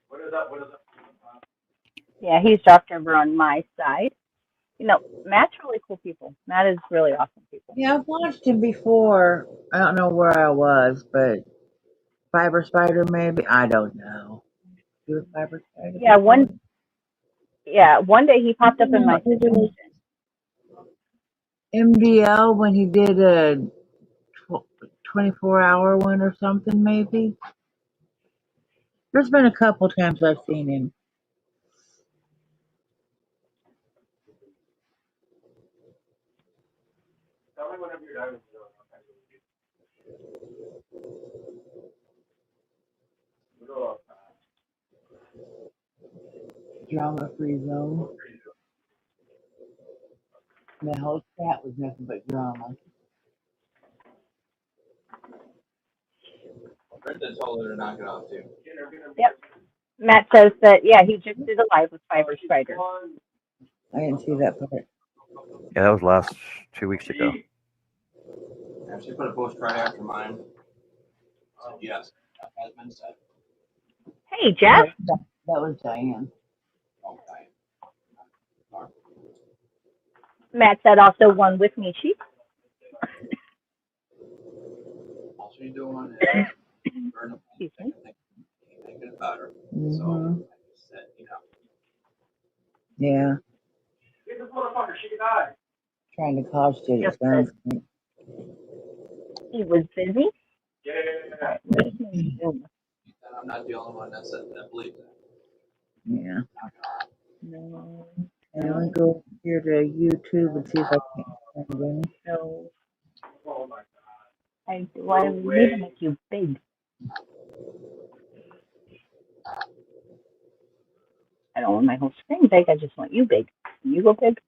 What is up? What is up? Yeah, he's dropped over on my side. You know, Matt's really cool people. Matt is really awesome people. Yeah, I've watched him before. I don't know where I was, but Fiber Spider maybe. I don't know. You with Fiber Spider? Yeah, before? one day he popped up in No, my it was suggestion. MDL when he did a 24-hour one or something maybe. There's been a couple times I've seen him. Tell me whenever you're done. Drama free zone. The whole chat was nothing but drama. Brenda told her to knock it off too. Yep. Matt says that, yeah, he just did a live with Fiber Spider. I didn't see that part. Yeah, that was last 2 weeks ago. And she put a post right after mine. Said yes, that has been said. Hey, Jeff. That was Diane. Okay. Matt said also one with me, Chief. All she's doing is burn up Excuse me. making it better. Mm-hmm. So I just said, Yeah, Get this motherfucker, she can die. trying to cause shit. It Just sounds said like. he was busy. Yeah. All right, make me Zoom. and I'm not the only one that said that believes that. Yeah. No, And I'll go here to YouTube and see if I can find any. no. Oh my God. I need to make you big. I don't want my whole screen big. I just want you big. Can you go big?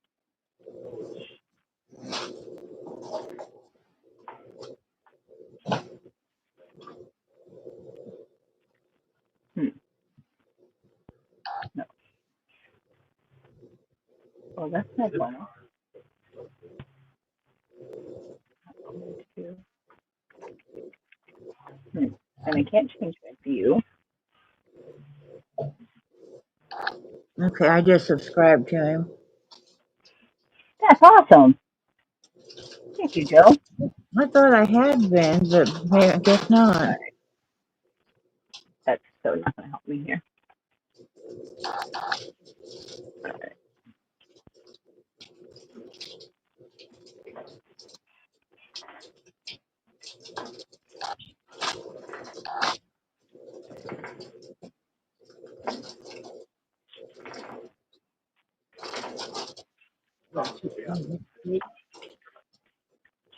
Well, that's no bueno. Going to, and I can't change my view. Okay, I just subscribed to him. That's awesome. Thank you, Joe. I thought I had been, but I guess not. That's so not going to help me here.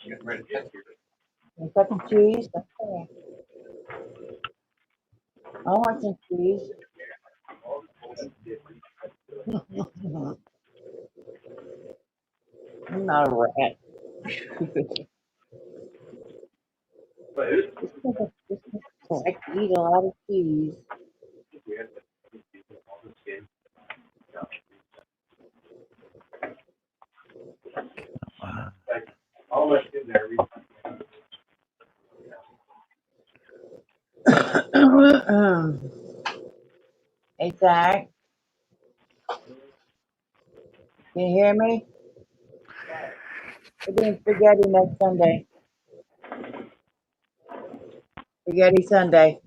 Getting ready to get here. Second cheese? Okay. I want some cheese. I'm not a rat. Just like to eat a lot of cheese. Hey, Zach, can you hear me? We're doing spaghetti next Sunday. Spaghetti Sunday.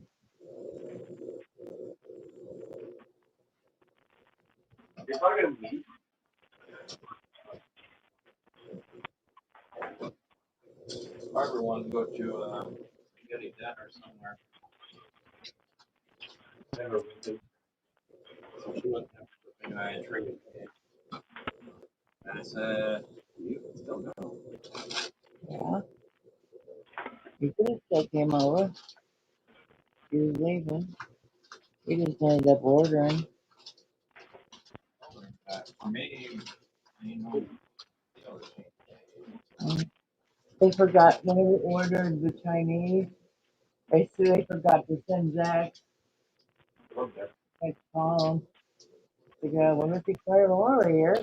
Barbara wanted to go to get a dinner somewhere. So she went there and I treated me. And I said, you can still go. Yeah. You could have taken him over. He was leaving. He just ended up ordering. For me, you know, They forgot when we ordered the Chinese. They said they forgot to send Zach. I called him. They go, well, let's declare war here.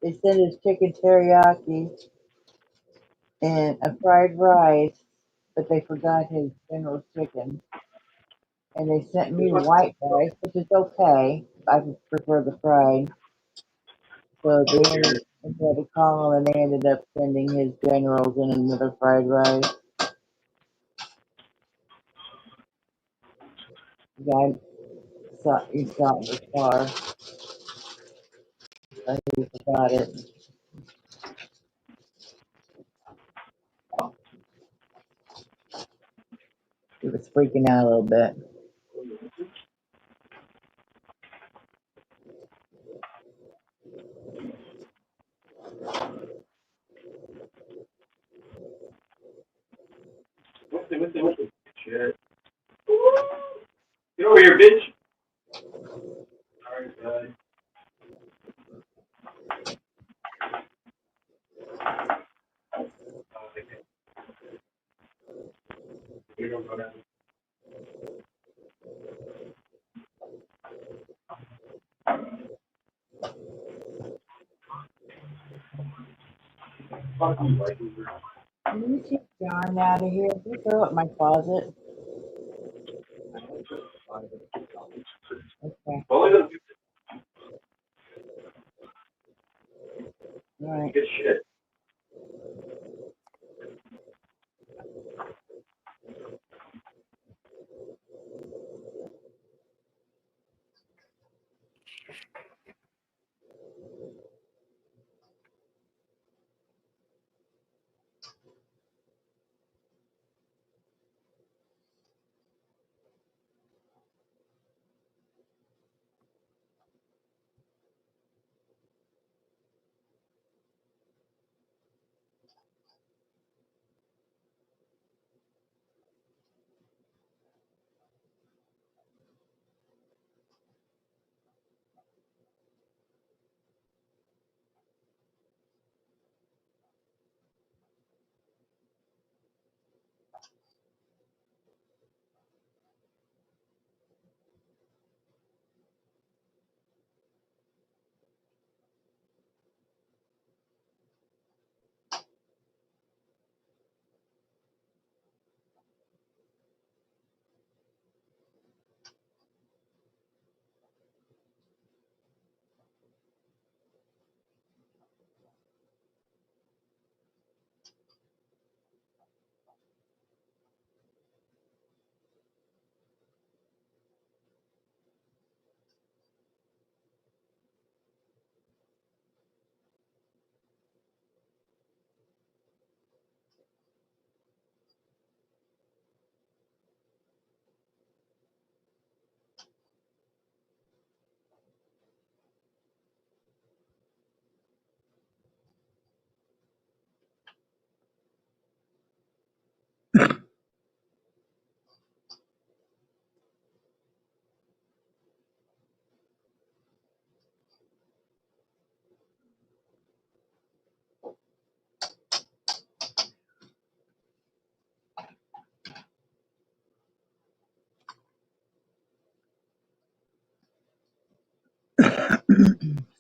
They sent his chicken teriyaki and a fried rice, but they forgot his general chicken. And they sent me white rice, which is okay. I prefer the fried. So they ended up to call him, and they ended up sending his generals and another fried rice. The guy you saw in the car. I he forgot it. He was freaking out a little bit. Shit. Get over here, bitch. Alright, bud. We don't go down. Fuck you, like we were. Can you take yarn out of here? Can you throw it in my closet? Okay. Well, it doesn't All right. get shit.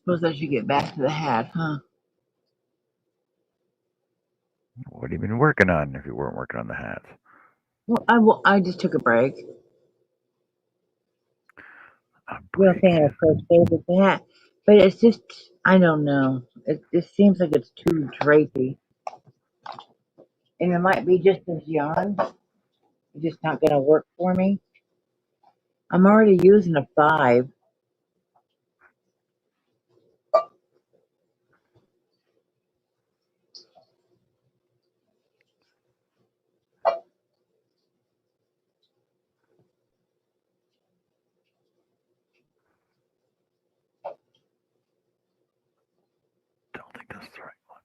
Suppose I should get back to the hat, huh? What have you been working on if you weren't working on the hats? Well, I just took a break. A You don't break. think I crocheted with the hat, but it's just I don't know. It just seems like it's too drapey, and it might be just this yarn. It's just not going to work for me. I'm already using a 5. Don't think that's the right one.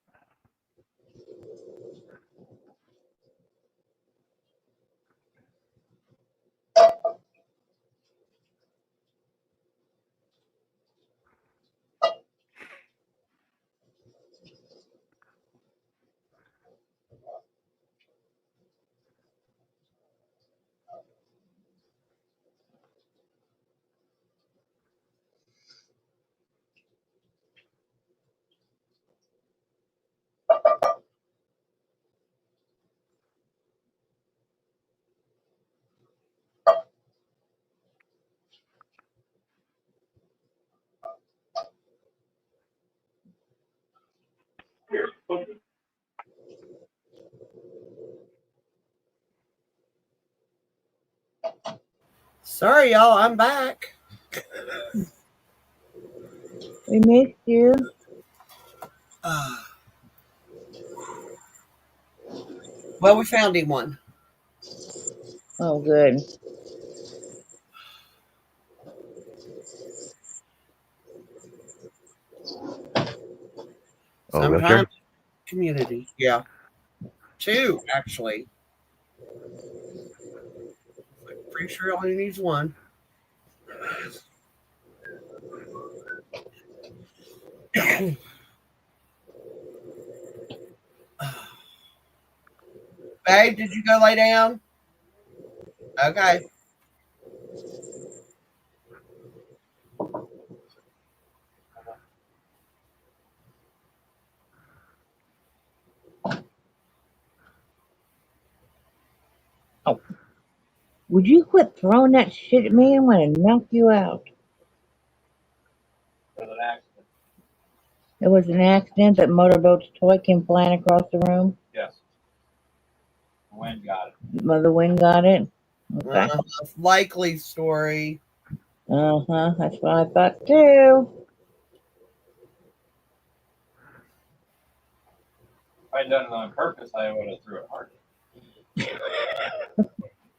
Here. Sorry, y'all, I'm back. We missed you. Well, we found him one. Oh, good. Oh, wheelchair? Sometimes community. Yeah. 2, actually. I'm pretty sure it only needs 1. Babe, did you go lay down? Okay. Oh, would you quit throwing that shit at me? I'm going to knock you out. It was an accident. It was an accident that motorboat's toy came flying across the room. Yes. The wind got it. The wind got it. Okay. Likely story. That's what I thought too. If I'd done it on purpose, I would have threw it harder.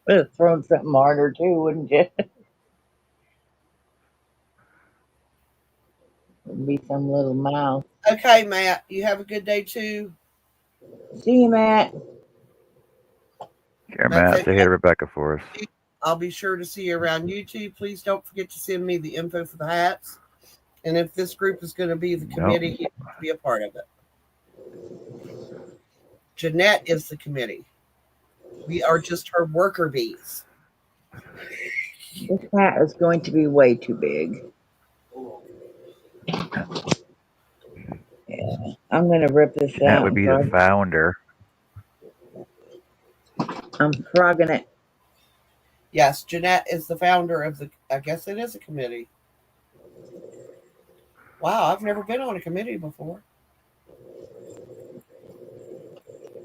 Would have thrown something harder too, wouldn't you? It'd be some little mouse. Okay, Matt, you have a good day too. See you, Matt. Here, Matt. Okay, Say hey to Rebecca for us. I'll be sure to see you around YouTube. Please don't forget to send me the info for the hats. And if this group is going to be the committee, you have to be a part of it. Jeanette is the committee. We are just her worker bees. This hat is going to be way too big. Yeah, I'm going to rip this Jeanette out. would be the founder. I'm frogging it. Yes, Jeanette is the founder of the, I guess it is a committee. Wow, I've never been on a committee before.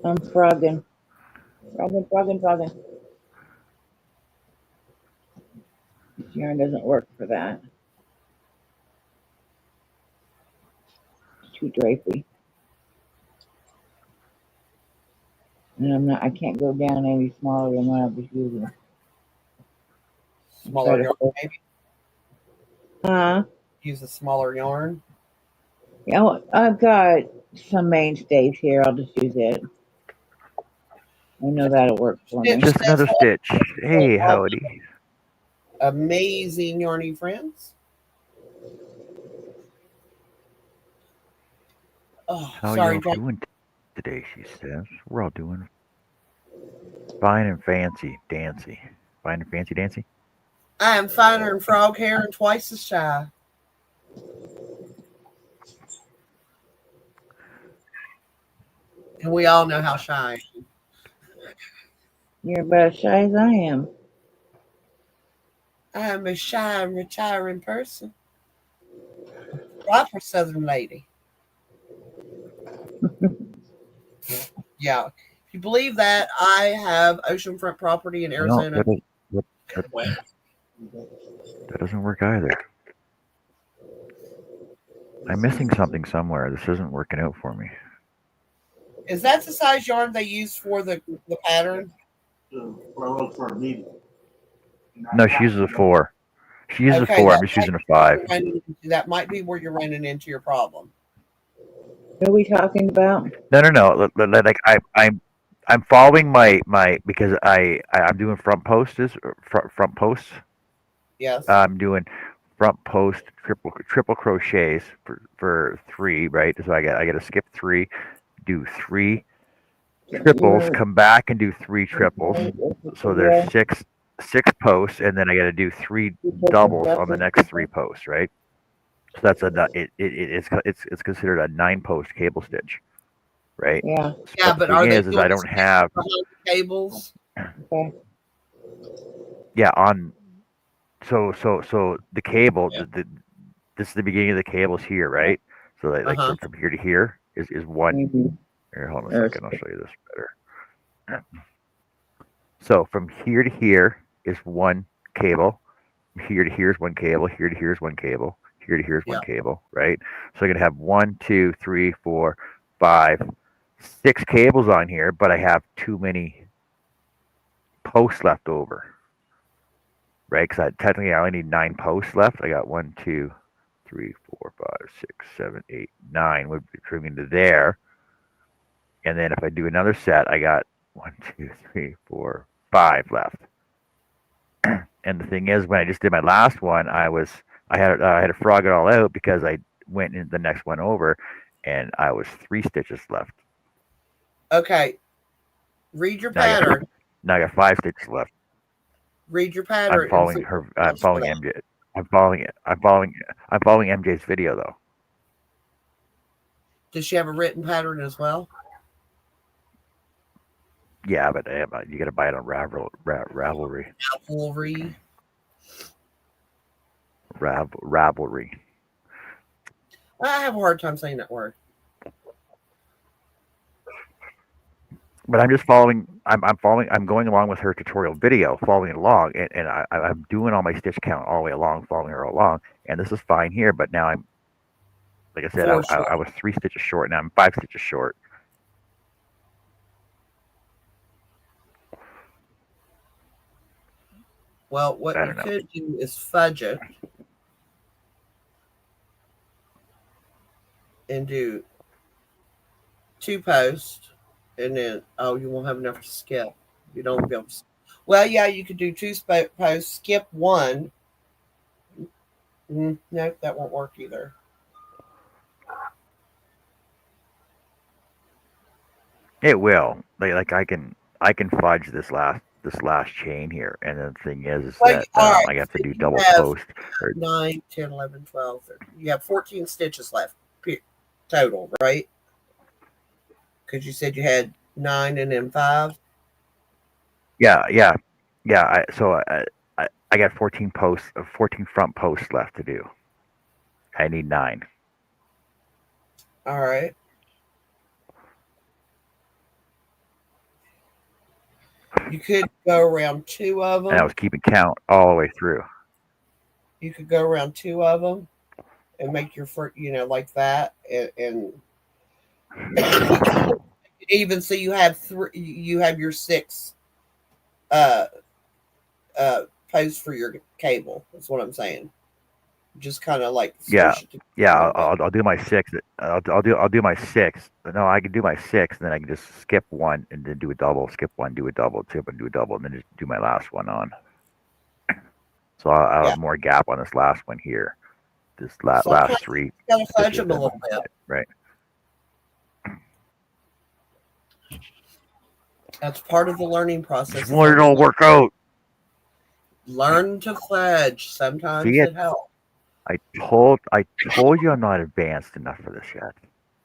I'm frogging. Frogging. This yarn doesn't work for that. It's too drapey. And I can't go down any smaller than what I was using. Smaller yarn, maybe. Huh? Use a smaller yarn. Yeah, well, I've got some mainstays here. I'll just use it. I know that'll work for me. Stitch Just another that's stitch. Hey, howdy. amazing yarny friends. Oh, How sorry, y'all John. doing today? She says. We're all doing fine and fancy dancy. Fine and fancy dancy. I am finer than frog hair and twice as shy. And we all know how shy I am. You're about as shy as I am. I am a shy and retiring person. Proper Southern lady. Yeah. If you believe that, I have oceanfront property in No, Arizona. that doesn't work either. I'm missing something somewhere. This isn't working out for me. Is that the size yarn they use for the pattern? No, she uses a 4. She uses a Okay, 4. I'm just using a 5. that might be where you're running into your problem. What are we talking about? No. Like I'm following my because I'm doing front posts. Front posts. Yes. I'm doing front post triple crochets for 3, right? So I got to skip 3, do 3 triples, come back and do 3 triples. So there's six posts, and then I got to do 3 doubles on the next 3 posts, right? So that's it's considered a 9-post cable stitch, right? Yeah. Yeah, But but the are thing they is I don't have behind the cables? Okay. yeah on so the cable this is the beginning of the cables here, right? So like from here to here is one. Mm-hmm. Here, hold on a second. I'll show you this better. So from here to here is one cable. Here to here is one cable. Here to here is one cable. Here to here is one cable. Right. So I'm gonna have 1, 2, 3, 4, 5, 6 cables on here, but I have too many posts left over. Right? Because technically I only need 9 posts left. I got 1, 2, 3, 4, 5, 6, 7, 8, 9 would bring me to there. And then if I do another set, I got 1, 2, 3, 4, 5 left. And the thing is, when I just did my last one, I had to frog it all out because I went in the next one over, and I was 3 stitches left. Okay. Read your pattern. Now I got 5 stitches left. Read your pattern. I'm following her. I'm following MJ. I'm following it. I'm following MJ's video though. Does she have a written pattern as well? Yeah, but you got to buy it on Ravelry. Ravelry. I have a hard time saying that word. But I'm just following. I'm following. I'm going along with her tutorial video, following along, and I'm doing all my stitch count all the way along, following her along, and this is fine here. But now I'm, like I said, I was 3 stitches short. Now I'm 5 stitches short. Well, what you could do is fudge it and do 2 posts, and then you won't have enough to skip. You don't be able to. Well, yeah, you could do 2 posts, skip 1. No, that won't work either. It will. Like I can fudge this last chain here, and the thing is that I have to do double post. 9, 10, 11, 12, 13. You have 14 stitches left total, right? Because you said you had 9 and then 5. Yeah. So I got 14 posts, 14 front posts left to do. I need 9. All right. You could go around 2 of them. And I was keeping count all the way through. You could go around 2 of them and make your first, like that, and even so you have 3. You have your 6 posts for your cable. That's what I'm saying. Just kind of like Yeah, squish it together a yeah. little bit. I'll do my six. I'll do my six. No, I can do my six, and then I can just skip one and then do a double. Skip one, do a double. Skip one, do a double, and then just do my last one on. So I'll Yeah. have more gap on this last one here. This Sometimes last three. you gotta This fudge is them a them, little bit. right? That's part of the learning process. Just want it all work out. Learn to fudge. Sometimes See it? it helps. I told you I'm not advanced enough for this yet.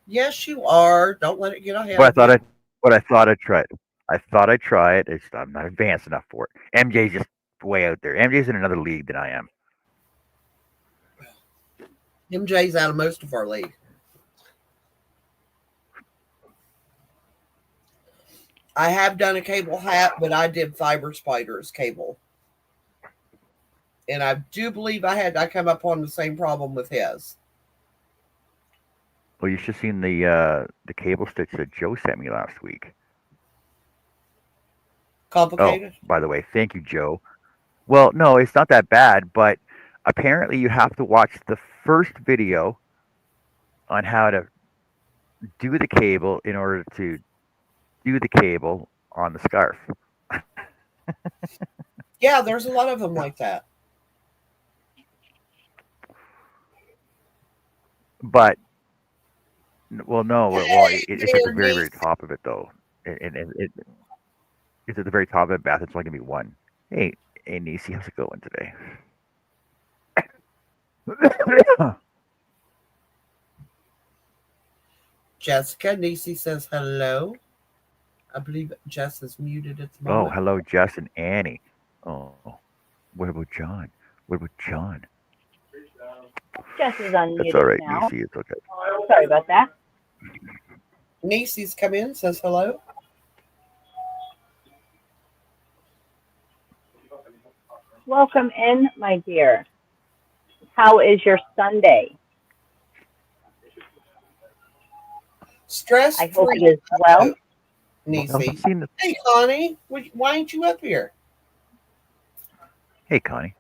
Yes, you are. Don't let it get ahead But of you. I thought I'd try it. I thought I'd try it. I'm not advanced enough for it. MJ's just way out there. MJ's in another league than I am. MJ's out of most of our league. I have done a cable hat, but I did fiber spiders cable. And I do believe I come up on the same problem with his. Well, you should have seen the cable stitch that Joe sent me last week. Complicated? Oh, by the way, thank you, Joe. Well, no, it's not that bad, but apparently you have to watch the first video on how to do the cable in order to do the cable on the scarf. Yeah, there's a lot of them like that. But, well, no, well, it's at the very, Niece. very top of it, though. And it's at the very top of it, Beth. It's only going to be one. Hey, Nisi, how's it going today? Jessica Nisi says hello. I believe Jess is muted at the Oh, moment. hello, Jess and Annie. Oh, what about John? What about John? Jess is unmuted That's all right, now. Nisi. It's okay. Sorry about that. Nisi's come in, says hello. Welcome in, my dear. How is your Sunday? Stress I hope free. it is well. Nisi. Seen the- Hey, Connie. Why ain't you up here? Hey, Connie.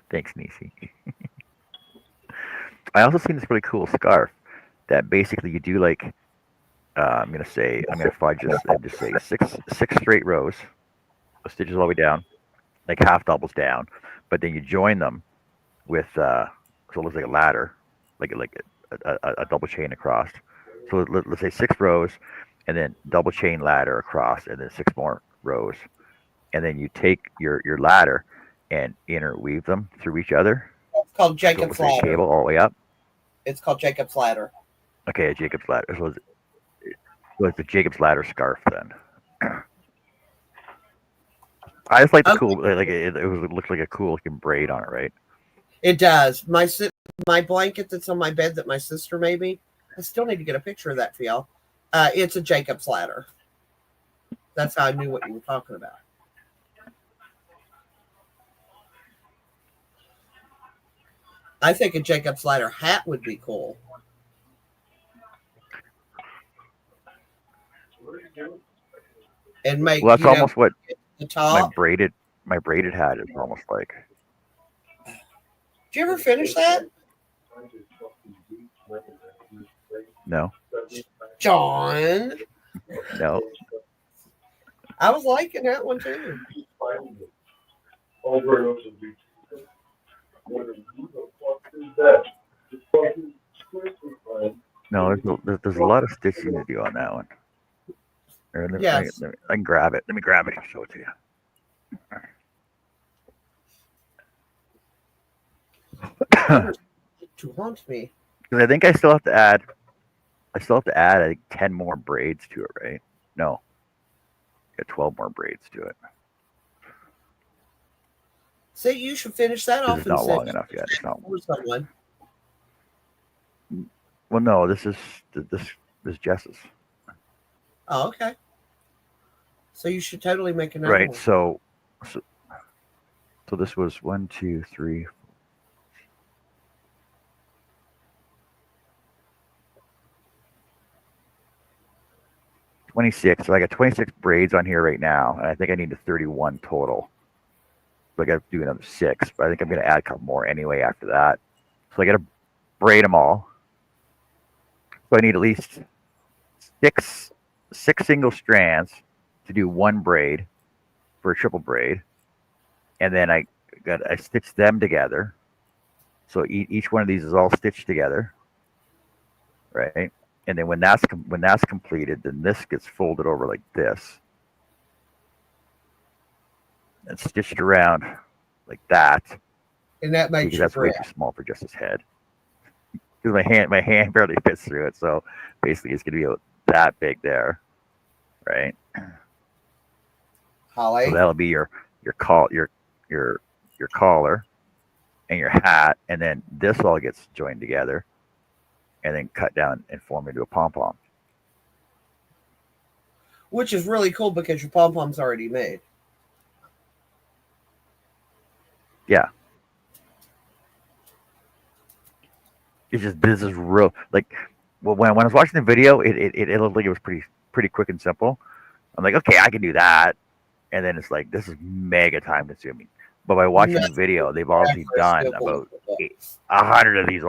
Thanks, Nisi. I also seen this really cool scarf that basically you do like. I'm gonna fudge this and just say six straight rows, stitches all the way down, like half doubles down, but then you join them with so it looks like a ladder, like a double chain across. So let's say 6 rows, and then double chain ladder across, and then 6 more rows, and then you take your ladder and interweave them through each other. It's called So Jacob's let's say ladder. cable all the way up. It's called Jacob's ladder. Okay, a Jacob's ladder. So it's the Jacob's ladder scarf then. I just like the cool, like it looks like a cool looking braid on it, right? It does. My blanket that's on my bed that my sister made me. I still need to get a picture of that for y'all. It's a Jacob's ladder. That's how I knew what you were talking about. I think a Jacob's ladder hat would be cool. And make Well, that's almost what the my top. braided hat is almost like. Did you ever finish that? No, John. no. I was liking that one too. No, there's a lot of stitching to do on that one. Yes. I can grab it. Let me grab it and show it to you. To haunt me. Because I think I still have to add. I think 10 more braids to it, right? No, got 12 more braids to it. See, you should finish that off. It's not long enough yet. It's not. Someone. Well, no, this is Jess's. Oh, okay. So you should totally make another Right. one. So this was 1, 2, 3. 26. So I got 26 braids on here right now, and I think I need 31 total. So I got to do another 6, but I think I'm going to add a couple more anyway after that. So I got to braid them all. So I need at least six single strands to do one braid for a triple braid, and then I stitch them together. So each one of these is all stitched together, right? And then when that's completed, then this gets folded over like this and stitched around like that. And that makes Because your that's way dress. too small for just his head. Because my hand barely fits through it, so basically it's gonna be that big there, right? Holly. So that'll be your collar and your hat, and then this all gets joined together, and then cut down and form into a pom pom. Which is really cool because your pom pom's already made. Yeah. It's just this is real like when I was watching the video, it looked like it was pretty quick and simple. I'm like, okay, I can do that, and then it's like this is mega time consuming. But by watching the video, they've already done about 100 of these.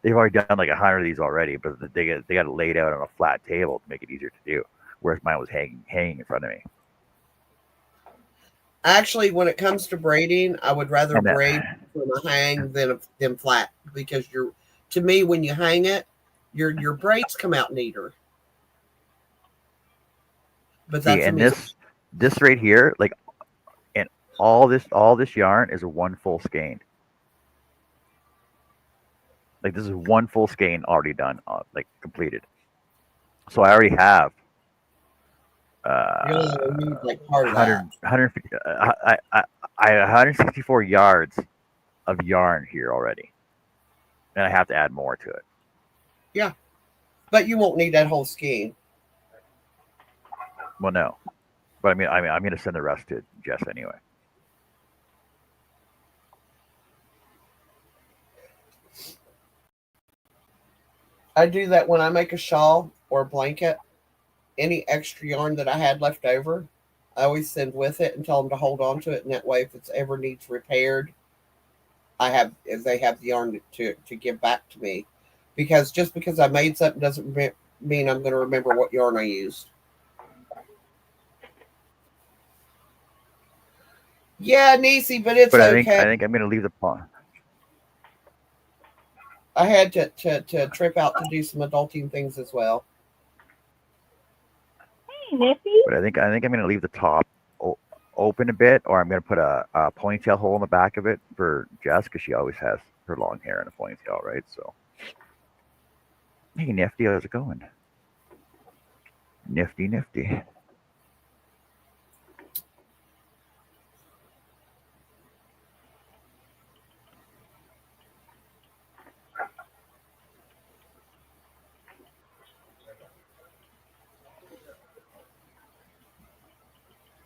They've already done like 100 of these already, but they got it laid out on a flat table to make it easier to do. Whereas mine was hanging in front of me. Actually, when it comes to braiding, I would rather braid from a hang than flat because to me when you hang it, your braids come out neater. But that's and this right here, like, and all this yarn is a one full skein. Like this is one full skein already done, like completed. So I already have you only need like part of 150, I 164 yards of yarn here already, and I have to add more to it. Yeah, but you won't need that whole skein. Well, no, but I'm going to send the rest to Jess anyway. I do that when I make a shawl or a blanket. Any extra yarn that I had left over, I always send with it and tell them to hold on to it. And that way, if it's ever needs repaired, if they have the yarn to give back to me. Because just because I made something doesn't mean I'm going to remember what yarn I used. Yeah, Niecy, but it's okay. I think I'm going to leave the pond. I had to trip out to do some adulting things as well. Hey, Nippy. But I think I'm going to leave the top open a bit, or I'm going to put a ponytail hole in the back of it for Jess because she always has her long hair in a ponytail, right? So, hey, Nifty, how's it going? Nifty.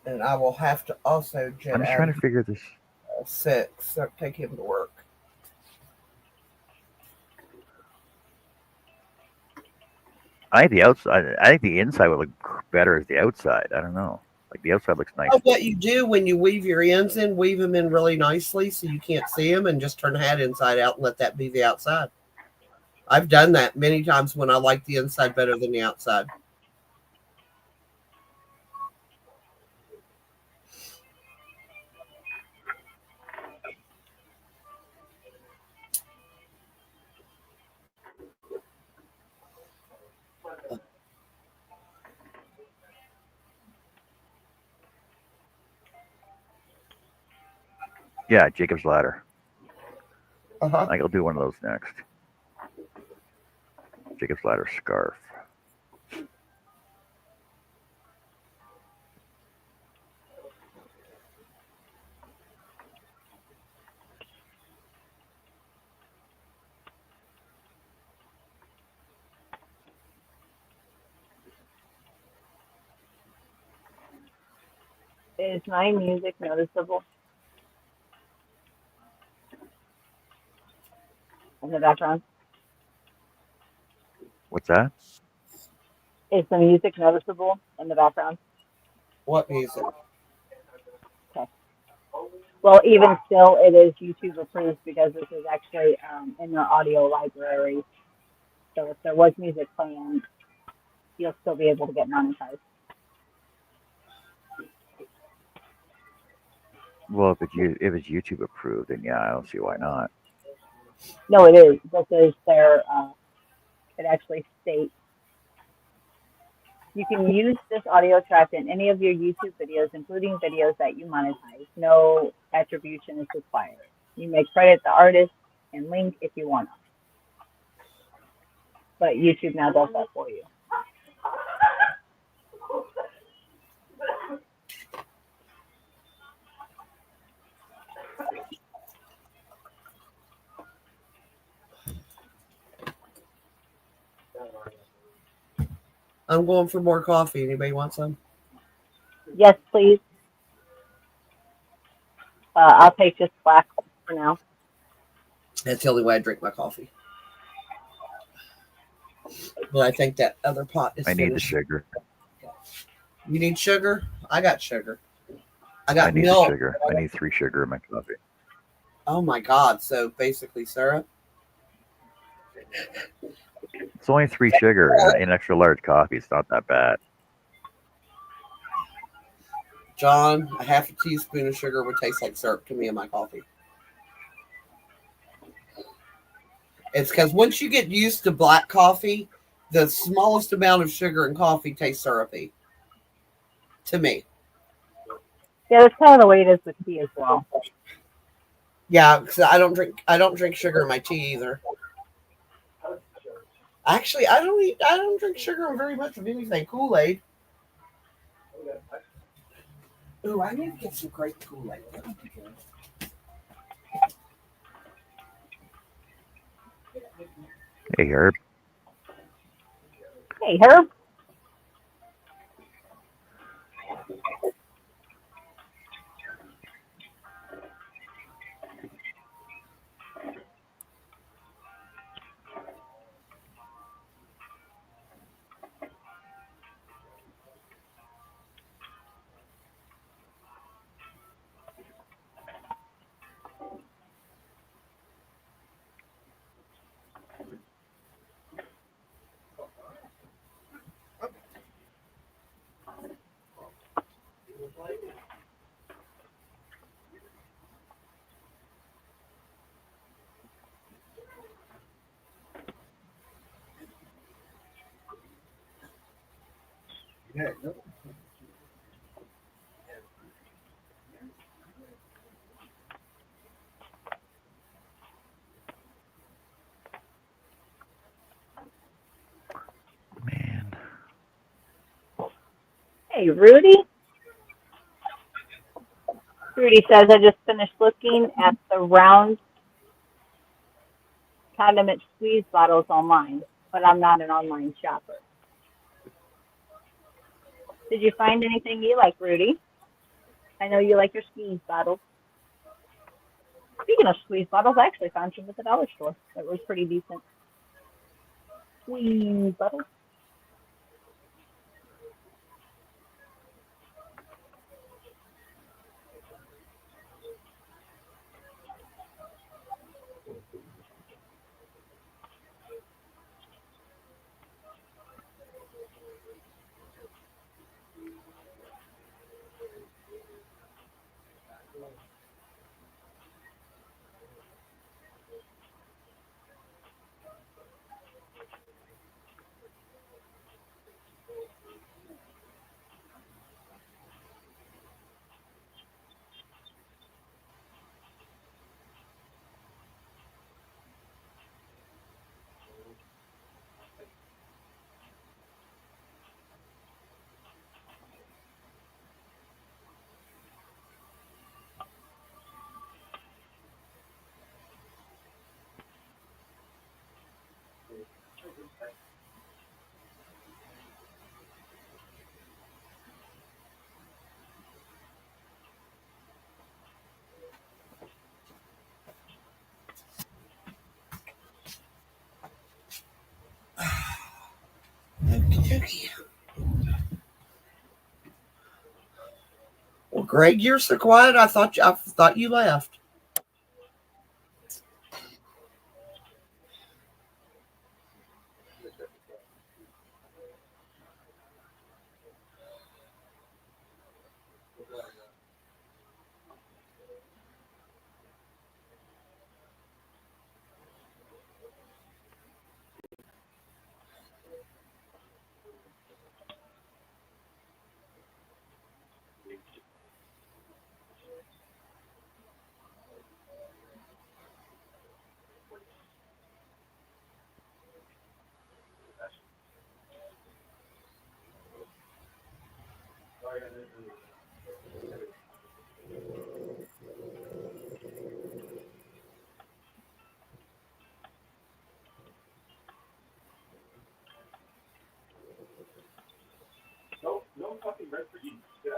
And I will have to also I'm just trying to figure this. 6. So take him to work. I think the outside. I think the inside would look better as the outside. I don't know. Like the outside looks nice. Oh, what you do when you weave your ends in, weave them in really nicely so you can't see them, and just turn the hat inside out and let that be the outside. I've done that many times when I like the inside better than the outside. Yeah, Jacob's ladder. Uh-huh. I think I'll do one of those next. Jacob's ladder scarf. Is my music noticeable in the background? What's that? Is the music noticeable in the background? What music? Okay. Well, even still, it is YouTube approved because this is actually in their audio library. So if there was music playing, you'll still be able to get monetized. Well, if it's YouTube approved, then yeah, I don't see why not. No, it is. This is their. It actually states you can use this audio track in any of your YouTube videos, including videos that you monetize. No attribution is required. You may credit the artist and link if you want to, but YouTube now does that for you. I'm going for more coffee. Anybody want some? Yes, please. I'll take just black for now. That's the only way I drink my coffee. But I think that other pot is I need the finished. sugar. You need sugar? I got sugar. I I got need milk. the sugar. I need 3 sugar in my coffee. Oh my God. So basically syrup? It's only 3 sugar in an extra large coffee. It's not that bad. John, a half a teaspoon of sugar would taste like syrup to me in my coffee. It's because once you get used to black coffee, the smallest amount of sugar in coffee tastes syrupy. To me. Yeah, that's kind of the way it is with tea as well. Yeah, because I don't drink sugar in my tea either. Actually, I don't drink sugar in very much of anything. Kool-Aid. Ooh, I need to get some great Kool-Aid. Hey, Herb. Hey, Herb. Man. Hey, Rudy. Rudy says, I just finished looking at the round condiment squeeze bottles online, but I'm not an online shopper. Did you find anything you like, Rudy? I know you like your squeeze bottles. Speaking of squeeze bottles, I actually found some at the dollar store that was pretty decent. Squeeze bottles. Well, Greg, you're so quiet. I thought you left. No fucking red for you. Yeah.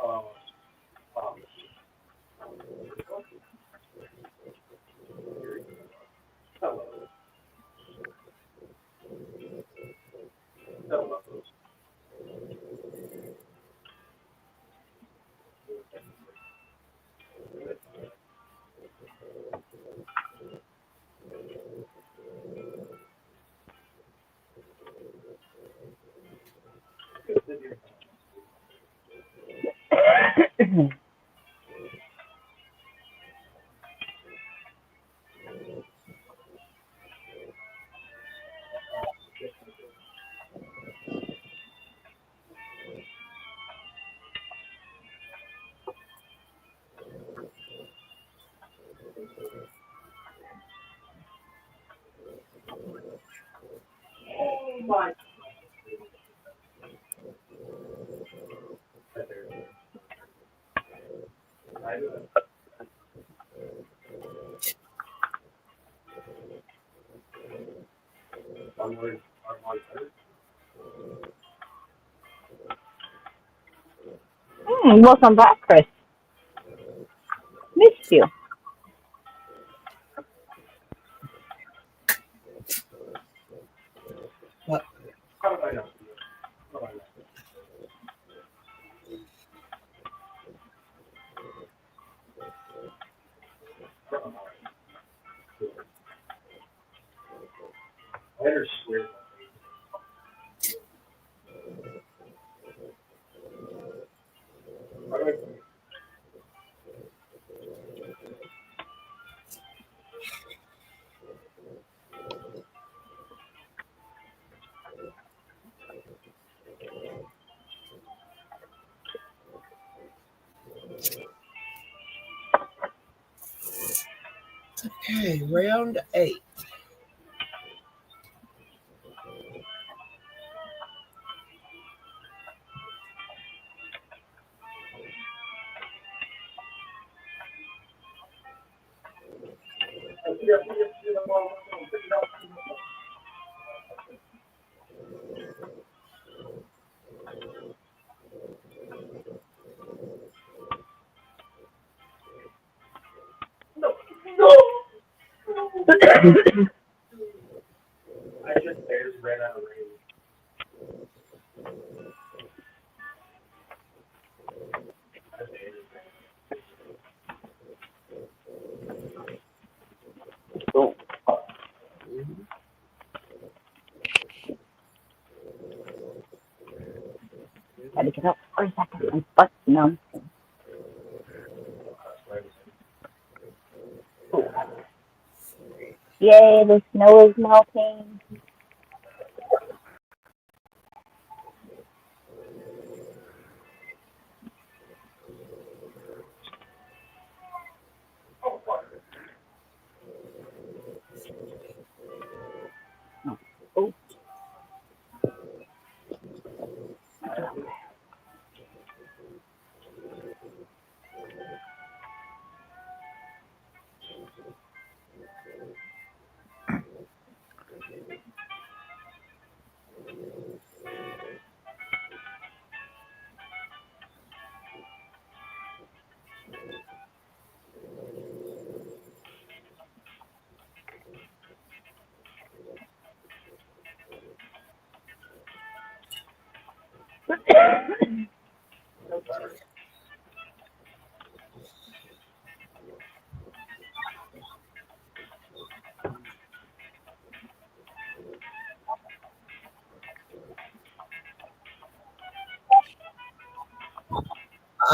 Um, um, hello. Hello. Welcome back, Chris. Missed you. What? How did I know? I understand. Okay, round 8. I just bears ran out of range. Gotta get up for a second. My butt's numb. Yay, the snow is melting. Oh,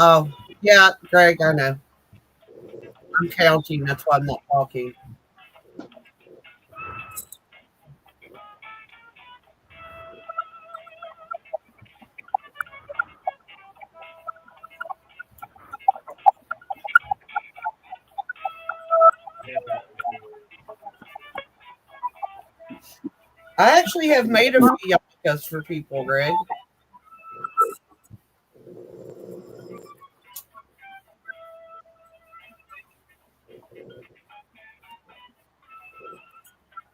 Oh, yeah, Greg, I know. I'm counting. That's why I'm not talking. I actually have made a few yarmulkes for people, Greg.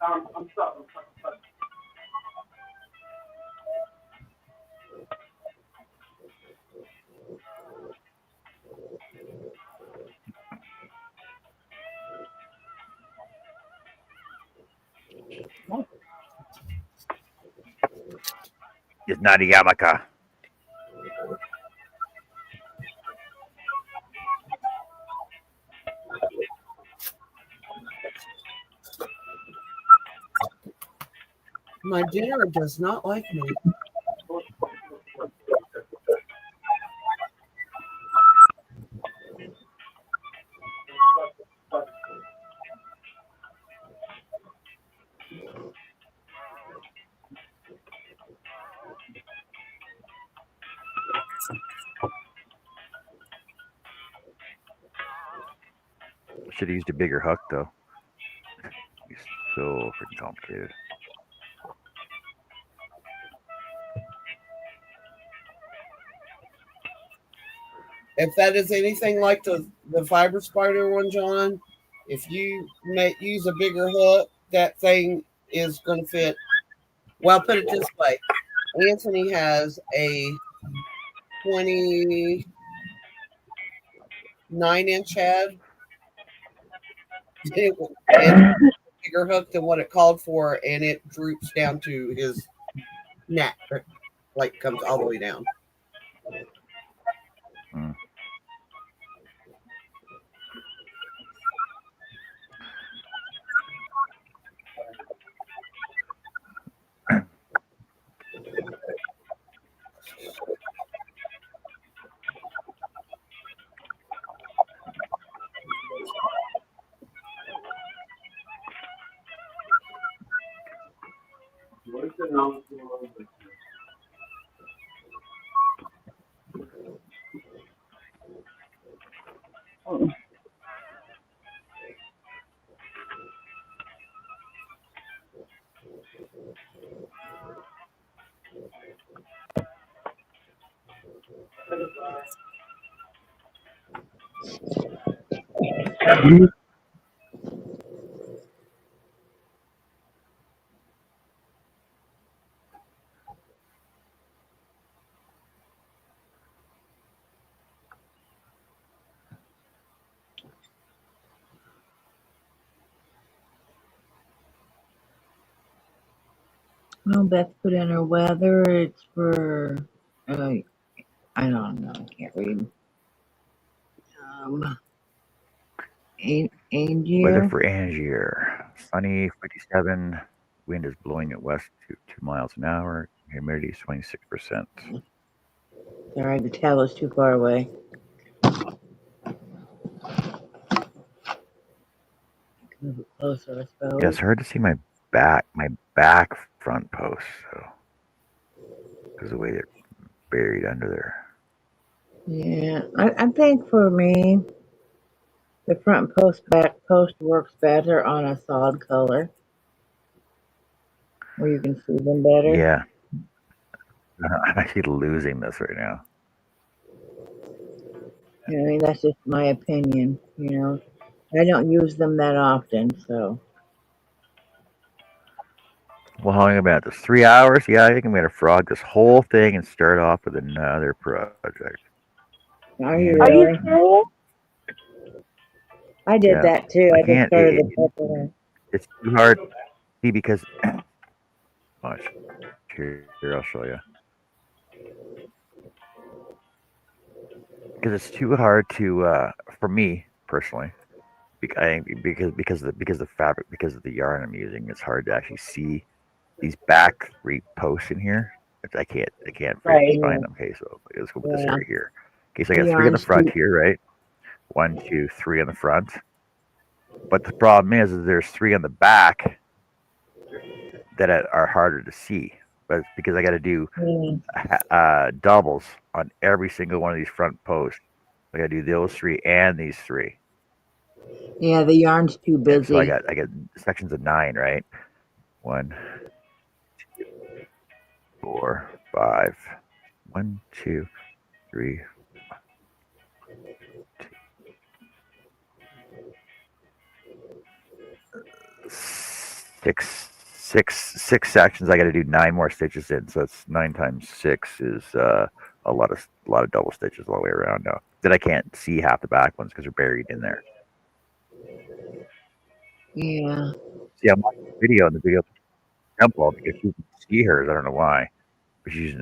I'm stuck. It's not a yarmulke. My dinner does not like me. Should have used a bigger hook though. It's so freaking complicated. If that is anything like the fiber spider one, John, if you use a bigger hook, that thing is going to fit. Well, put it this way. Anthony has a 29-inch head. And bigger hook than what it called for, and it droops down to his neck, like comes all the way down. Mm. What is the noun? Well, Beth put in her weather. It's for, I don't know. I can't read. Weather Angier. for Angier. Sunny, 57. Wind is blowing at west to 2 miles an hour. Humidity is 26%. Sorry, the tablet's too far away. Move it closer, I suppose. Yeah, it's hard to see my back front posts, so because of the way they're buried under there. Yeah, I think for me, the front post, back post works better on a solid color where you can see them better. Yeah, I'm actually losing this right now. I mean, that's just my opinion, I don't use them that often, so. Well, how long about this? 3 hours? Yeah, I think I'm gonna frog this whole thing and start off with another project. Are you Are you really? serious? I did Yeah, that too. I I just can't. started the purple one. It's too hard. See, because watch here, I'll show you. because it's too hard to for me personally. I think because the fabric, because of the yarn I'm using, it's hard to actually see these back 3 posts in here. I can't Right. find them. Okay, so let's go with this Yeah. area here. Okay, so I The got 3 on the yarn's front too. here, right? 1, 2, 3 on the front. But the problem is there's 3 on the back that are harder to see. But it's because I got to do Yeah. doubles on every single one of these front posts. I got to do those 3 and these 3. Yeah, the yarn's too And so busy. I got sections of 9, right? 1, 4, 5. 1, 2, 3, six sections. I got to do 9 more stitches in. So it's 9 times 6 is a lot of double stitches all the way around now. That I can't see half the back ones because they're buried in there. Yeah. See, I'm watching the video, and the video temple because you can see hers. I don't know why, but she's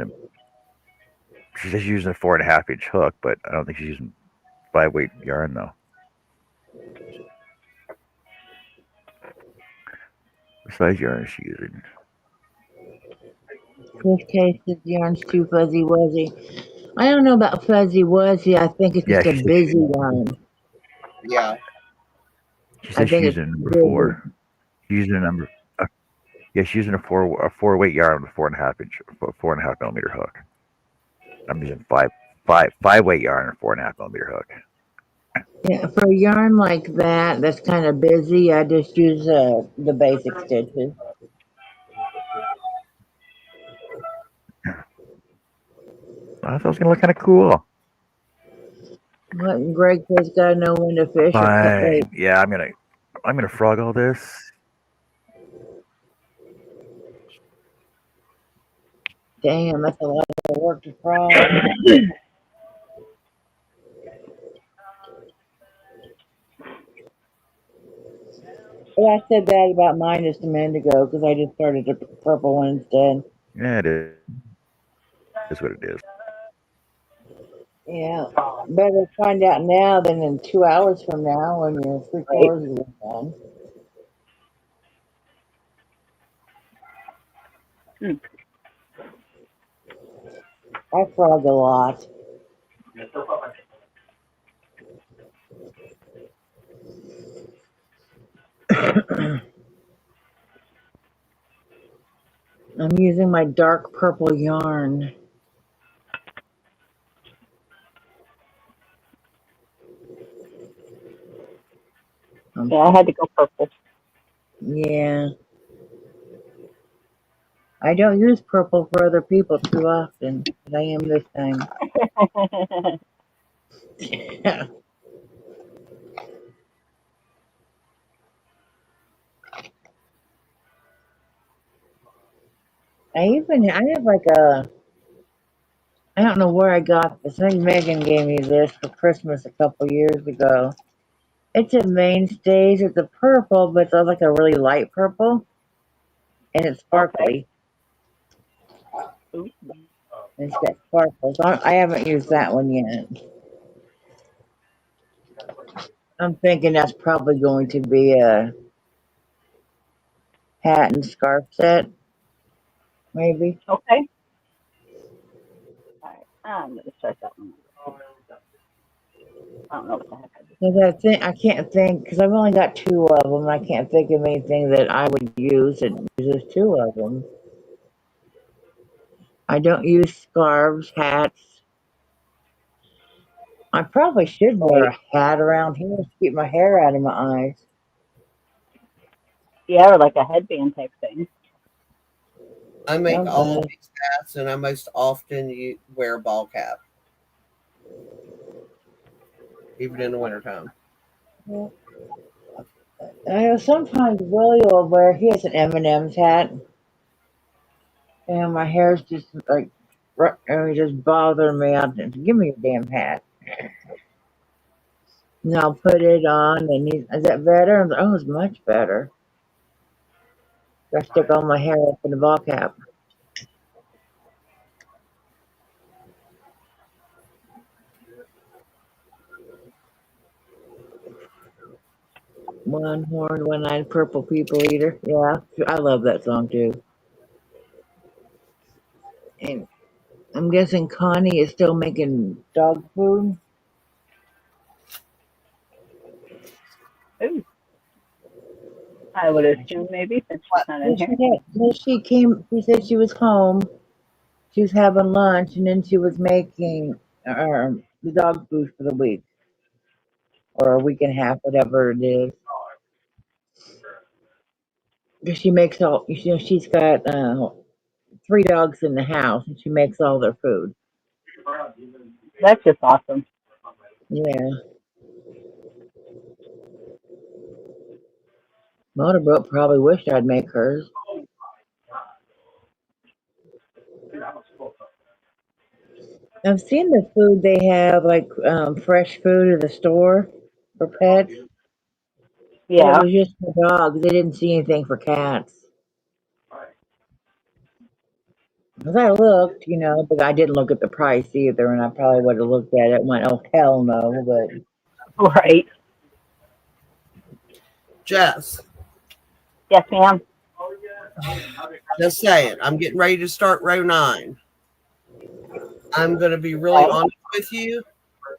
just using a 4.5 inch hook, but I don't think she's using 5 weight yarn though. What size yarn is she using? Chris Case says yarn's too fuzzy wuzzy. I don't know about fuzzy wuzzy. I think it's Yeah, just a busy yarn. Yeah. she I says she's think it's using a number busy. 4. She's using a number. Yeah, she's using a 4 weight yarn with a 4.5 millimeter hook. I'm using 5 weight yarn and 4.5 millimeter hook. Yeah, for a yarn like that, that's kind of busy. I just use the basic stitches. I thought it was gonna look kind of cool. What Greg says, gotta know when to fish or cut bait. Fine. Yeah, I'm gonna frog all this. Damn, that's a lot of work to frog. But I said that about mine just a minute ago because I just started a purple one instead. Yeah, it is what it is. Yeah, better find out now than in 2 hours from now when you're Right. 3/4 of the way done. Hmm. I frog a lot. I'm using my dark purple yarn. Yeah, I had to go purple. Yeah, I don't use purple for other people too often, but I am this time. I have like I don't know where I got this. I think Megan gave me this for Christmas a couple years ago. It's a Mainstays. It's a purple, but it's like a really light purple, and it's Okay. sparkly. Ooh. And it's got sparkles. I haven't used that one yet. I'm thinking that's probably going to be a hat and scarf set, maybe. Okay. All right. I'm gonna start that one. I don't know what the heck I did. Because I can't think because I've only got 2 of them. I can't think of anything that I would use that uses 2 of them. I don't use scarves, hats. I probably should wear Right. a hat around here to keep my hair out of my eyes. Yeah, or like a headband type thing. I make all of Something. these hats, and I most often wear a ball cap, even in the wintertime. Yeah. I know sometimes Willie will wear. He has an M&M's hat, and my hair's just like, just bothering me. Give me your damn hat. And I'll put it on, and is that better? I'm like, oh, it's much better. I stick all my hair up in the ball cap. One horned, one eyed purple people eater. Yeah, I love that song too. And I'm guessing Connie is still making dog food. Ooh, I would assume maybe since she's not in here. She came. She said she was home. She was having lunch, and then she was making the dog food for the week or a week and a half, whatever it is. 'Cause she makes all. You know, she's got 3 dogs in the house, and she makes all their food. That's just awesome. Yeah, Motorboat probably wished I'd make hers. I've seen the food they have, like fresh food at the store for pets, but it Yeah. was just for dogs. They didn't see anything for cats. 'Cause I looked, but I didn't look at the price either, and I probably would have looked at it and went, "Oh hell no!" But Right. Jess, Yes, ma'am. just saying, I'm getting ready to start row 9. I'm going to be really Okay. honest with you.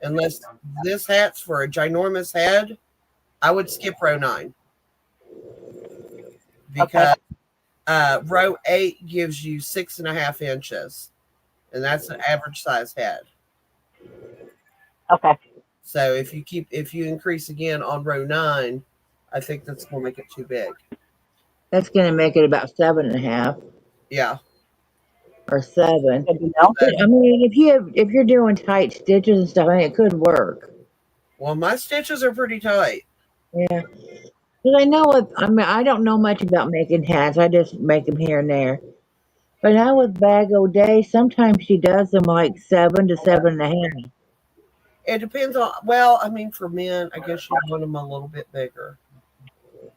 Unless this hat's for a ginormous head, I would skip row 9 Okay. because row 8 gives you 6.5 inches, and that's an average size head. Okay. So if you increase again on row 9, I think that's going to make it too big. that's gonna make it about 7.5 Yeah. or 7. Good to know. So, I mean, if you're doing tight stitches and stuff, I mean, it could work. well, my stitches are pretty tight. Yeah, because I know what I mean. I don't know much about making hats. I just make them here and there. But now with Bag O'Day, sometimes she does them like 7 to 7.5. It depends on. Well, I mean, for men, I guess you want them a little bit bigger.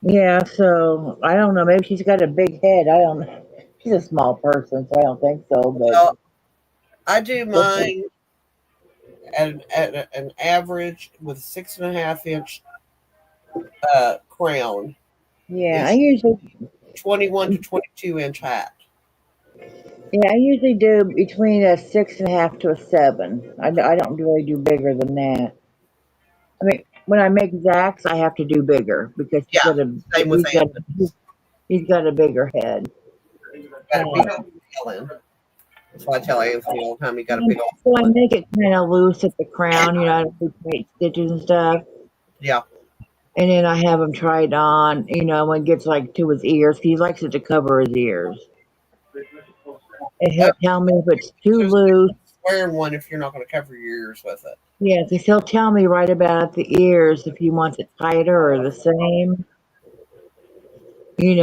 Yeah, so I don't know. Maybe she's got a big head. I don't know. She's a small person, so I don't think so. Well, I do But mine at an average with 6.5 inch crown. yeah, I It's usually 21 to 22 inch hat. I usually do between a 6.5 to a 7. I don't really do bigger than that. I mean, when I make Zach's, I have to do bigger because Yeah, same with Anthony. he's got a bigger head. Got a big Uh, old villain. That's why I tell Anthony all the time he got a and big old so I villain. make it kind of loose at the crown, I don't do tight stitches and stuff. Yeah. And then I have him try it on, when it gets like to his ears. He likes it to cover his ears. And Oh, he'll tell me if it's too there's loose. wearing one if you're not going to cover your ears with it. Yeah, because he'll tell me right about the ears if he wants it tighter or the same. He's,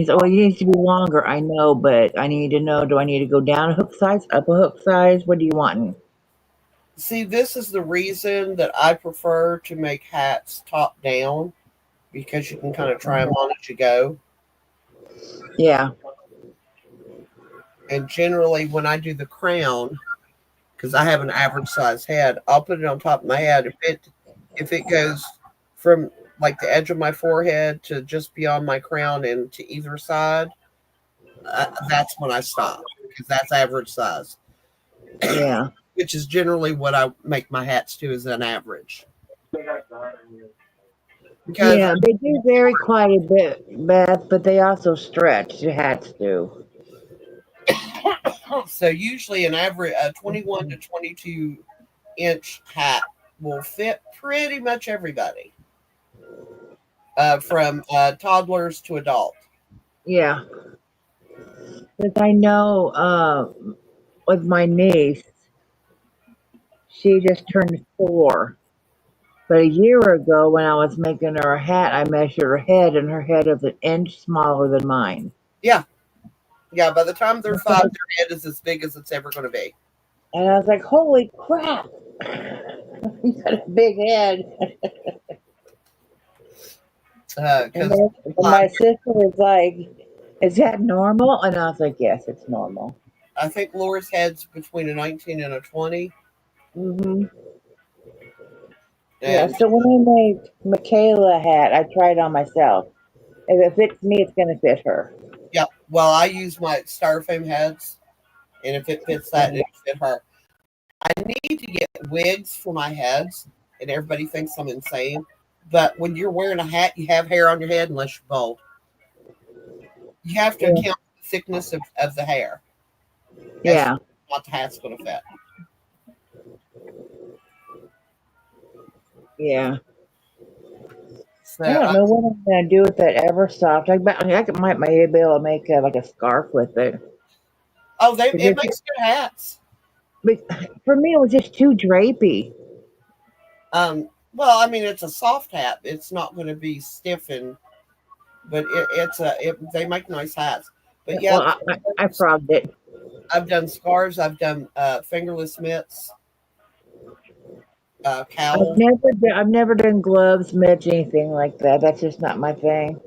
oh, it needs to be longer. I know, but I need to know, do I need to go down a hook size, up a hook size? What do you want? See, this is the reason that I prefer to make hats top down because you can kind of try them on as you go. Yeah, And generally, when I do the crown, because I have an average size head, I'll put it on top of my head. If it goes from like the edge of my forehead to just beyond my crown and to either side, that's when I stop because that's average size, yeah. which is generally what I make my hats to as an average. Because Yeah, they do vary quite a bit, Beth, but they also stretch. Your hats do. so usually an average a 21 to 22 inch hat will fit pretty much everybody, from toddlers to adult. Yeah, because I know with my niece, she just turned 4. But a year ago, when I was making her a hat, I measured her head, and her head is an inch smaller than mine. Yeah, yeah. By the time they're 5, their head is as big as it's ever going to be. And I was like, holy crap! You got a big head. And Because my sister was like, is that normal? And I was like, yes, it's normal. I think Laura's head's between a 19 and a 20. Hmm. Yeah, And so when I made Michaela a hat, I tried on myself. If it fits me, it's going to fit her. yeah, well, I use my styrofoam heads, and if it fits that, it'll fit her. I need to get wigs for my heads, and everybody thinks I'm insane. But when you're wearing a hat, you have hair on your head unless you're bald. You have to Yeah, account for the thickness of the hair as to yeah, what the hat's going to fit. yeah. So, I don't know what I'm going to do with that Eversoft. I might be able to make like a scarf with it. it makes good hats. But for me, it was just too drapey. Well, I mean, it's a soft hat. It's not going to be stiff but they make nice hats. But yeah, Well, I frogged it. I've done scarves. I've done fingerless mitts, cowls. I've never done gloves, mitts, anything like that. That's just not my thing.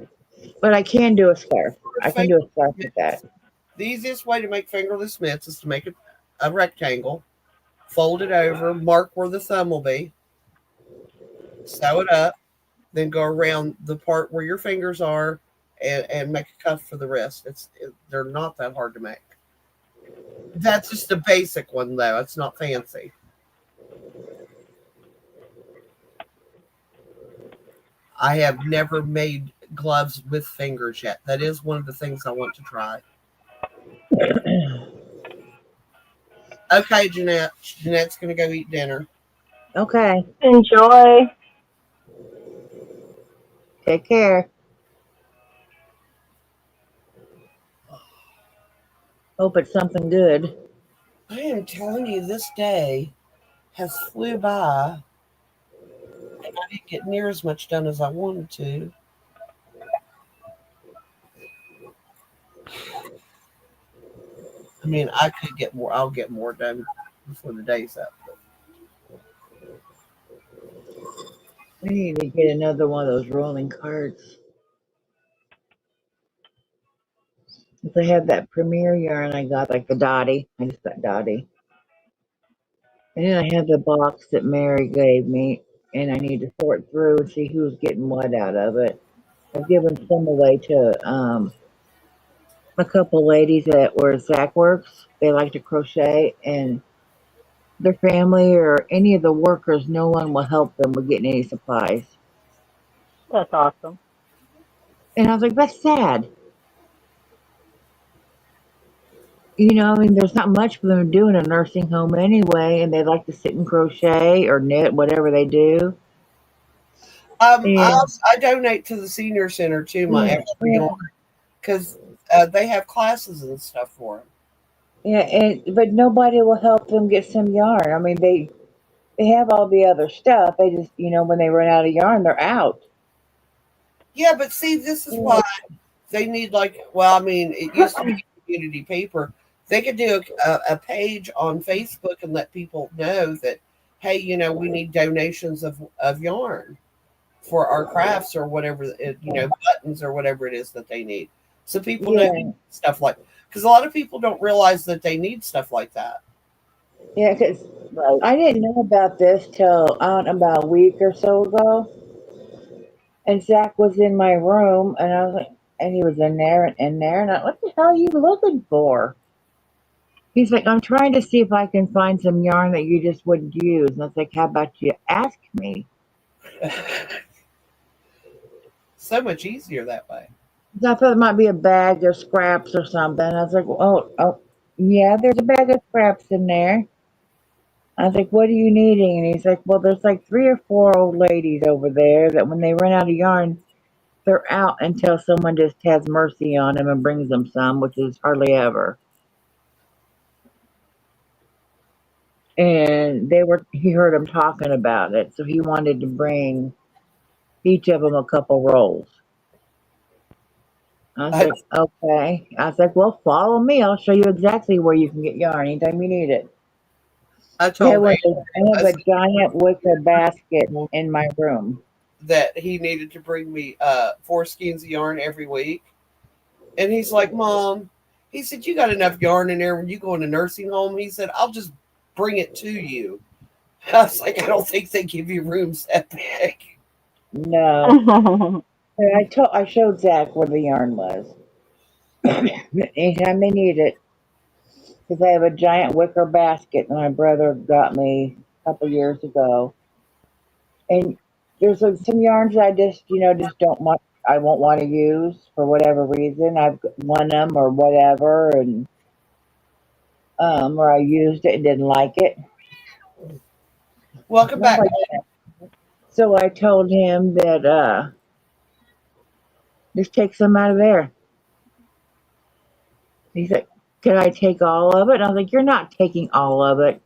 But I can do a scarf. I can do Fingerless a scarf with that. mitts. The easiest way to make fingerless mitts is to make a rectangle, fold it over, mark where the thumb will be, sew it up, then go around the part where your fingers are, and make a cuff for the wrist. They're not that hard to make. That's just a basic one though. It's not fancy. I have never made gloves with fingers yet. That is one of the things I want to try. Okay, Jeanette. Jeanette's going to go eat dinner. Okay. Enjoy. Take care. Hope it's something good. I am telling you, this day has flew by, and I didn't get near as much done as I wanted to. I mean, I could get more. I'll get more done before the day's up. I need to get another one of those rolling carts. If I have that Premier yarn I got, like the Dottie. I just got Dottie. And then I have the box that Mary gave me, and I need to sort through and see who's getting what out of it. I've given some away to a couple ladies that were at Zach Works. They like to crochet, and their family or any of the workers, no one will help them with getting any supplies. That's awesome. And I was like, that's sad. You know, I mean, there's not much for them to do in a nursing home anyway, and they like to sit and crochet or knit, whatever they do. And I donate to the senior center too. My yeah, extra yeah, yarn because they have classes and stuff for them. yeah, and but nobody will help them get some yarn. I mean, they have all the other stuff. They just, you know, when they run out of yarn, they're out. Yeah, but see, this is why they need well, I mean, it used to be community paper. They could do a page on Facebook and let people know that, hey, we need donations of yarn for our crafts or whatever, buttons or whatever it is that they need. So people know Yeah, stuff because a lot of people don't realize that they need stuff like that. yeah, because Right. I didn't know about this till about a week or so ago. And Zach was in my room, and I was like, and he was in there and in there, and what the hell are you looking for? He's like, I'm trying to see if I can find some yarn that you just wouldn't use. And I was like, how about you ask me? So much easier that way. 'Cause I thought it might be a bag of scraps or something. I was like, oh, yeah, there's a bag of scraps in there. I was like, what are you needing? And he's like, well, there's like 3 or 4 old ladies over there that when they run out of yarn, they're out until someone just has mercy on them and brings them some, which is hardly ever. And he heard them talking about it, so he wanted to bring each of them a couple rolls. I was I, like, okay. I was like, well, follow me. I'll show you exactly where you can get yarn anytime you need it. I told I have I a said giant wicker basket in my room. that he needed to bring me 4 skeins of yarn every week. And he's like, Mom, he said, you got enough yarn in there when you go in a nursing home. He said, I'll just bring it to you. I was like, I don't think they give you rooms that big. No. I showed Zach where the yarn was. Anytime they need it. Because I have a giant wicker basket that my brother got me a couple years ago. And there's some yarns I just don't want, I won't want to use for whatever reason. I've won them or whatever, and or I used it and didn't like it. Welcome back. So I told him that just take some out of there. He said, "Can I take all of it?" And I was like, "You're not taking all of it.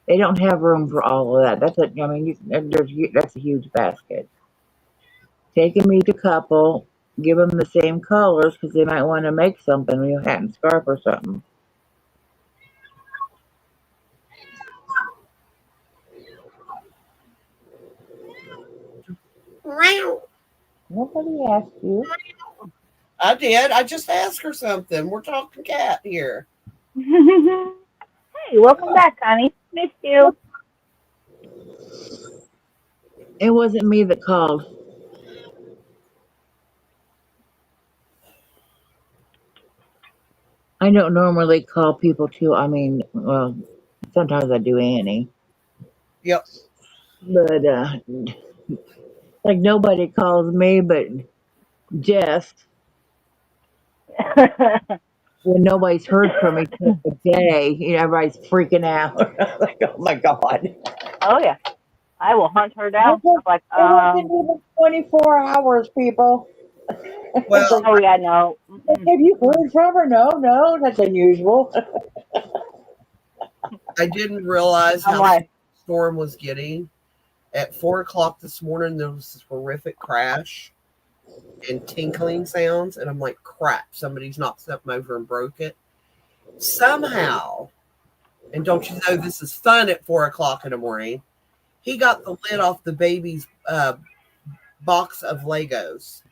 They don't have room for all of that. That's a huge basket. Take them each a couple. Give them the same colors because they might want to make something, a hat and scarf or something." Nobody asked you. I did. I just asked her something. We're talking cat here. Hey, welcome back, Connie. Missed you. It wasn't me that called. I don't normally call people too. I mean, well, sometimes I do Annie, Yep. but like nobody calls me, but Jess, when nobody's heard from me for a day, everybody's freaking out. Like, oh my god! Oh yeah, I will hunt her It down. I'm like, wasn't even 24 hours, people. Well, oh yeah, no. Mm-mm. Have you heard from her? No, that's unusual. I didn't realize I'm how like, the storm was getting. At 4 o'clock this morning, there was this horrific crash and tinkling sounds, and I'm like, crap, somebody's knocked something over and broke it. Somehow, and don't you know this is fun at 4 o'clock in the morning, he got the lid off the baby's box of Legos.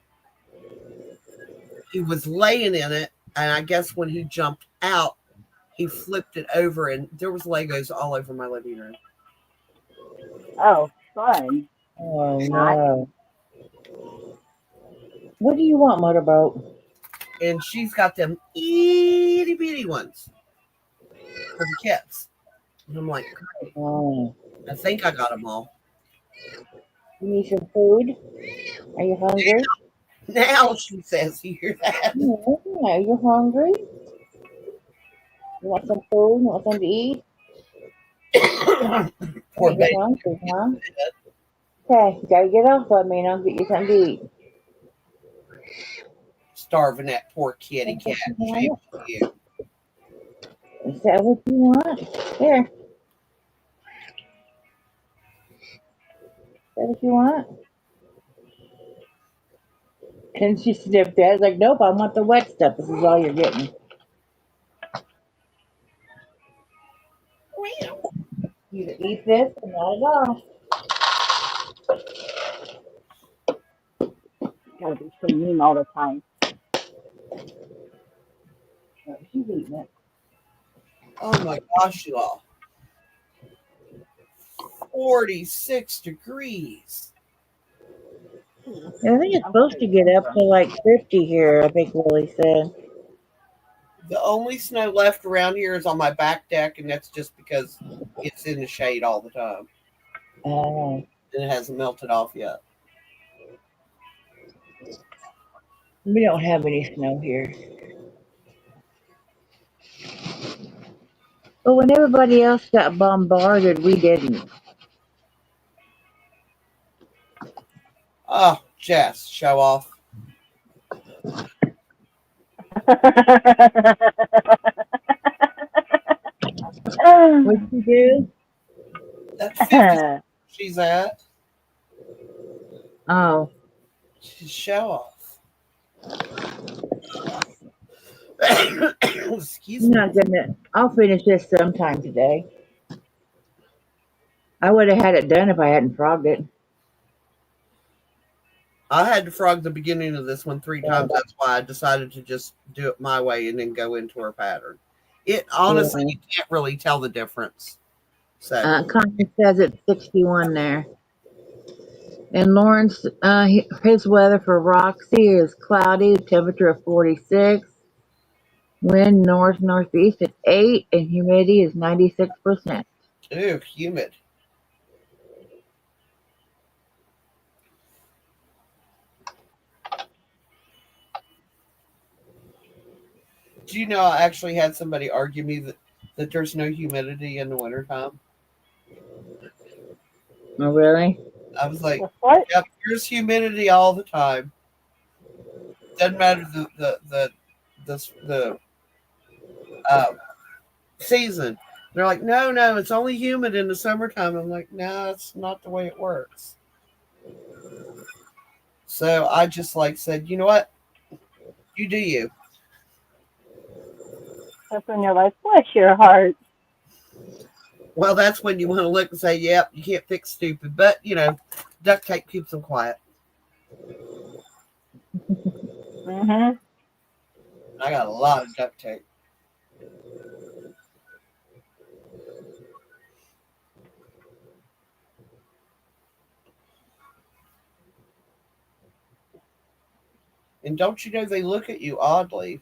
He was laying in it, and I guess when he jumped out, he flipped it over, and there was Legos all over my living room. oh, fun. Oh Not. no! What do you want, motorboat? And she's got them itty bitty ones for the kids. And I'm like, Oh, I think I got them all. you need some food? Are you hungry? Now she says, you hear that? Yeah, you hungry? You want some food? You want something to eat? Poor Yeah, baby. you're hungry, huh? Okay, you gotta get off of me and I'll get you something to eat. Starving that poor kitty cat. Shame on you. Is that what you want? Here. Is that what you want? And she sniffed at it like, nope, I want the wet stuff. This is all you're getting. You can eat this and not at all. Gotta be so mean all the time. Oh, she's eating it. Oh my gosh, you all. 46 degrees. I think it's supposed to get up to like 50 here, I think Willie said. The only snow left around here is on my back deck, and that's just because it's in the shade all the time. Oh. And it hasn't melted off yet. We don't have any snow here. But when everybody else got bombarded, we didn't. Oh, Jess, show off. What'd you do? That 50 she's at. Oh, Show off. Excuse I'm me. not gonna. I'll finish this sometime today. I would have had it done if I hadn't frogged it. I had to frog the beginning of this one 3 times. That's why I decided to just do it my way and then go into her pattern. It honestly, you can't really tell the difference So Connie says it's 61 there. And Lawrence, his weather for Roxy is cloudy, temperature of 46, wind north northeast at 8, and humidity is 96%. ooh, humid. Do you know I actually had somebody argue me that there's no humidity in the wintertime? Oh, really? I was like, What? yep, there's humidity all the time. Doesn't matter the uh, season. They're like, no, it's only humid in the summertime. I'm like, no, that's not the way it works. So I just like said, you know what? You do you. That's when you're like, bless your heart. Well, that's when you want to look and say, yep, you can't fix stupid. But, duct tape keeps them quiet. Mm-hmm. I got a lot of duct tape. And don't you know they look at you oddly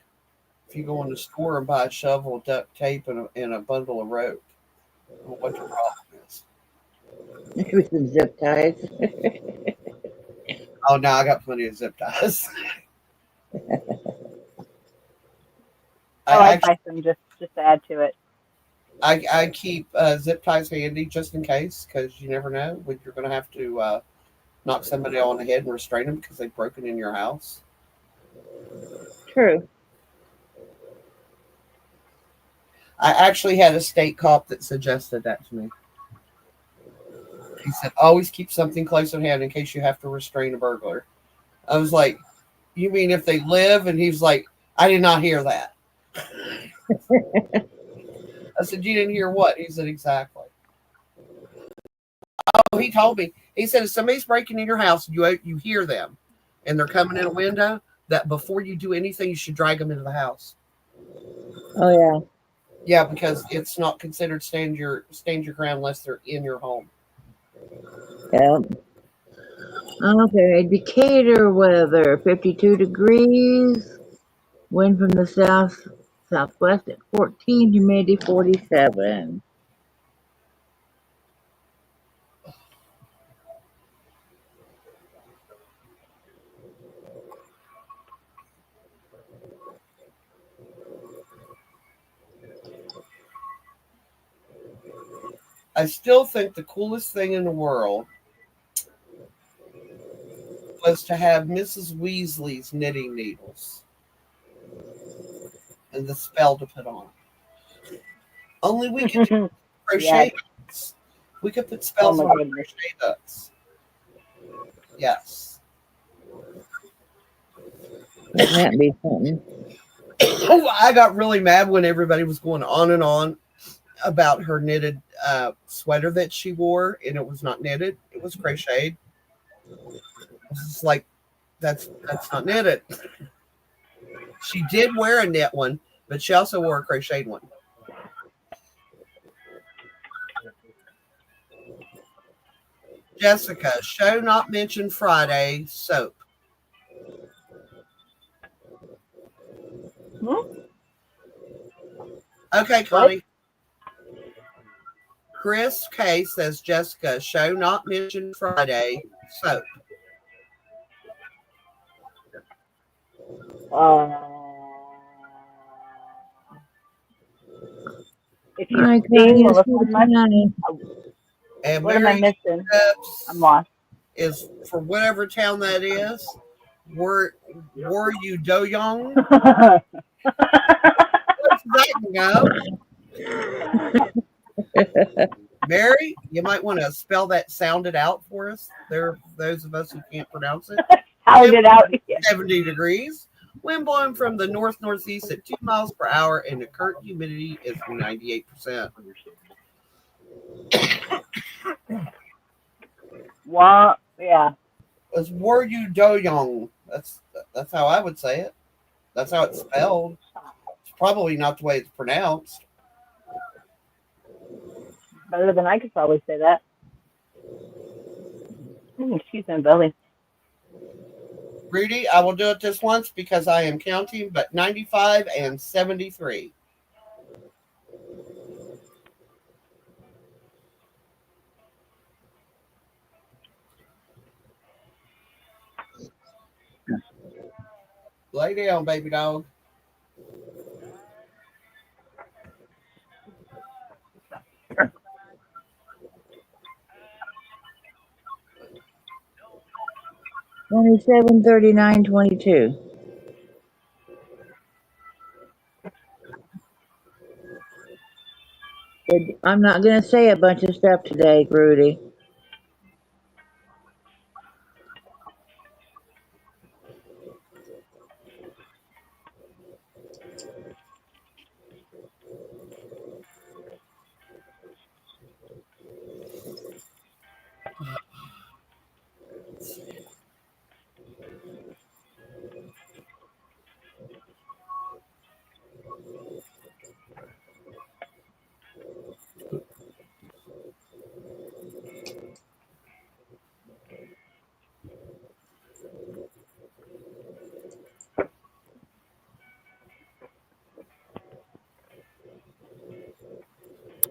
if you go in the store and buy a shovel, duct tape, and a bundle of rope? I don't know what your problem is. With some zip ties. Oh, no, I got plenty of zip ties. I I buy some just to add to it. I keep zip ties handy just in case, because you never know when you're going to have to knock somebody on the head and restrain them because they've broken in your house. True. I actually had a state cop that suggested that to me. He said, always keep something close at hand in case you have to restrain a burglar. I was like, you mean if they live? And he was like, I did not hear that. I said, you didn't hear what? He said, exactly. Oh, he told me. He said, if somebody's breaking in your house, you hear them, and they're coming in a window, that before you do anything, you should drag them into the house. Oh, yeah. Yeah, because it's not considered stand your ground unless they're in your home. Yep. Okay, Decatur weather, 52 degrees, wind from the southwest at 14, humidity 47. I still think the coolest thing in the world was to have Mrs. Weasley's knitting needles and the spell to put on it. Only we could do Yes. crochet hooks. We could put Oh spells my on goodness. crochet hooks. Yes. Wouldn't that be something? Oh, I got really mad when everybody was going on and on about her knitted sweater that she wore, and it was not knitted; it was crocheted. It's like that's not knitted. She did wear a knit one, but she also wore a crocheted one. Jessica, show not mentioned Friday soap. Hmm? Okay, What? Connie. Chris K says Jessica, show not mentioned Friday soap. If All you've right, seen Connie, let's go Melissa to and my, Connie. And what am I Mary missing? I'm Steps lost. is for whatever town that is. Were you Do Young? What's that, Mary, you might want to spell that sounded out for us. There are those of us who can't pronounce it. Sound it out. 70 degrees. Wind blowing from the north northeast at 2 miles per hour, and the current humidity is 98%. Well, yeah. It's Were you Do Young? That's how I would say it. That's how it's spelled. It's probably not the way it's pronounced. Better than I could probably say that. Excuse me, Billy. Rudy, I will do it this once because I am counting, but 95 and 73. Lay down, baby dog. $27, $39, $22. I'm not going to say a bunch of stuff today, Rudy.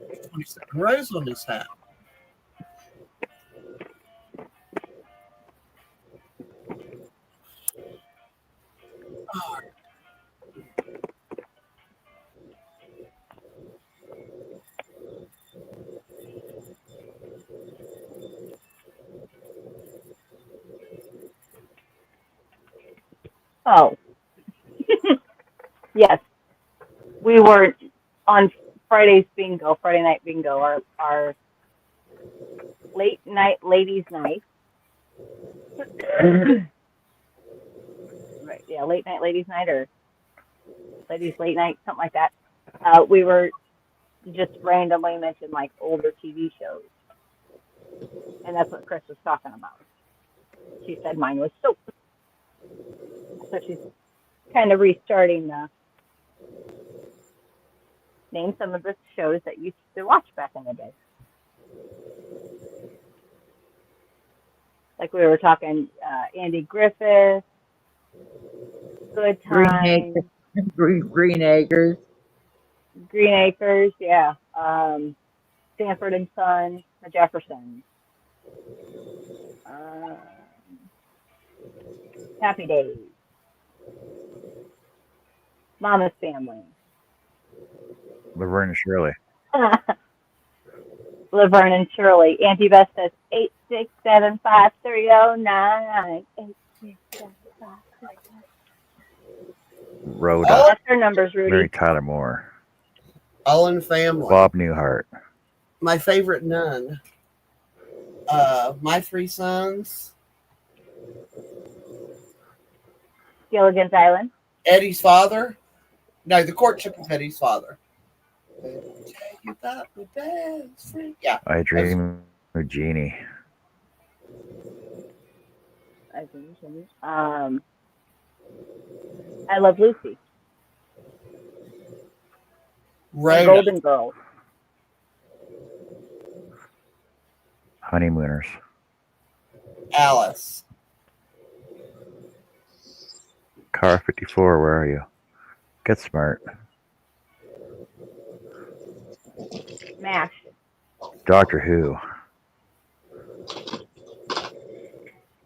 There's 27 rows on this hat. Oh, yes. We were on Friday night bingo, our late night ladies' night. Right, yeah, late night ladies' night or ladies' late night, something like that. We were just randomly mentioned like older TV shows, and that's what Chris was talking about. She said mine was soap, so she's kind of restarting the name some of the shows that you used to watch back in the day. Like we were talking, Andy Griffith, Good Green Times, Acres. Green Acres. Green Acres, yeah. Sanford and Son, The Jeffersons, um, Happy Days, Mama's Family, Laverne and Shirley. Laverne and Shirley. Auntie Beth says 8675309. 8675309. Rhoda. Oh, That's her numbers, Mary Rudy. Tyler Moore. All in Family. Bob Newhart. My favorite nun. My Three Sons. Gilligan's Island. Eddie's Father. No, The Courtship of Eddie's Father. You thought the best friend. Yeah. I Dream of Jeannie. I Love Lucy. And Rhoda. Golden Girls. Honeymooners. Alice. Car 54, where are you? Get smart. MASH. Doctor Who.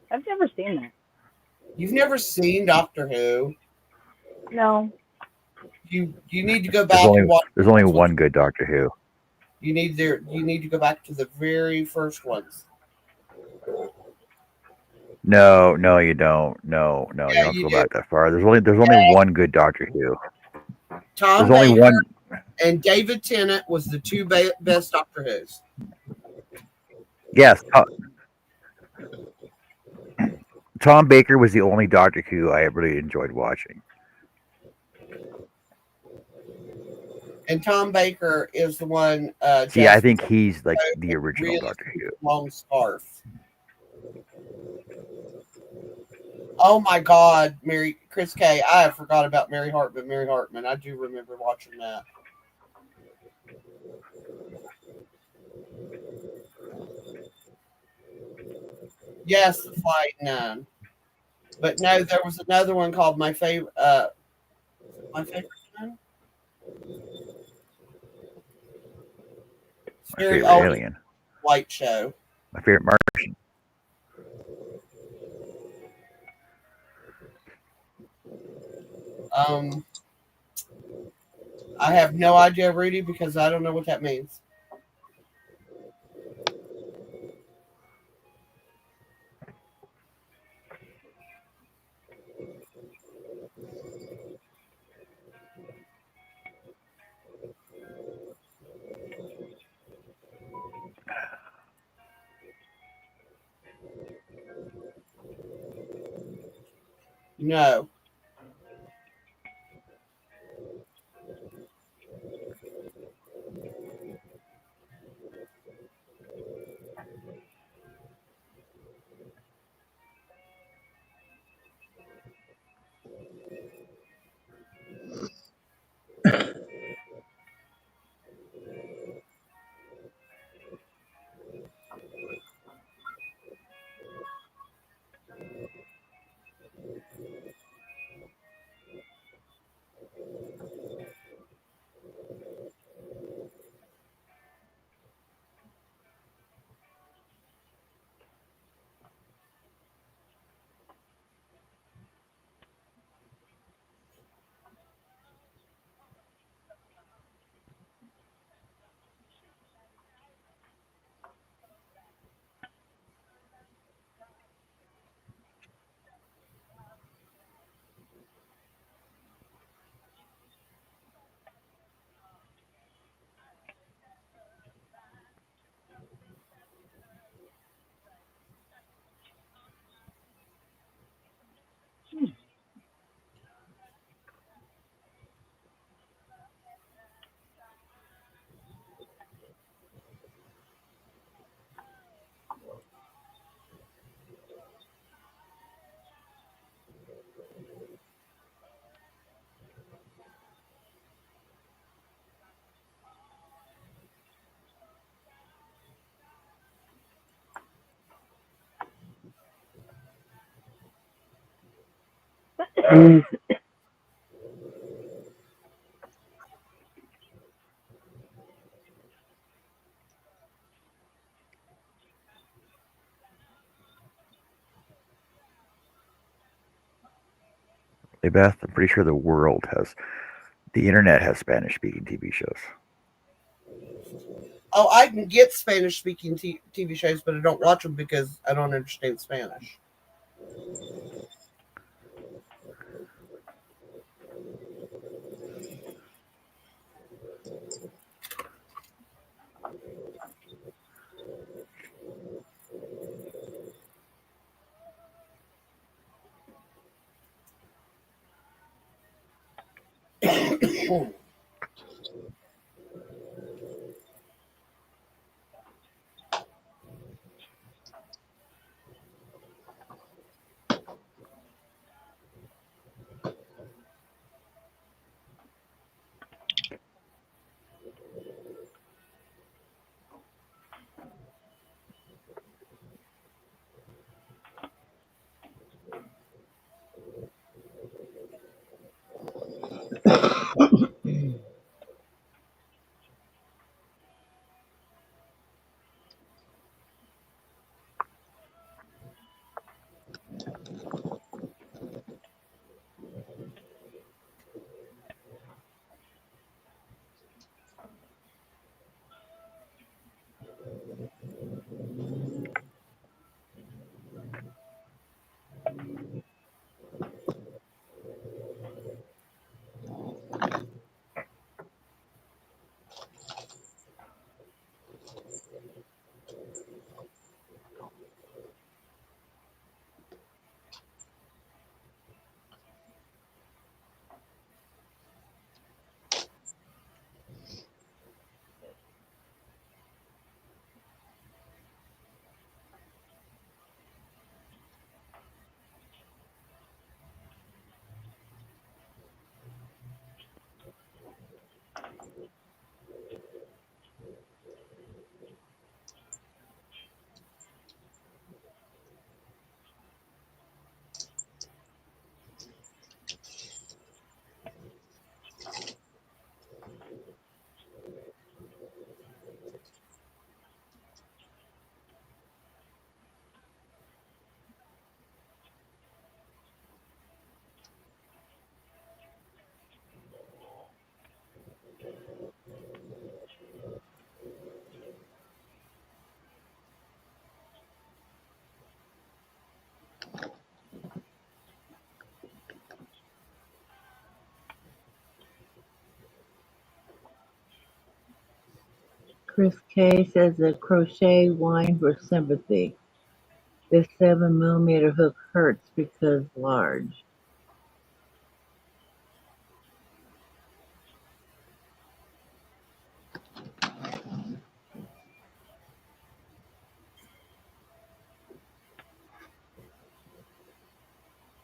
I've never seen that. You've never seen Doctor Who? No. You need to go back and watch. There's only one good Doctor Who. You need to go back to the very first ones. No, you don't. No, Yeah, you don't have to you go do. back that far. There's only one good Doctor Who. Tom There's only Baker one. and David Tennant was the two best Doctor Who's. Yes. Tom Baker was the only Doctor Who I really enjoyed watching. And Tom Baker is the one. See, I think he's like the original really Doctor Who. Long scarf. Oh my God, Chris K. I forgot about Mary Hartman. I do remember watching that. Yes, the Flight 9. But no, there was another one called My Favorite. My Favorite Nine. It's My very favorite old alien. flight show. My favorite Martian. Um, I have no idea, Rudy, because I don't know what that means. No. Hey Beth, I'm pretty sure the internet has Spanish speaking TV shows. Oh, I can get Spanish speaking TV shows, but I don't watch them because I don't understand Spanish. Chris K says the crochet wine for sympathy. This 7mm hook hurts because large.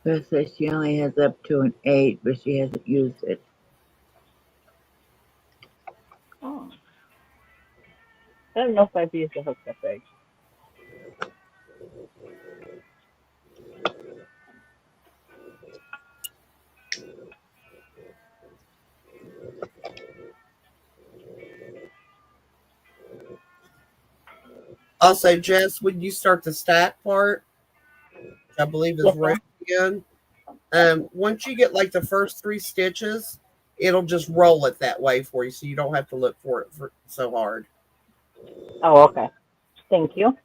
Chris says she only has up to an 8, but she hasn't used it. Oh, I don't know if I've used a hook that big. Also, Jess, when you start the stack part, which I believe is Yes, right ma'am. again, once you get like the first 3 stitches, it'll just roll it that way for you, so you don't have to look for it so hard. Oh, okay. Thank you.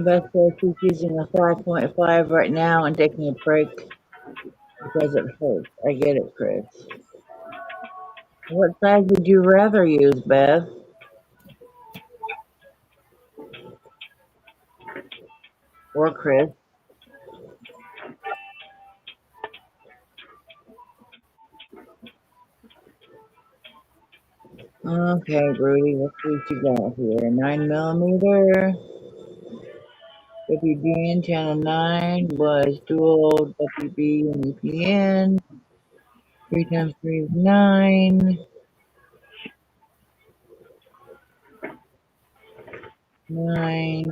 Beth says she's using a 5.5 right now and taking a break because it hurts. I get it, Chris. What size would you rather use, Beth? Or Chris? Okay, Rudy, let's see what you got here. 9mm. WGN channel 9 was dual WB and UPN. 3 times 3 is 9. 9.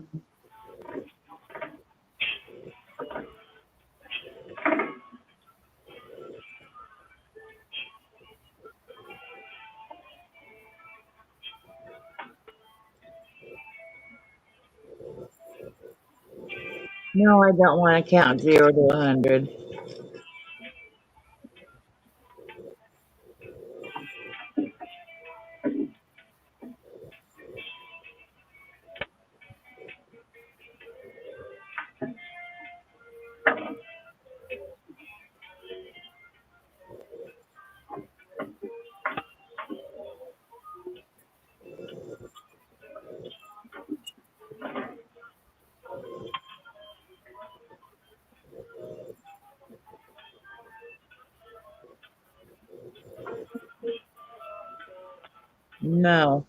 No, I don't want to count 0 to 100. No.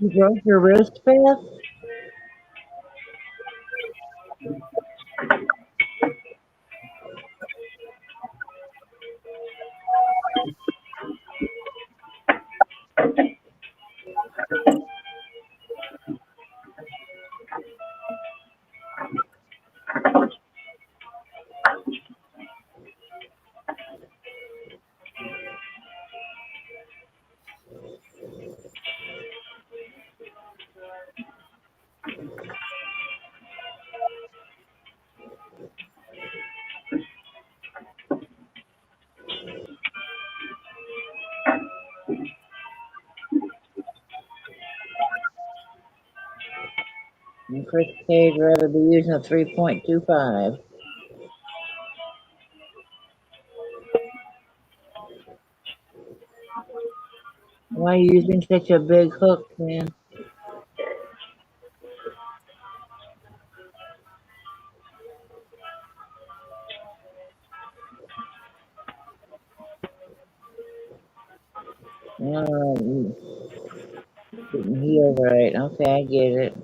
You broke your wrist, Beth? And Chris Cage rather be using a 3.25. Why are you using such a big hook, man? Oh, you didn't heal right. Okay, I get it.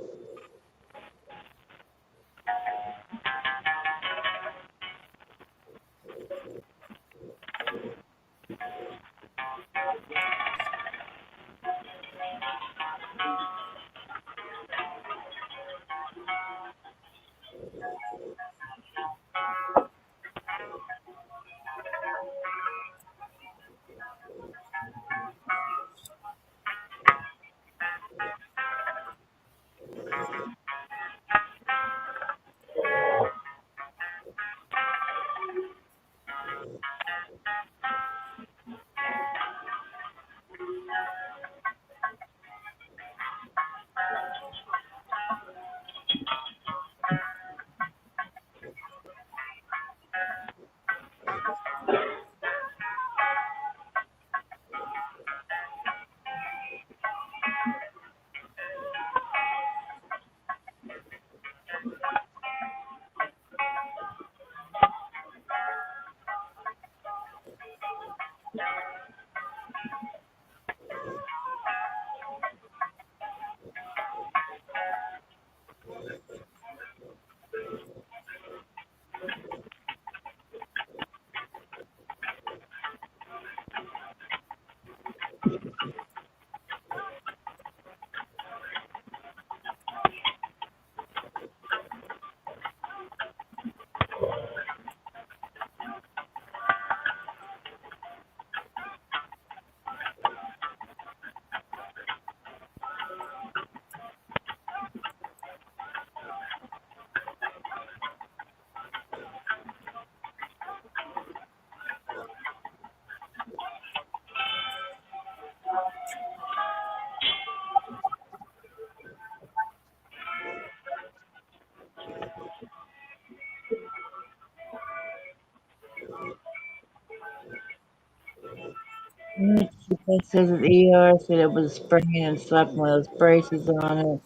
She says at the ER said it was sprained and slapped one of those braces on it.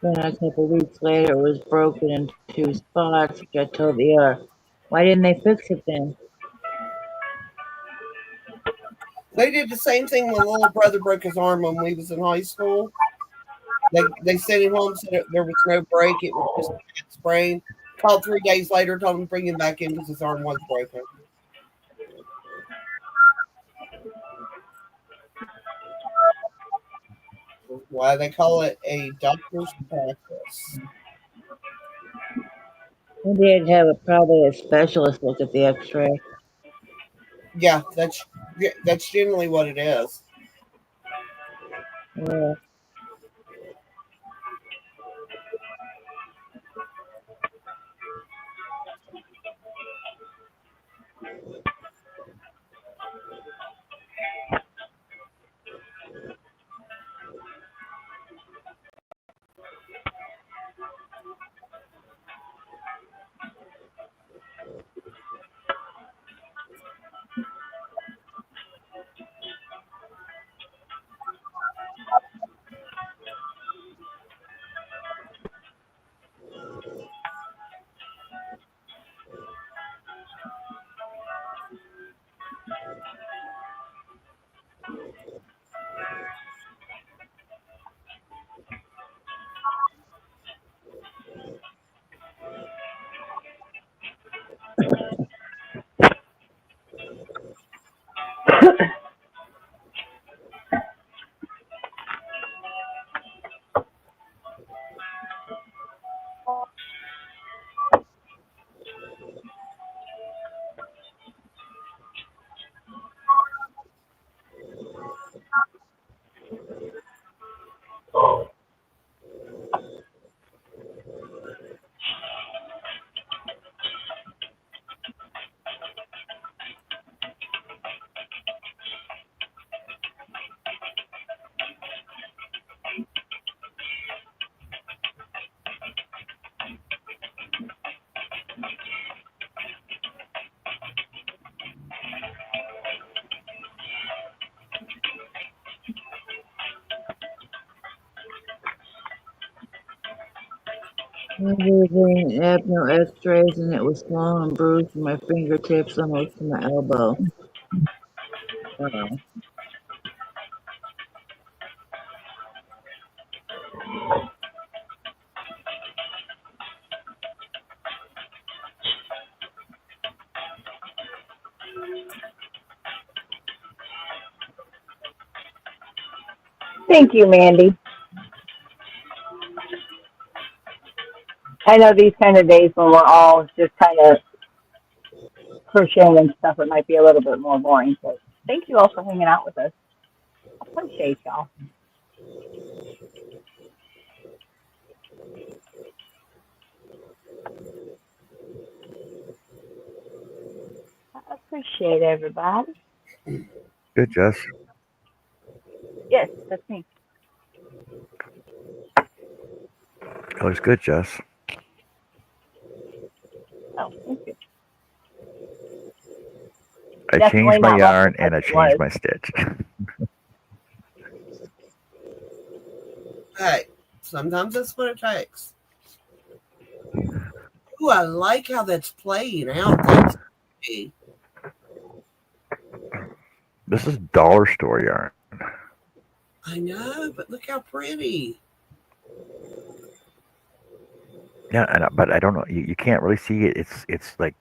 Then a couple weeks later, it was broken in two spots, which I told the ER. Why didn't they fix it then? They did the same thing when little brother broke his arm when we was in high school. They sent him home, said there was no break, it was just a bad sprain. Called 3 days later, told him to bring him back in because his arm was broken. Why they call it a doctor's practice. Maybe I'd have probably a specialist look at the X-ray. Yeah, that's generally what it is. Yeah. Maybe they have no X-rays and it was swollen and bruised from my fingertips almost to my elbow. Oh. Thank you, Mandy. I know these kind of days when we're all just kind of crocheting and stuff, it might be a little bit more boring. But thank you all for hanging out with us. I appreciate y'all. I appreciate everybody. Good, Jess. Yes, that's me. That looks good, Jess. Oh, thank you. I Definitely changed my not yarn rustic like and I it changed was. my stitch. Hey, sometimes that's what it takes. Ooh, I like how that's playing out. That's pretty. This is dollar store yarn. I know, but look how pretty. Yeah, but I don't know. You can't really see it. It's like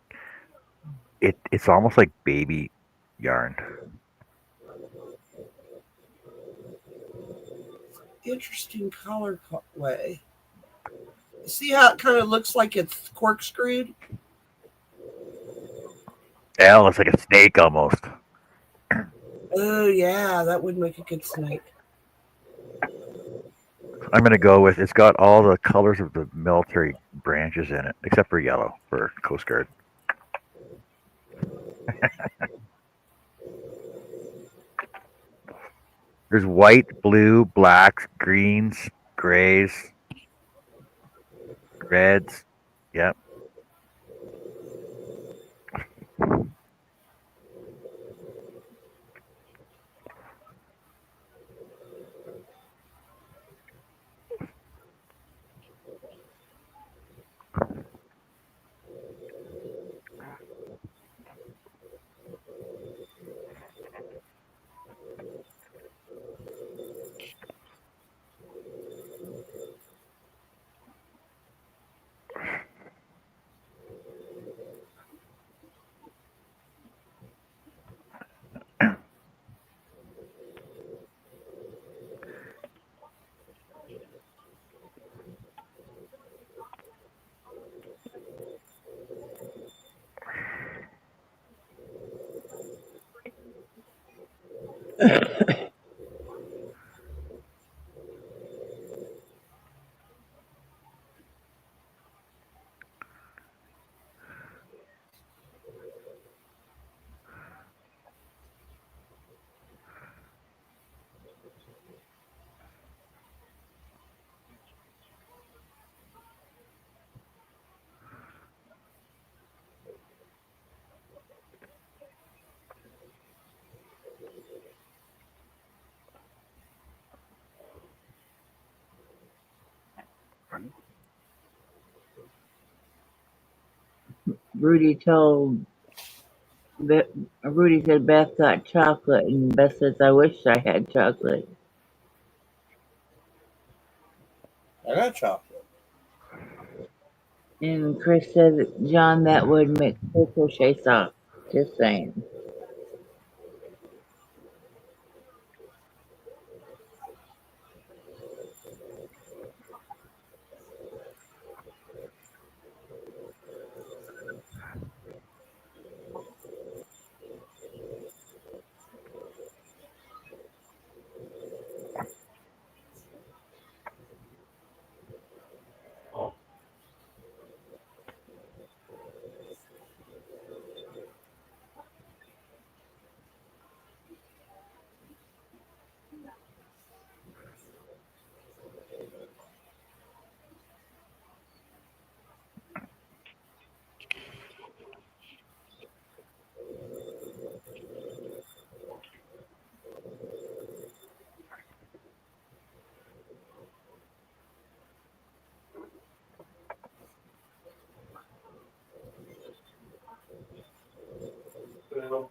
it's almost like baby yarn. Interesting color way. See how it kind of looks like it's corkscrewed? Yeah, it looks like a snake almost. Oh, yeah, that would make a good snake. I'm gonna go with it's got all the colors of the military branches in it, except for yellow for Coast Guard. There's white, blue, blacks, greens, grays, reds. Yep. Rudy told Rudy said Beth got chocolate, and Beth says, "I wish I had chocolate." I got chocolate. And Chris said, "John, that would make her crochet socks." Just saying. So,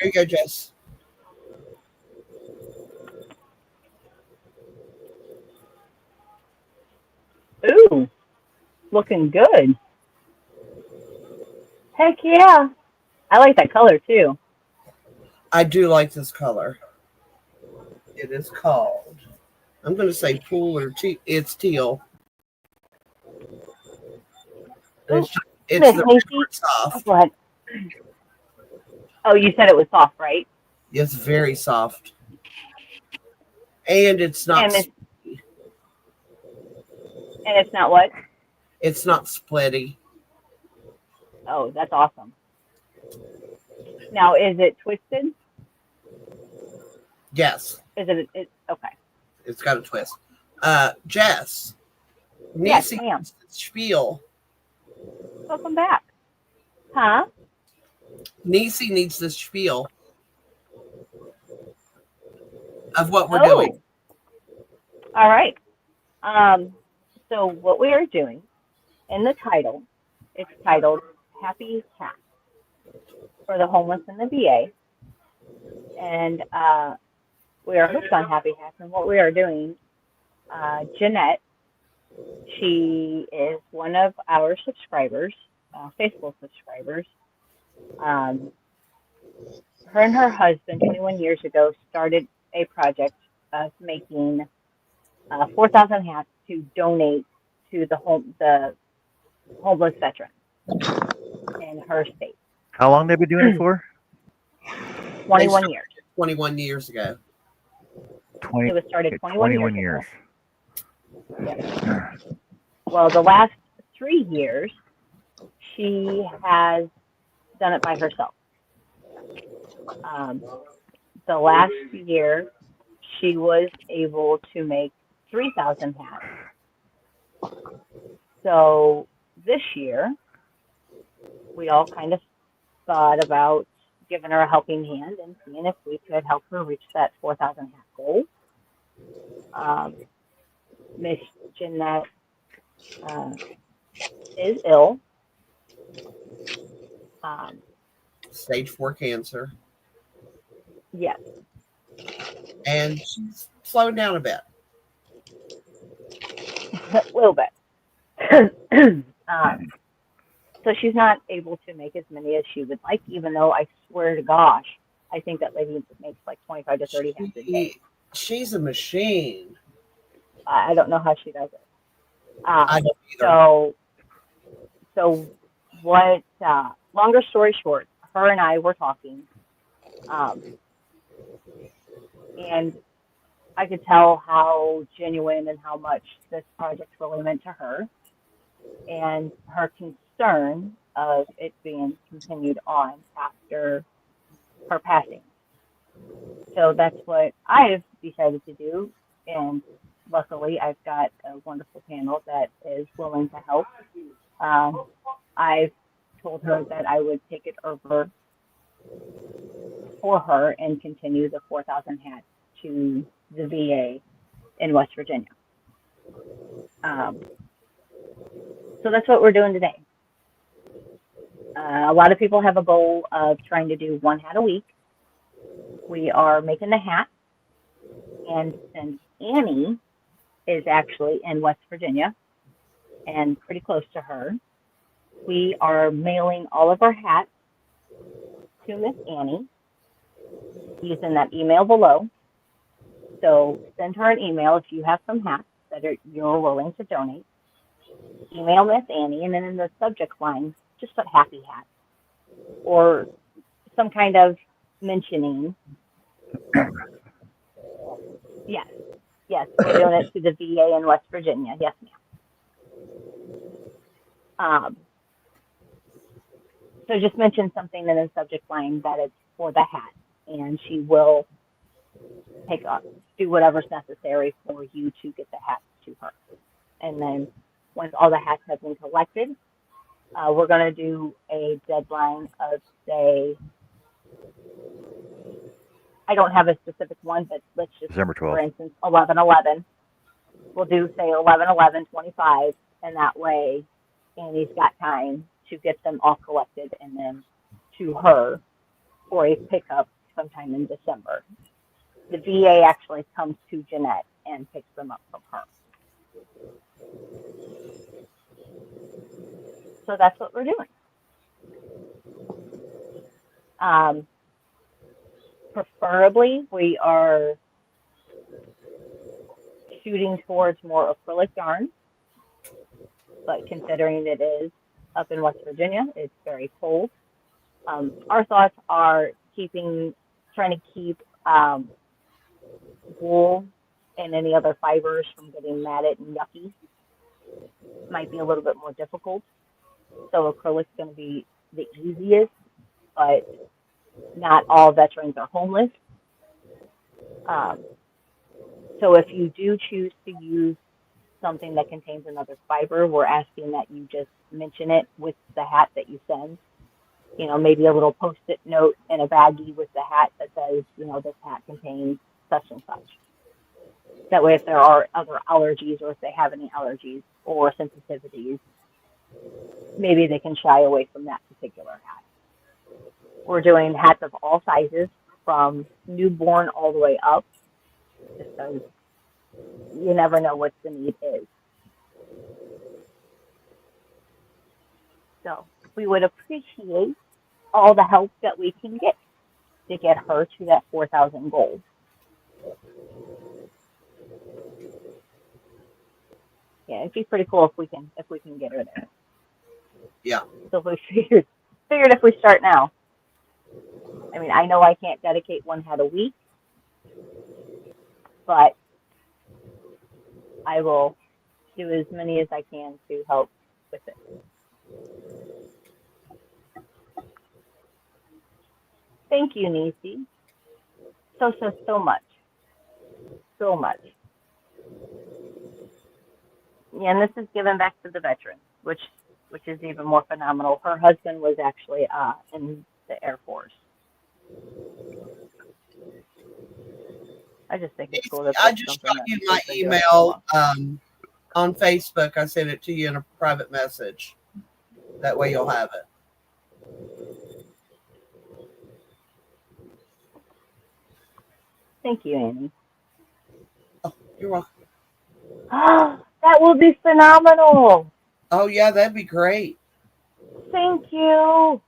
Here you go, Jess. Ooh, looking good. Heck yeah. I like that color too. I do like this color. It is called, I'm going to say pool or it's teal. Ooh, It's Miss the Macy. regular Oh, soft. go ahead. Oh, you said it was soft, right? It's very soft. And it's not And it's not what? it's not splitty. Oh, that's awesome. Now, is it twisted? Yes, Is it okay? it's got a twist. Jess, Yes, Nisi ma'am. needs the spiel. Welcome back. Huh? Nisi needs the spiel of what we're doing. Oh, all right. Um, so what we are doing in the title, it's titled "Happy Cat for the Homeless in the VA," and we are hooked on Happy Hats. And what we are doing, Jeanette, she is one of our subscribers, faithful subscribers. Um, her and her husband, 21 years ago, started a project of making 4,000 hats to donate to the homeless veterans in her state. How long they been doing it for? They 21 started years. 21 years ago. 20. It was started Okay, 21 years years. ago. Yes. Well, the last 3 years, she has done it by herself. Um, the last year, she was able to make 3,000 hats. So this year, we all kind of thought about giving her a helping hand and seeing if we could help her reach that 4,000 hat goal. Miss Jeanette uh, is ill. Um, Stage 4 cancer. yes, And she's slowing down a bit. a little bit. So she's not able to make as many as she would like, even though I swear to gosh, I think that lady makes like 25 to 30 hats a day. She's a machine. I don't know how she does it. I don't either. So what, longer story short, her and I were talking, and I could tell how genuine and how much this project really meant to her, and her concern of it being continued on after her passing. So that's what I've decided to do, and luckily I've got a wonderful panel that is willing to help. I've told her that I would take it over for her and continue the 4,000 hats to the VA in West Virginia. So that's what we're doing today. A lot of people have a goal of trying to do 1 hat a week. We are making the hat, and since Annie is actually in West Virginia and pretty close to her, we are mailing all of our hats to Miss Annie using that email below. So send her an email if you have some hats that you're willing to donate. Email Miss Annie, and then in the subject line, just put happy hat or some kind of mentioning. Yes, we're doing it to the VA in West Virginia. Yes, ma'am. So just mention something in the subject line that it's for the hat, and she will do whatever's necessary for you to get the hats to her. And then once all the hats have been collected, we're going to do a deadline of, say, I don't have a specific one, but let's just, December 12th. for instance, 11/11. We'll do, say, 11/11/25, and that way Annie's got time to get them all collected and then to her for a pickup sometime in December. The VA actually comes to Jeanette and picks them up from her. So that's what we're doing. Preferably, we are shooting towards more acrylic yarn, but considering it is up in West Virginia, it's very cold. Our thoughts are trying to keep wool and any other fibers from getting matted and yucky. Might be a little bit more difficult. So acrylic's going to be the easiest, but not all veterans are homeless. So if you do choose to use something that contains another fiber, we're asking that you just mention it with the hat that you send. You know, maybe a little post-it note in a baggie with the hat that says, you know, this hat contains such and such. That way, if there are other allergies or if they have any allergies or sensitivities, maybe they can shy away from that particular hat. We're doing hats of all sizes, from newborn all the way up, just because you never know what the need is. So we would appreciate all the help that we can get to get her to that 4,000 goal. Yeah, it'd be pretty cool if we can get her there. Yeah. So we figured if we start now. I mean, I know I can't dedicate 1 hat a week, but I will do as many as I can to help with it. Thank you, Nisi. So much. So much. Yeah, and this is given back to the veterans, which is even more phenomenal. Her husband was actually in the Air Force. I just think it's cool that I just shot you my email on Facebook. I sent it to you in a private message. That way you'll have it. Thank you, Annie. Oh, you're welcome. That will be phenomenal. Oh, yeah, that'd be great. thank you.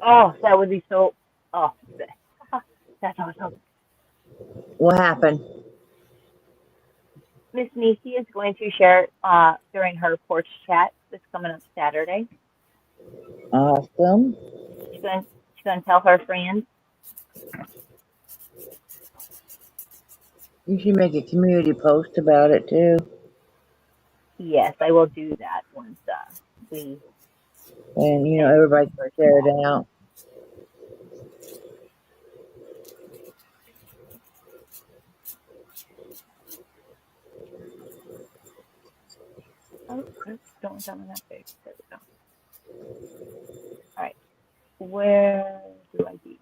Oh, that would be so. Oh, that's awesome. What happened? Miss Nisi is going to share during her porch chat that's coming up Saturday. Awesome. She's going to tell her friends. You should make a community post about it too. Yes, I will do that once we. And, everybody can share it out. Oh, don't want that one that big. There we go. All right. Where do I be?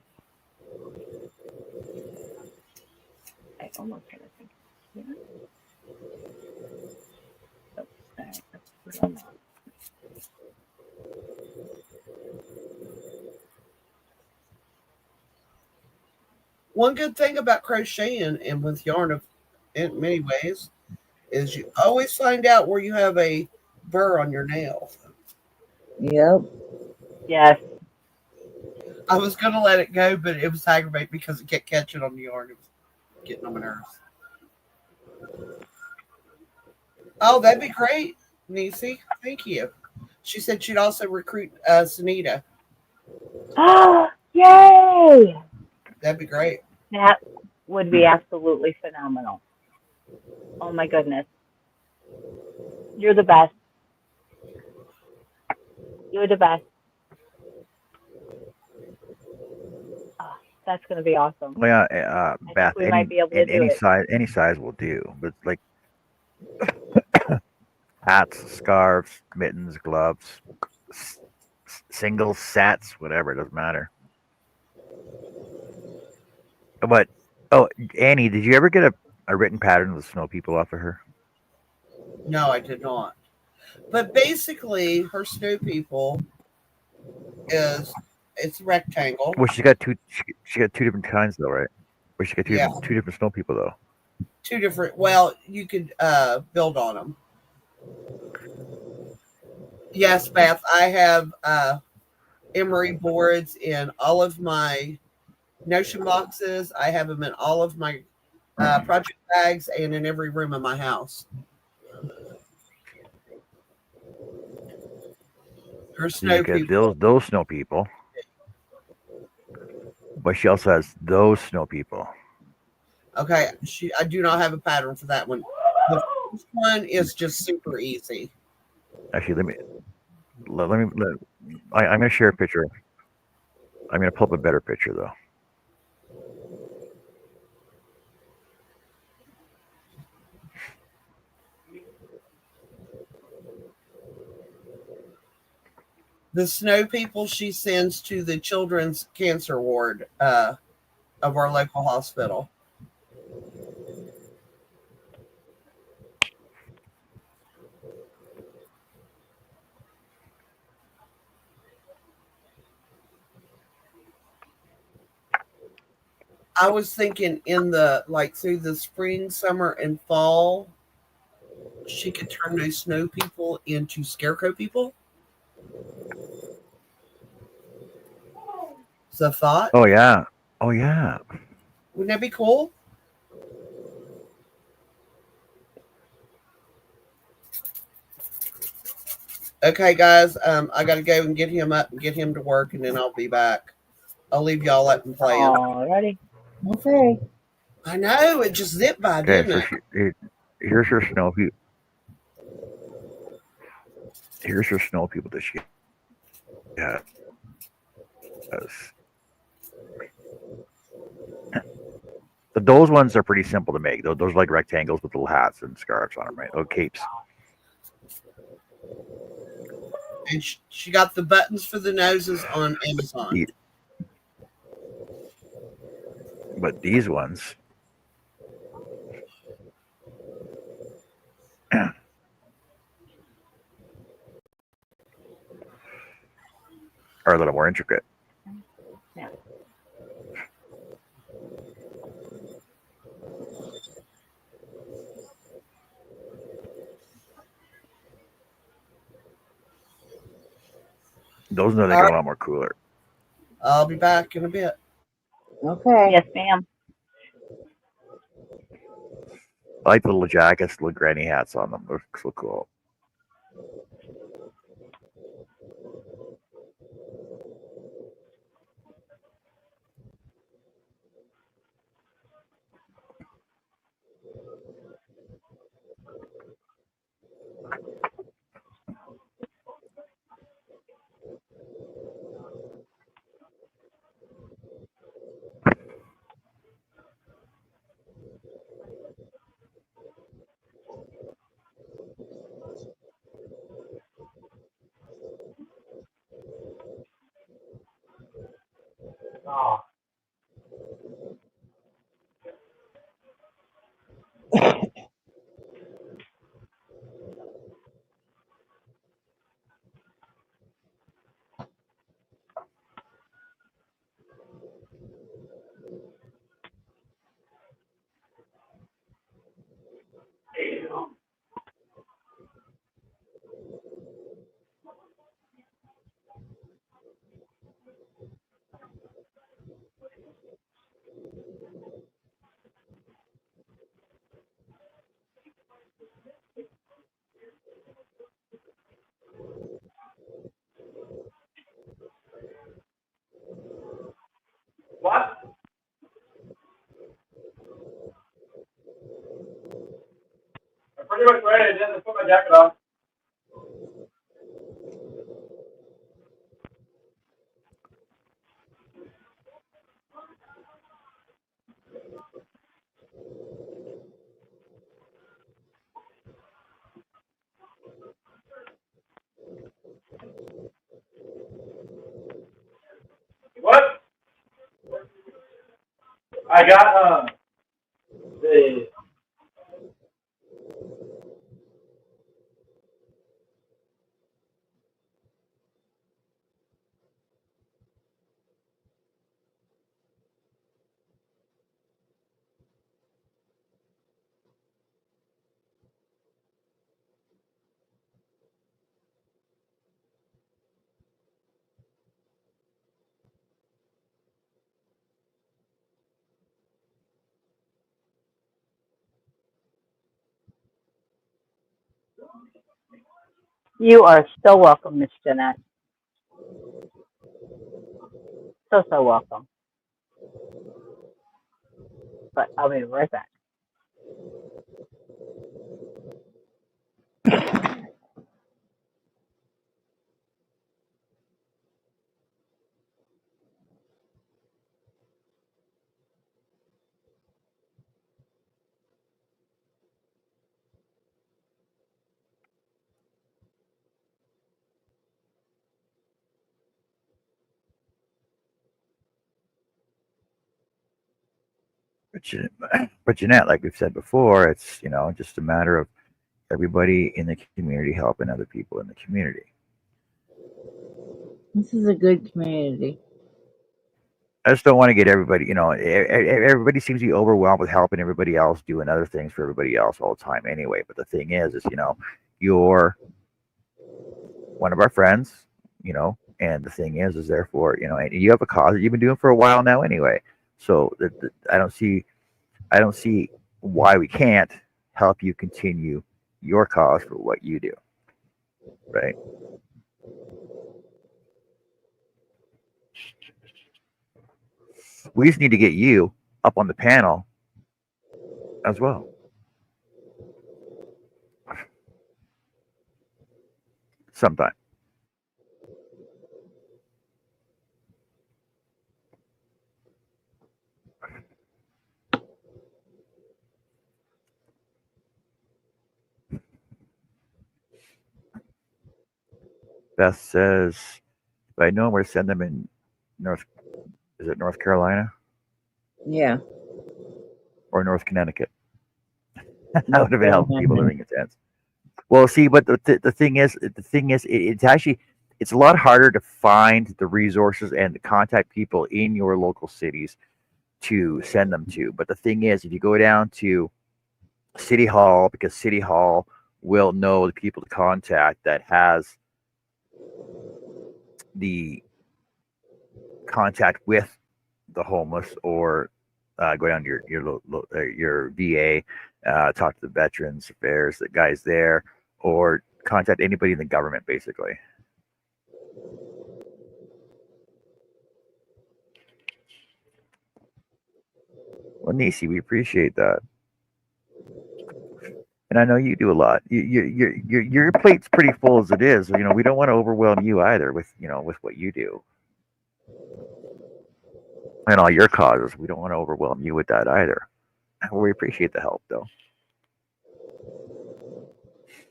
I almost had a thing here. Oh, all right. Let's put it on that. One good thing about crocheting and with yarn in many ways is you always find out where you have a burr on your nail. Yep. Yes. I was going to let it go, but it was aggravating because it kept catching on the yarn. It was getting on my nerves. Oh, that'd be great, Nisi. Thank you. She said she'd also recruit Sunita. Oh, yay! That'd be great. That would be absolutely phenomenal. Oh my goodness. You're the best. You're the best. Oh, that's going to be awesome. Well, yeah, I Beth, think we might be able to do it. any size will do. But like hats, scarves, mittens, gloves, singles, sets, whatever, it doesn't matter. But Annie, did you ever get a written pattern of the snow people off of her? No, I did not. But basically, her snow people it's rectangle. Well, she's got two. She got two different kinds though, right? Or she got Yeah, two different snow people though. two different. Well, you could build on them. Yes, Beth. I have emery boards in all of my Notion boxes. I have them in all of my project bags and in every room in my house. Her So you snow get people. those snow people, but she also has those snow people. Okay, I do not have a pattern for that one. The first one is just super easy. Actually, I'm going to share a picture. I'm going to pull up a better picture though. The snow people she sends to the children's cancer ward of our local hospital. I was thinking through the spring, summer, and fall, she could turn those snow people into scarecrow people. It's a thought. Oh yeah. Oh yeah. Wouldn't that be cool? Okay, guys, I got to go and get him up and get him to work, and then I'll be back. I'll leave y'all up and playing. Alrighty. Okay. I know, it just zipped by, Okay, didn't so it? here's her snow people. Here's her snow people that she has. Those ones are pretty simple to make. Those are like rectangles with little hats and scarves on them, right? Oh, capes. And she got the buttons for the noses on Amazon. But these ones are a little more intricate. Yeah. Those are All a right, lot more cooler. I'll be back in a bit. Okay. Yes, ma'am. I like the little jackets, little granny hats on them. They're so cool. Oh, what? I'm pretty much ready. I didn't put my jacket on. What? I got the. You are so welcome, Miss Jeanette. So welcome. But I'll be right back. But Jeanette, like we've said before, it's just a matter of everybody in the community helping other people in the community. This is a good community. I just don't want to get everybody. Everybody seems to be overwhelmed with helping everybody else, doing other things for everybody else all the time. Anyway, but the thing is, you're one of our friends, and the thing is therefore, and you have a cause that you've been doing for a while now anyway. So I don't see why we can't help you continue your cause for what you do, right? We just need to get you up on the panel as well sometime. Beth says, if I know where to send them in North, is it North Carolina Yeah. or North Connecticut? That North would have been helping people Carolina. living in tents. Well, see, but the thing is, it's actually it's a lot harder to find the resources and to contact people in your local cities to send them to. But the thing is, if you go down to City Hall, because City Hall will know the people to contact that has the contact with the homeless, or go down to your VA, talk to the Veterans Affairs, the guys there, or contact anybody in the government, basically. Well, Nisi, we appreciate that, and I know you do a lot. Your plate's pretty full as it is. You know, we don't want to overwhelm you either with with what you do and all your causes. We don't want to overwhelm you with that either. We appreciate the help, though,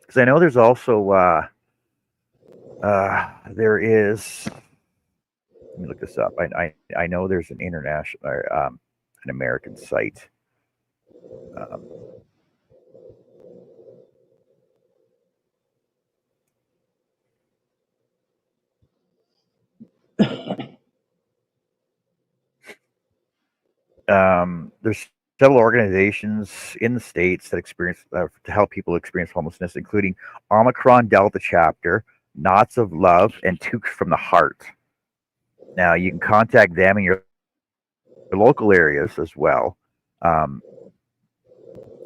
because I know there's also there is. Let me look this up. I know there's an international or an American site. Um, there's several organizations in the states that experience to help people experience homelessness, including Omicron Delta Chapter, Knots of Love, and Toques from the Heart. Now you can contact them in your local areas as well. Um,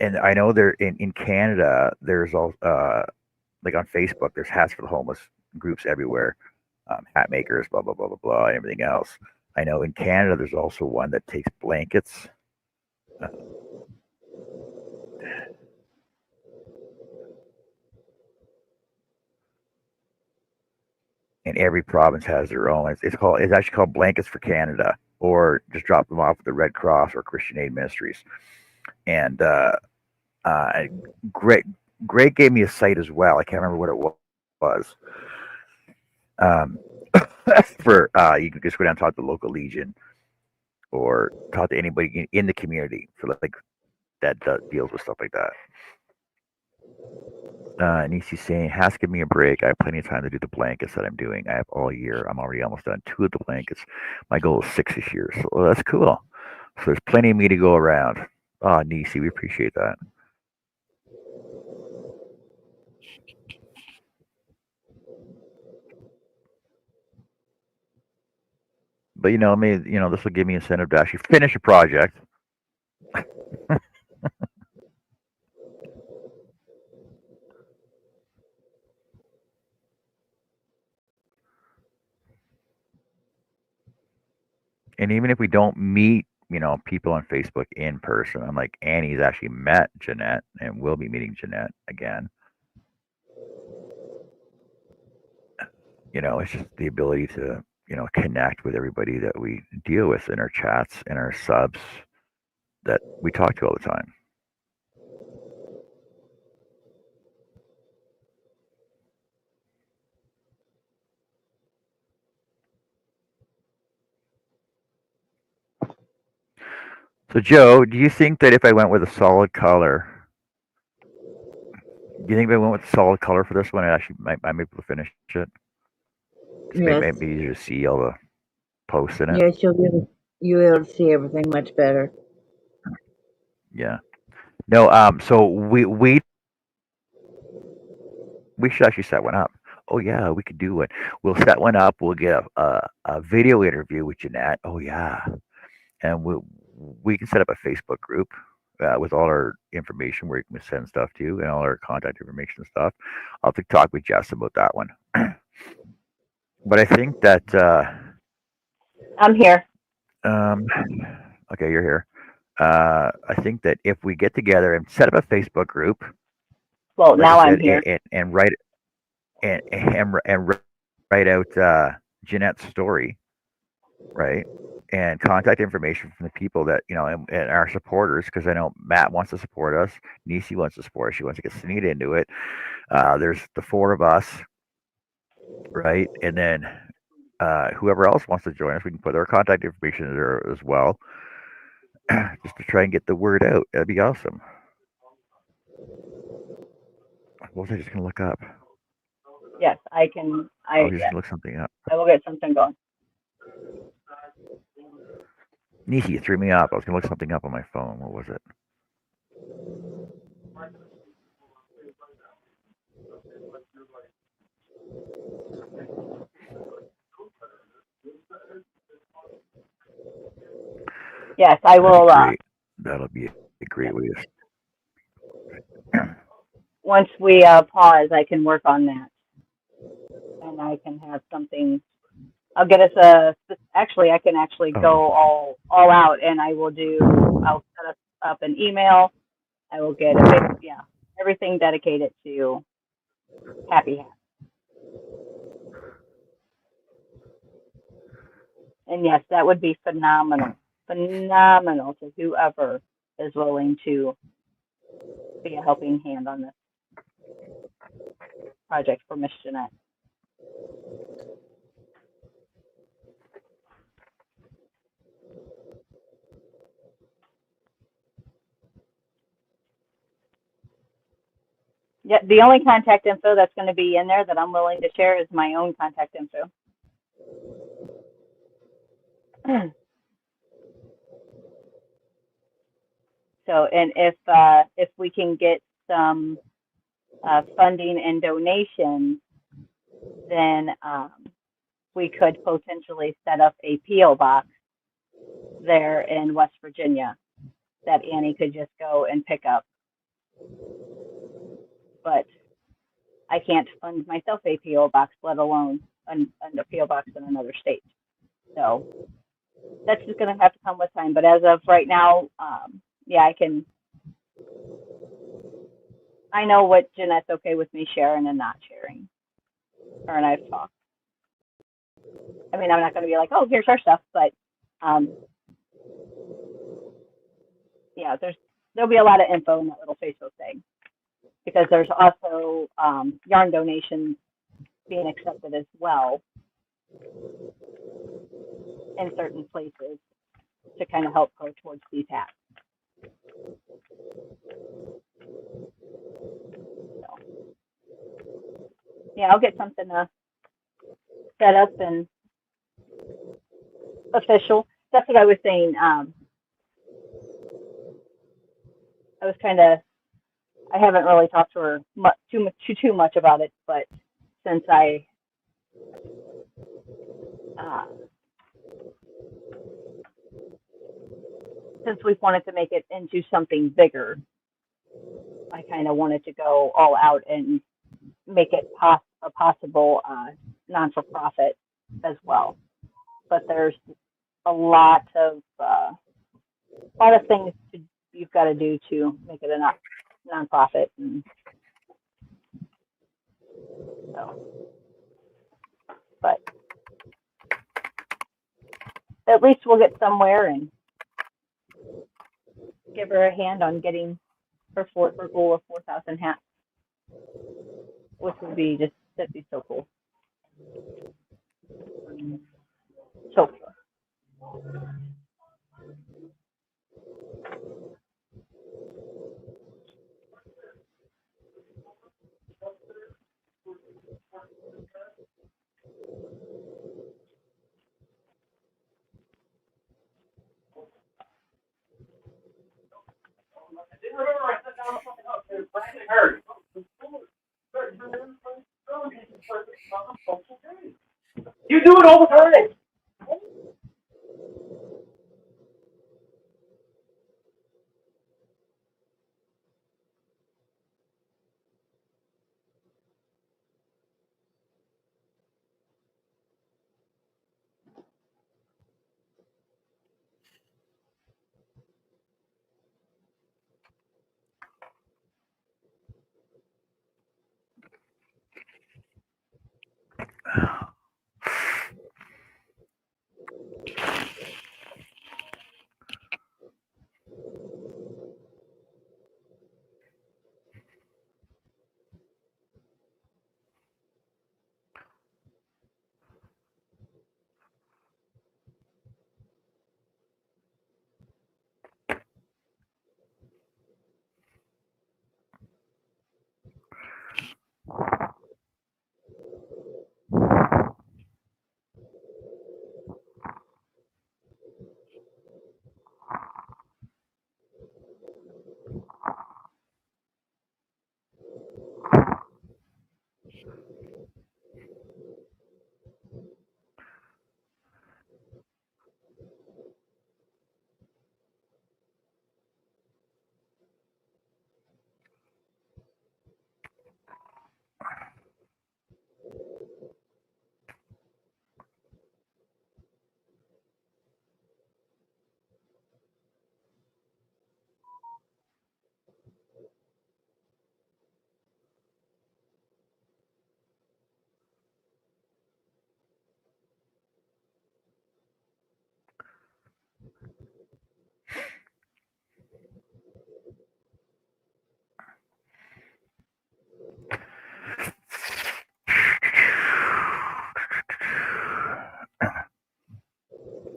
and I know there in Canada, there's all like on Facebook, there's hats for the homeless groups everywhere, hat makers, blah blah blah blah blah, and everything else. I know in Canada, there's also one that takes blankets. Uh, and every province has their own. It's actually called Blankets for Canada, or just drop them off at the Red Cross or Christian Aid Ministries. And uh, Greg Greg gave me a site as well. I can't remember what it was. Um, for you can just go down and talk to the local Legion or talk to anybody in the community for like that deals with stuff like that. Nisi's saying, has to give me a break. I have plenty of time to do the blankets that I'm doing. I have all year. I'm already almost done 2 of the blankets. My goal is 6 this year. So that's cool. So there's plenty of me to go around. Nisi, we appreciate that. But this will give me incentive to actually finish a project. And even if we don't meet, people on Facebook in person, I'm like, Annie's actually met Jeanette and will be meeting Jeanette again. It's just the ability to, connect with everybody that we deal with in our chats and our subs that we talk to all the time. So, Joe, do you think that if I went with a solid color, do you think if I went with a solid color for this one, I actually might be able to finish it? It's Yes. maybe easier to see all the posts in it. Yes, you'll be able to see everything much better. Yeah. No. So we should actually set one up. Oh yeah, we could do one. We'll set one up. We'll get a video interview with Jeanette. Oh yeah, and we can set up a Facebook group with all our information where you can send stuff to and all our contact information and stuff. I'll have to talk with Jess about that one. But I think that I'm here. okay, you're here. I think that if we get together and set up a Facebook group, Well, like now I I'm said, here. and write and write out Jeanette's story, right? And contact information from the people that and our supporters, because I know Matt wants to support us, Nisi wants to support us, she wants to get Sunita into it. There's the 4 of us, right? And then whoever else wants to join us, we can put our contact information in there as well, just to try and get the word out. That'd be awesome. What was I just gonna look up? Yes, I can. I was just Yes, gonna look something up. I will get something going. Nisi, you threw me off. I was gonna look something up on my phone. What was it? Yes, I That'd be will. great. That'll be a great way to. Once we pause, I can work on that, and I can have something. I'll get us a. Actually, I can actually Oh, go all out, and I will do. I'll set up an email. I will get a big, yeah, everything dedicated to Happy Hat. And yes, that would be phenomenal, phenomenal to whoever is willing to be a helping hand on this project for Miss Jeanette. Yeah, the only contact info that's going to be in there that I'm willing to share is my own contact info. So, and if we can get some funding and donations, then we could potentially set up a PO box there in West Virginia that Annie could just go and pick up. But I can't fund myself a PO box, let alone a PO box in another state. So that's just going to have to come with time. But as of right now, yeah, I can. I know what Jeanette's okay with me sharing and not sharing. Her and I've talked. I mean, I'm not going to be like, oh, here's our stuff, but yeah, there'll be a lot of info in that little Facebook thing because there's also yarn donations being accepted as well in certain places to kind of help go towards these hats. So, yeah, I'll get something set up and official. That's what I was saying. I was I haven't really talked to her too much about it, but since since we've wanted to make it into something bigger, I kind of wanted to go all out and make it a possible non-for-profit as well. But there's a lot of things you've got to do to make it a non-profit, and so. But at least we'll get somewhere and give her a hand on getting her goal of 4,000 hats, which would be that'd be so cool. So cool. You do it all the time.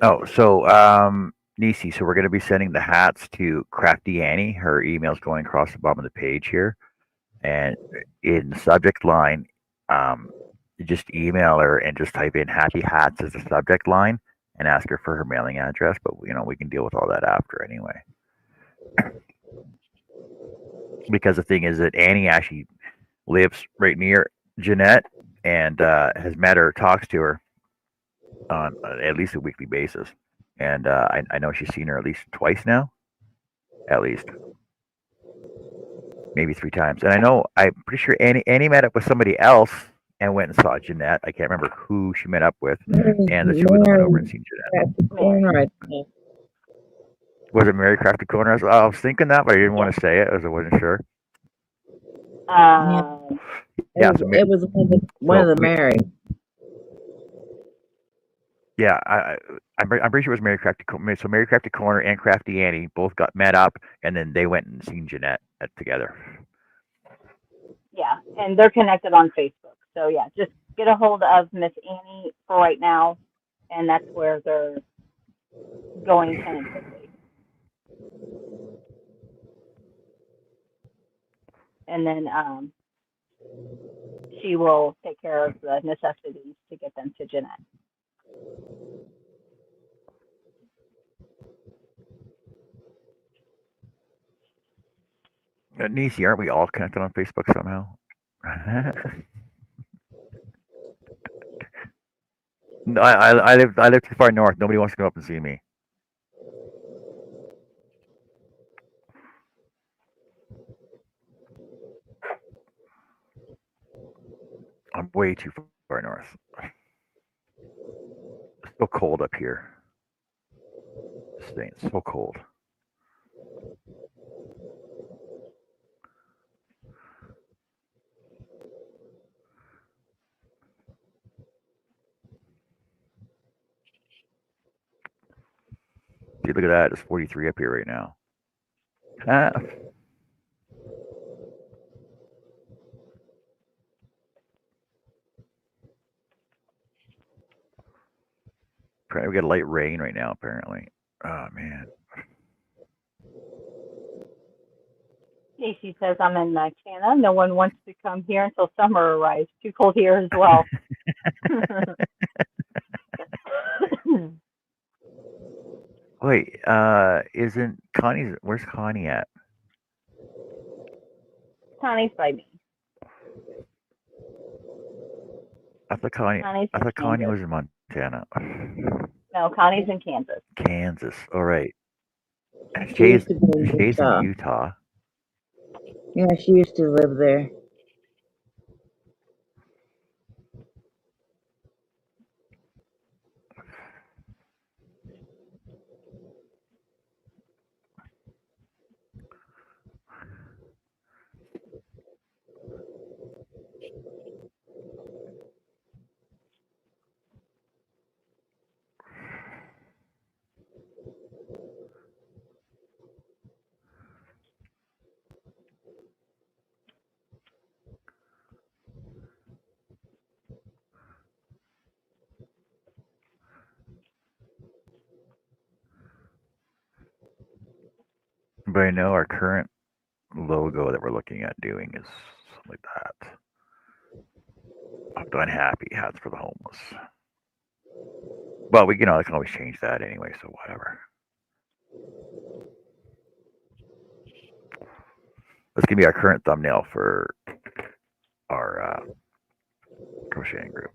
Oh, so Nisi, so we're going to be sending the hats to Crafty Annie. Her email's going across the bottom of the page here, and in the subject line, you just email her and just type in "Happy Hats" as the subject line, and ask her for her mailing address. But we can deal with all that after anyway. Because the thing is that Annie actually lives right near Jeanette and has met her, talks to her on at least a weekly basis. And I know she's seen her at least twice now, at least maybe 3 times. And I'm pretty sure Annie met up with somebody else and went and saw Jeanette. I can't remember who she met up with, and the two of them went over and seen Jeanette. Was it Mary Crafty Corner? I was thinking that, but I didn't want to say it as I wasn't sure. Yeah, so it was one of the Mary. Yeah, I'm pretty sure it was Mary Crafty Corner. So Mary Crafty Corner and Crafty Annie both got met up, and then they went and seen Jeanette together. Yeah, and they're connected on Facebook. So yeah, just get a hold of Miss Annie for right now, and that's where they're going tentatively. And then she will take care of the necessities to get them to Jeanette. Nisi, aren't we all connected on Facebook somehow? No, I live too far north. Nobody wants to come up and see me. I'm way too far north. It's so cold up here. It's so cold. See, look at that. It's 43 up here right now. We got light rain right now, apparently. Oh, man. Casey says, I'm in Canada. No one wants to come here until summer arrives. Too cold here as well. Wait, isn't Connie's? Where's Connie at? Connie's by me. I thought Connie was in Montana. No, Connie's in Kansas. Kansas. All right. Shay's in Utah. Yeah, she used to live there. But I know our current logo that we're looking at doing is something like that. I've done happy hats for the homeless. Well, I can always change that anyway, so whatever. That's gonna be our current thumbnail for our crocheting group.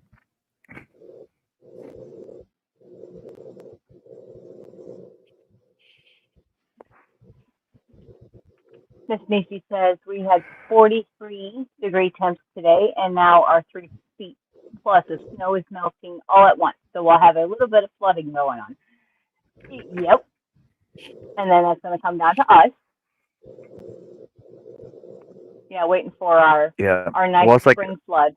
Miss Macy says we had 43-degree temps today, and now our 3 feet plus of snow is melting all at once. So we'll have a little bit of flooding going on. Yep. And then that's going to come down to us. Yeah, waiting for our nice spring flood.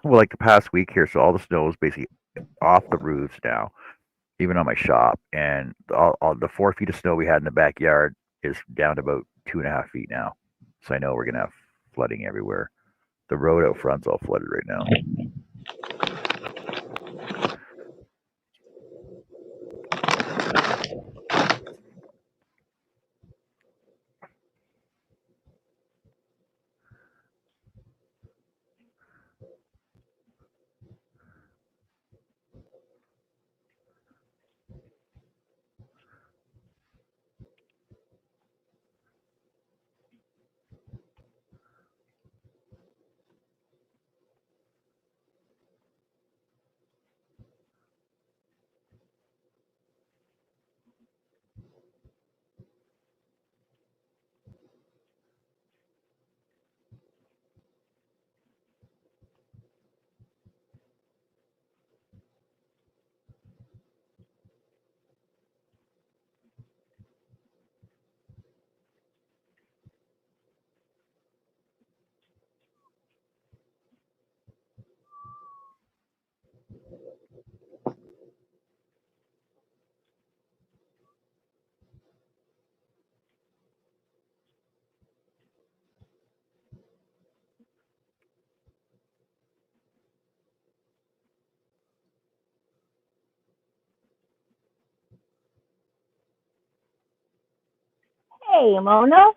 Well, like the past week here, so all the snow is basically off the roofs now, even on my shop, and all the 4 feet of snow we had in the backyard is down to about 2.5 feet now. So I know we're gonna have flooding everywhere. The road out front's all flooded right now. Hey, Mona.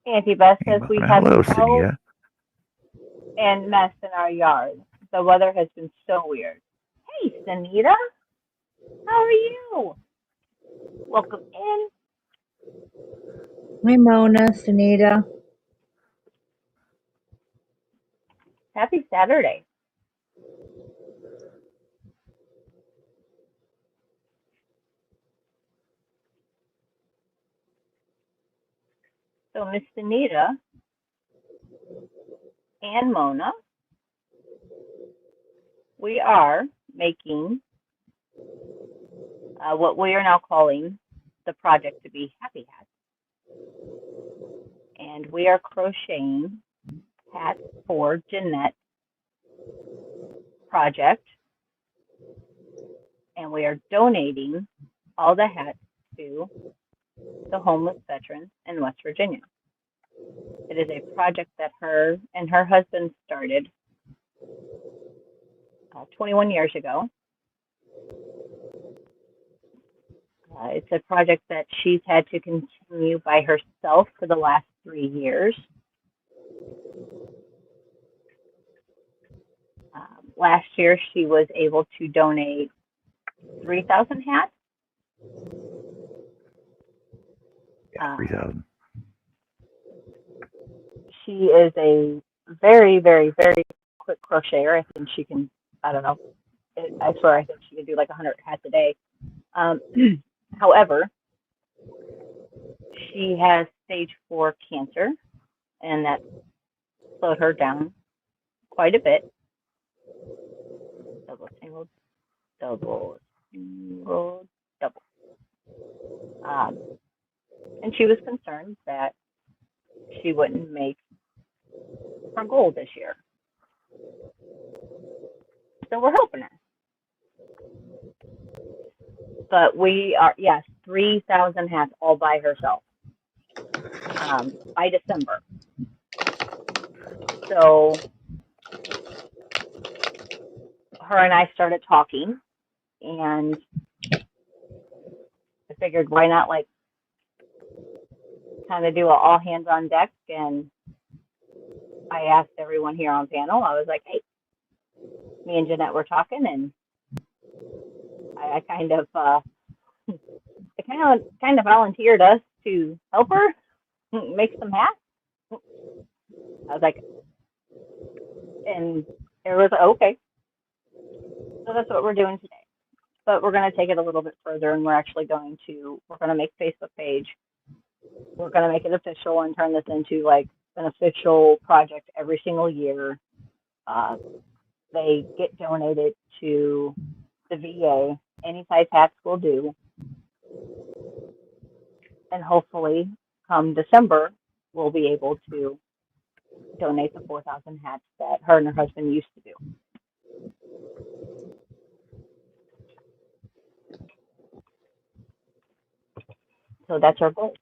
Auntie Beth Hey, says we've Mona. had Hello, snow Sunita. and mess in our yard. The weather has been so weird. Hey, Sunita. How are you? Welcome in. Hi, Mona, Sunita. Happy Saturday. So, Miss Sunita and Mona, we are making what we are now calling the project to be Happy Hats. And we are crocheting hats for Jeanette project. And we are donating all the hats to the homeless veterans in West Virginia. It is a project that her and her husband started 21 years ago. It's a project that she's had to continue by herself for the last 3 years. Last year, she was able to donate 3,000 hats. Yeah, 3,000. She is a very, very, very quick crocheter. I think she can, I don't know, I swear I think she can do like 100 hats a day. However, she has stage 4 cancer, and that slowed her down quite a bit. Double, single, double, single, double. And she was concerned that she wouldn't make her goal this year. So we're helping her. But we are, yes, 3,000 hats all by herself by December. So her and I started talking, and I figured why not like kind of do an all hands on deck. And I asked everyone here on panel, I was like, hey, me and Jeanette were talking, and I kind of volunteered us to help her make some hats. I was like, and it was okay. So that's what we're doing today. But we're going to take it a little bit further, and we're going to make a Facebook page. We're going to make it official and turn this into like an official project every single year. They get donated to the VA. Any size hats will do. And hopefully, come December, we'll be able to donate the 4,000 hats that her and her husband used to do. So that's our goal.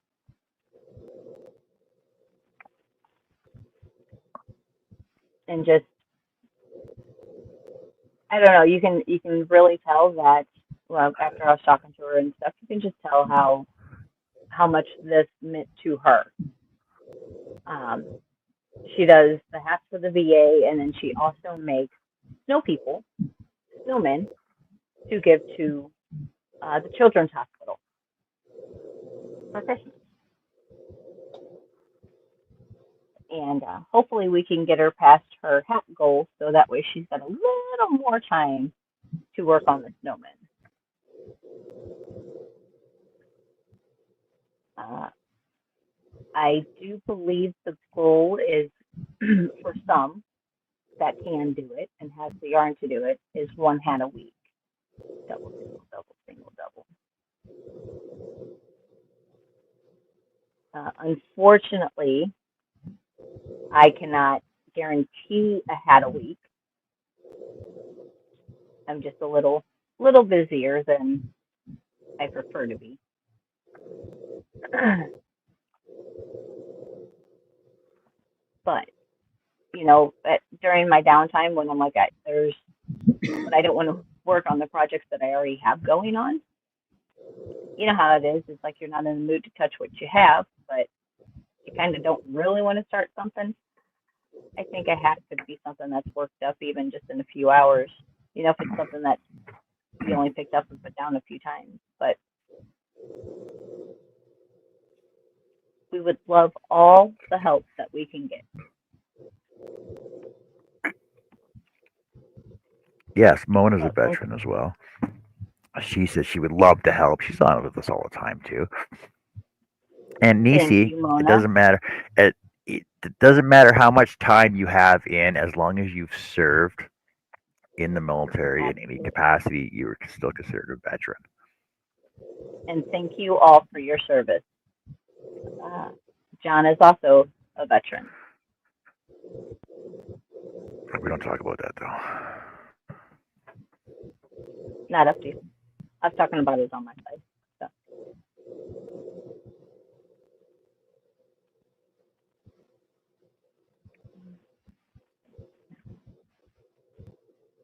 And just, I don't know, you can really tell that, well, after I was talking to her and stuff, you can just tell how much this meant to her. She does the hats for the VA, and then she also makes snowmen, to give to the Children's Hospital for Christmas. And hopefully we can get her past her hat goal, so that way she's got a little more time to work on the snowmen. I do believe the goal is for some that can do it and has the yarn to do it is 1 hat a week. Double, single, double, single, double. Unfortunately, I cannot guarantee a hat a week. I'm just a little busier than I prefer to be. But during my downtime, when I'm like, but I don't want to work on the projects that I already have going on. You know how it is. It's like you're not in the mood to touch what you have, but you kind of don't really want to start something. I think a hat could be something that's worked up even just in a few hours. You know, if it's something that you only picked up and put down a few times. But we would love all the help that we can get. Yes, Mona's a So thank veteran as well. She says she would love to help. She's on with us all the time too. And Nisi, you, it Mona. doesn't matter. It doesn't matter how much time you have in, as long as you've served in the military in any Absolutely. capacity, you're still considered a veteran. And thank you all for your service. John is also a veteran. We don't talk about that though. Not up to you. I was talking about it on my side. So.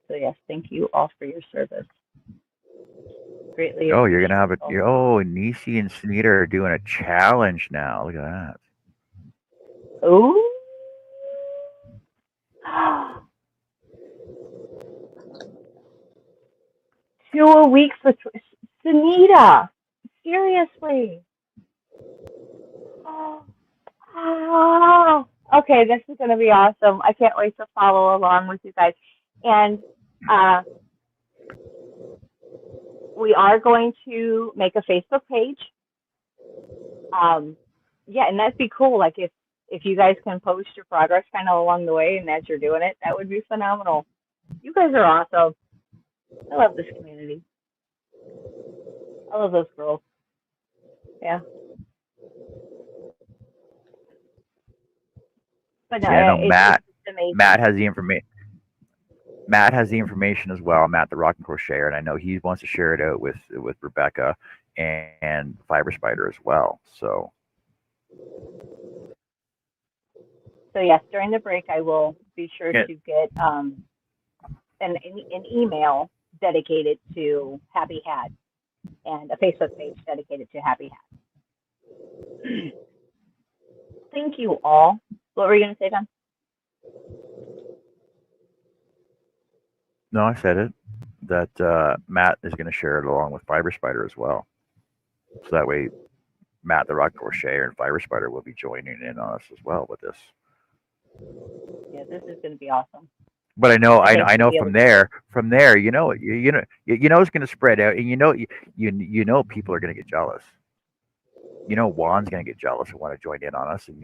So yes, thank you all for your service. Greatly Oh, you're gonna have appreciate it. all. Oh, Nisi and Sunita are doing a challenge now. Look at that. Ooh. 2 a week for Sunita. Seriously. Oh. Okay, this is going to be awesome. I can't wait to follow along with you guys. And we are going to make a Facebook page. Yeah, and that'd be cool. Like if you guys can post your progress kind of along the way and as you're doing it, that would be phenomenal. You guys are awesome. I love this community. I love those girls. Yeah. But no, See, I know it's Matt. amazing. Matt has the information. Matt has the information as well. Matt, the Rock and Crocheter, and I know he wants to share it out with Rebecca and Fiber Spider as well. So yes, during the break, I will be sure yeah. to get an email dedicated to Happy Hat and a Facebook page dedicated to Happy Hat. Thank you all. What were you going to say, Don? No, I said it. That Matt is going to share it along with Fiber Spider as well. So that way, Matt, the Rock Crocheter, and Fiber Spider will be joining in on us as well with this. Yeah, this is going to be awesome. But I know from there, you know it's going to spread out, and you know people are going to get jealous. You know Juan's going to get jealous and want to join in on us, and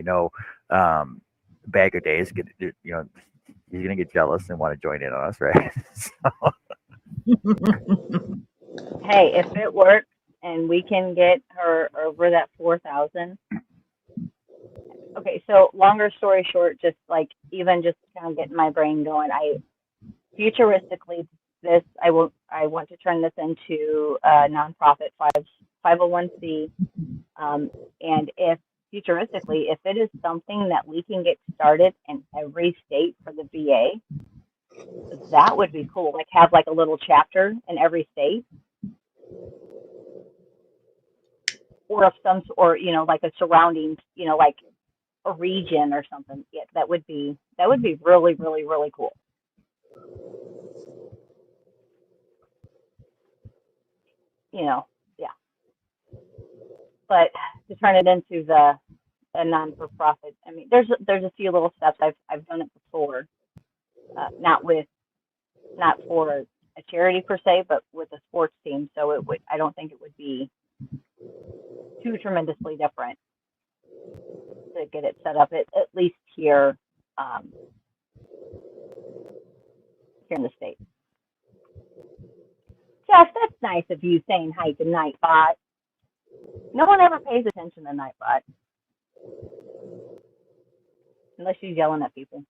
Bag of Days he's going to get jealous and want to join in on us, right? So. Hey, if it works and we can get her over that 4,000. Okay, so longer story short, just like even just kind of getting my brain going, futuristically I want to turn this into a nonprofit 501c, and if futuristically if it is something that we can get started in every state for the VA, that would be cool. Like have like a little chapter in every state, or like a surrounding, like a region or something. Yeah, that would be really, really, really cool. Yeah. But to turn it into a non-for-profit, I mean, there's a few little steps. I've done it before, not for a charity per se, but with a sports team. So I don't think it would be too tremendously different to get it set up at least here in the States. Jeff, that's nice of you saying hi to Nightbot. No one ever pays attention to Nightbot. Unless she's yelling at people.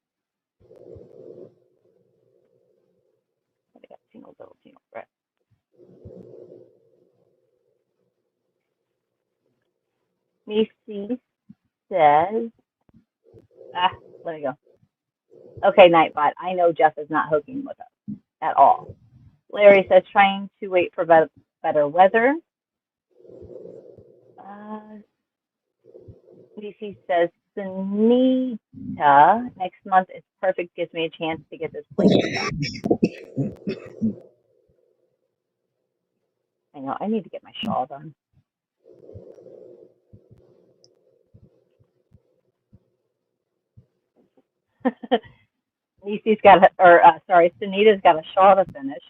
I got single, right? Nisi says, let me go. Okay, Nightbot, I know Jeff is not hooking with us at all. Larry says, trying to wait for better weather. DC says, Sunita, next month is perfect. Gives me a chance to get this place done. I know, I need to get my shawl done. Sunita's got a shawl to finish.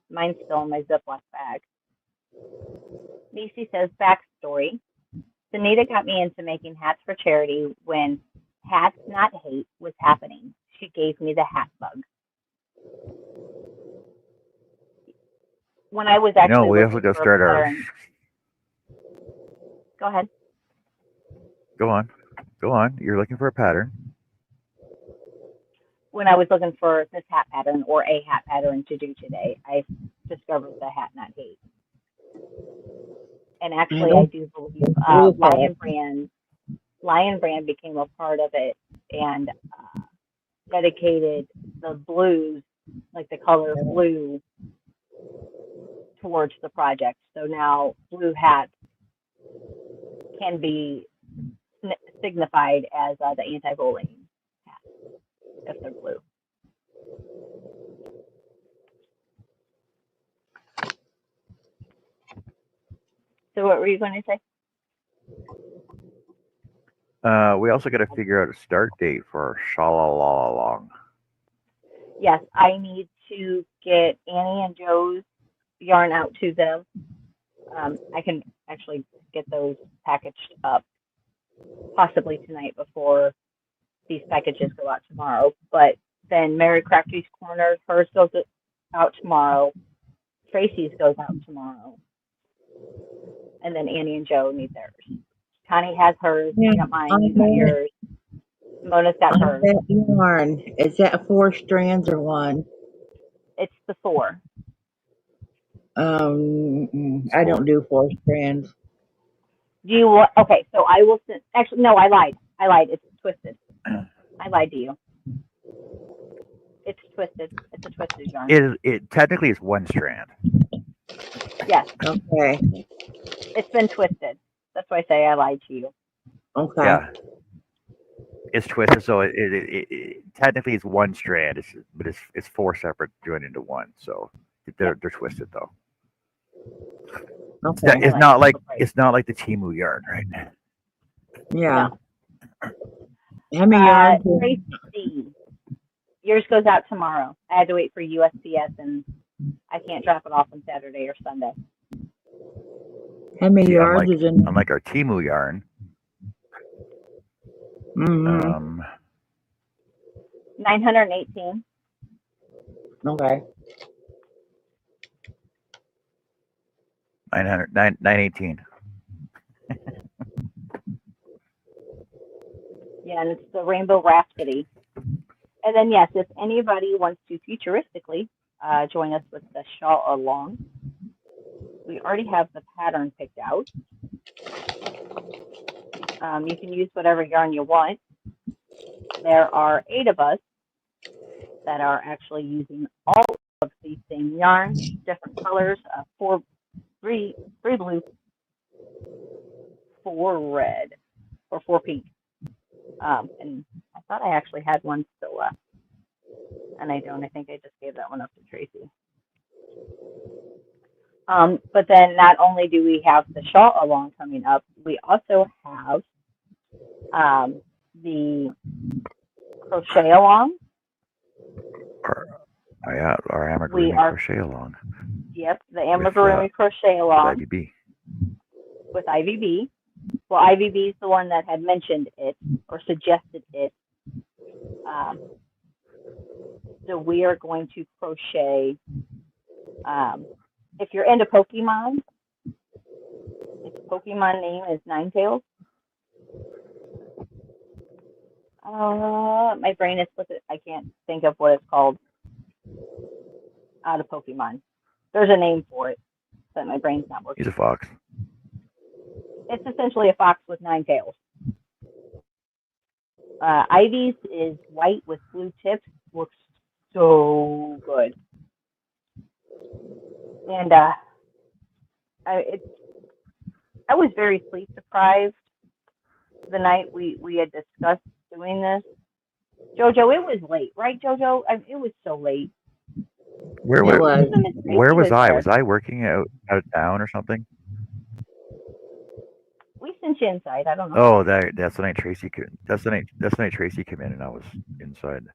Mine's still in my Ziploc bag. Nisi says, backstory. Sunita got me into making hats for charity when Hats Not Hate was happening. She gave me the hat bug. When I was actually we also looking got to for a start our. pattern. Go ahead. Go on. You're looking for a pattern. When I was looking for this hat pattern or a hat pattern to do today, I discovered the Hat Not Hate. And actually, I do believe Lion Brand became a part of it and dedicated the blues, like the color blue, towards the project. So now blue hats can be signified as the anti-bullying hat if they're blue. So what were you going to say? We also got to figure out a start date for our Shalalong. Yes, I need to get Annie and Joe's yarn out to them. I can actually get those packaged up possibly tonight before these packages go out tomorrow. But then Mary Crafty's Corner, hers goes out tomorrow. Tracy's goes out tomorrow. And then Annie and Joe need theirs. Connie has hers. You got mine. You got yours. Mona's got hers. That yarn, is that 4 strands or 1? It's the 4. I don't do 4 strands. Do you want? Okay, so I will send. Actually, no, I lied. It's twisted. I lied to you. It's twisted. It's a twisted yarn. It technically is 1 strand. Yes. Okay. It's been twisted. That's why I say I lied to you. Okay. Yeah. It's twisted, so it technically is 1 strand, but it's 4 separate joined into 1. So they're twisted though. Okay. It's not like the Timu yarn, right? Yeah. No. How many yarns? Tracy, yours goes out tomorrow. I had to wait for USPS, and I can't drop it off on Saturday or Sunday. How many yards is in? Unlike our Timu yarn. Mm-hmm. 918. Okay. 918. Yeah, and it's the Rainbow Rhapsody. And then, yes, if anybody wants to futuristically join us with the shawl along, we already have the pattern picked out. You can use whatever yarn you want. There are 8 of us that are actually using all of the same yarn, different colors, 3 blue, 4 red, or 4 pink. And I thought I actually had one still left, and I don't. I think I just gave that one up to Tracy. But then not only do we have the shawl along coming up, we also have the crochet along. Our amigurumi crochet along. Yep, the amigurumi crochet along. With IVB. With IVB. Well, IVB is the one that had mentioned it or suggested it. So we are going to crochet. If you're into Pokemon, its Pokemon name is Ninetales. My brain is split. I can't think of what it's called out of Pokemon. There's a name for it, but my brain's not working. He's a fox. It's essentially a fox with 9 tails. Ivy's is white with blue tips. Looks so good. And I was very sleep deprived the night we had discussed doing this. Jojo, it was late, right, Jojo? It was so late. Where It was was. where was I? there. Was I working out of town or something? We sent you inside. I don't know. Oh, that's the night Tracy came. That's the night Tracy came in, and I was inside.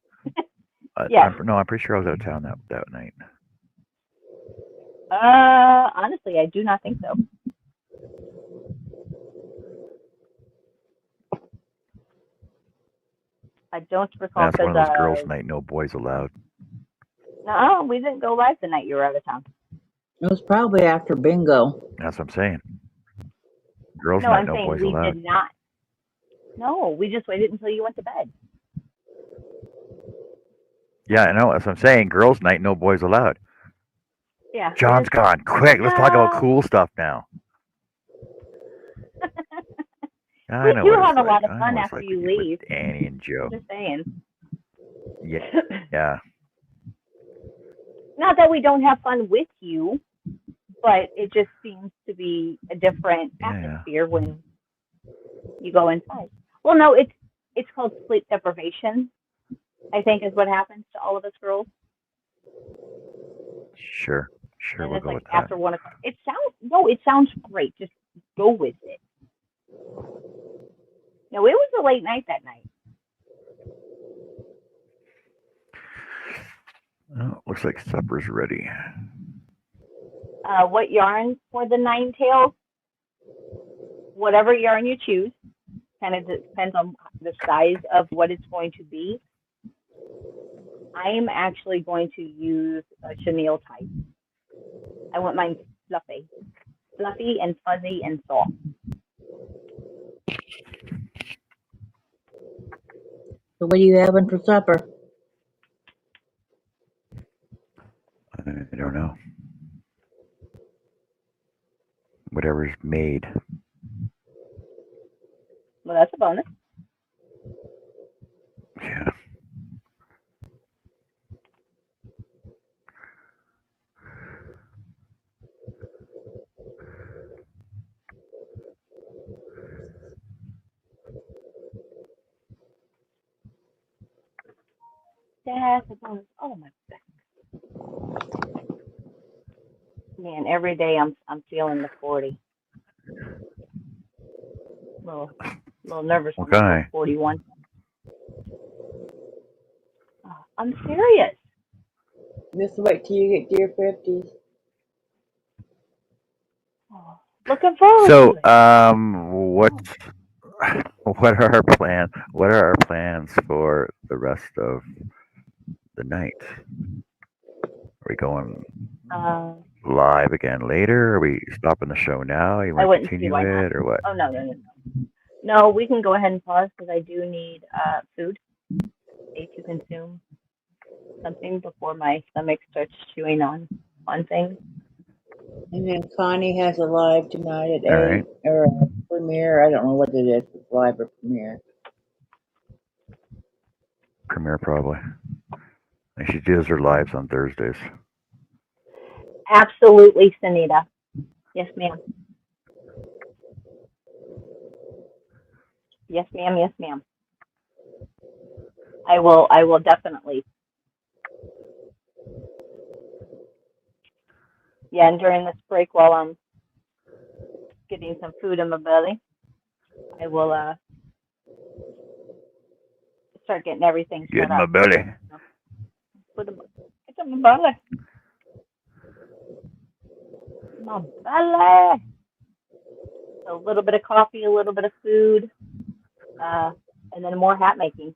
Yeah. I'm pretty sure I was out of town that night. Honestly, I do not think so. I don't recall That's one because of those girls' night, no boys allowed. no, we didn't go live the night you were out of town. It was probably after bingo. That's what I'm saying. Girls' No, night, I'm no saying boys we allowed. did not. No, we just waited until you went to bed. Yeah, I know. That's what I'm saying. Girls' night, no boys allowed. Yeah. John's gone. Quick, let's talk about cool stuff now. I know we do what have it's a lot like. of fun after with you leave. Annie and Joe. Just saying. Yeah. Not that we don't have fun with you, but it just seems to be a different atmosphere when you go inside. Well, no, it's called sleep deprivation, I think is what happens to all of us girls. Sure, And we'll it's go like with that. after 1 o'clock. It sounds great. Just go with it. No, it was a late night that night. Oh, looks like supper's ready. What yarn for the 9 tails? Whatever yarn you choose, kind of depends on the size of what it's going to be. I am actually going to use a chenille type. I want mine fluffy and fuzzy and soft. So what are you having for supper? I don't know. Whatever's made. Well, that's a bonus. Yeah. That's a bonus. Oh my God. Man, every day I'm feeling the 40. A little nervous when I Okay. go 41. Oh, I'm serious. Just wait till you get to your 50s. Oh, looking forward So, to it. what are our plans? What are our plans for the rest of the night? Are we going live again later? Are we stopping the show now? You I want to wouldn't see continue why not. it or what? Oh, no. No, we can go ahead and pause because I do need food to consume something before my stomach starts chewing on things. And then Connie has a live tonight at 8, right. or a premiere. I don't know what it is, it's live or premiere. Premiere probably. And she does her lives on Thursdays. Absolutely, Sunita. Yes, ma'am. Yes, ma'am. Yes, ma'am. I will definitely. Yeah, and during this break while I'm getting some food in my belly, I will start getting everything Get set in my up. belly. It's in my belly. My belly. So a little bit of coffee, a little bit of food, and then more hat making.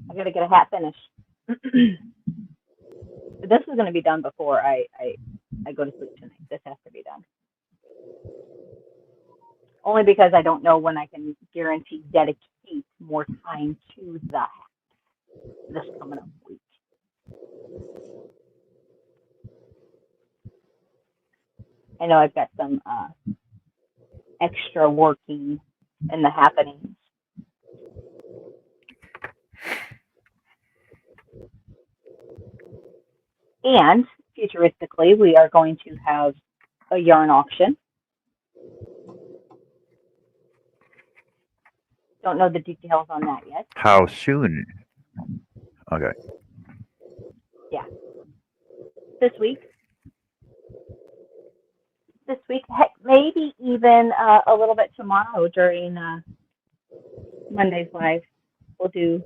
I gotta get a hat finished. This is gonna be done before I go to sleep tonight. This has to be done. Only because I don't know when I can guarantee dedicate more time to the hat this coming up week. I know I've got some extra working in the happenings. And futuristically, we are going to have a yarn auction. Don't know the details on that yet. How soon? Okay. This week. Heck, maybe even a little bit tomorrow during Monday's live. We'll do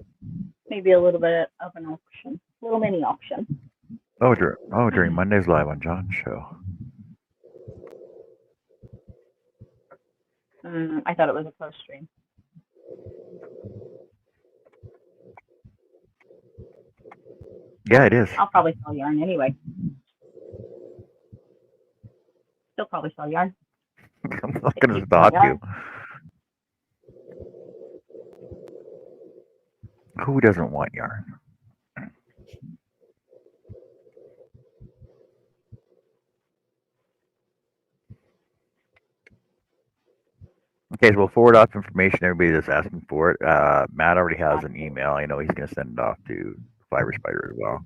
maybe a little bit of an auction, a little mini auction. During Monday's live on John's show. I thought it was a close stream. Yeah, it is. I'll probably sell yarn anyway. Still probably sell yarn. I'm not going to stop you. Who doesn't want yarn? Okay, so we'll forward off information. Everybody that's asking for it. Matt already has an email. I know he's going to send it off to Fiber Spider as well.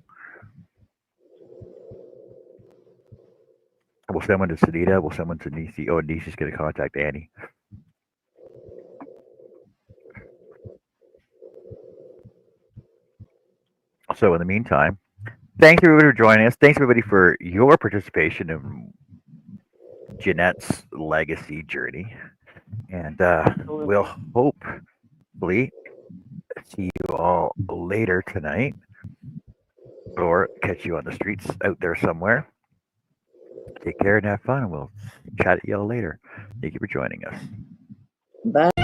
We'll send one to Sunita. We'll send one to Nisi. Oh, and Nisi's going to contact Annie. So in the meantime, thanks everybody for joining us. Thanks everybody for your participation in Jeanette's legacy journey. And we'll hopefully see you all later tonight or catch you on the streets out there somewhere. Take care and have fun. We'll chat at y'all later. Thank you for joining us. Bye.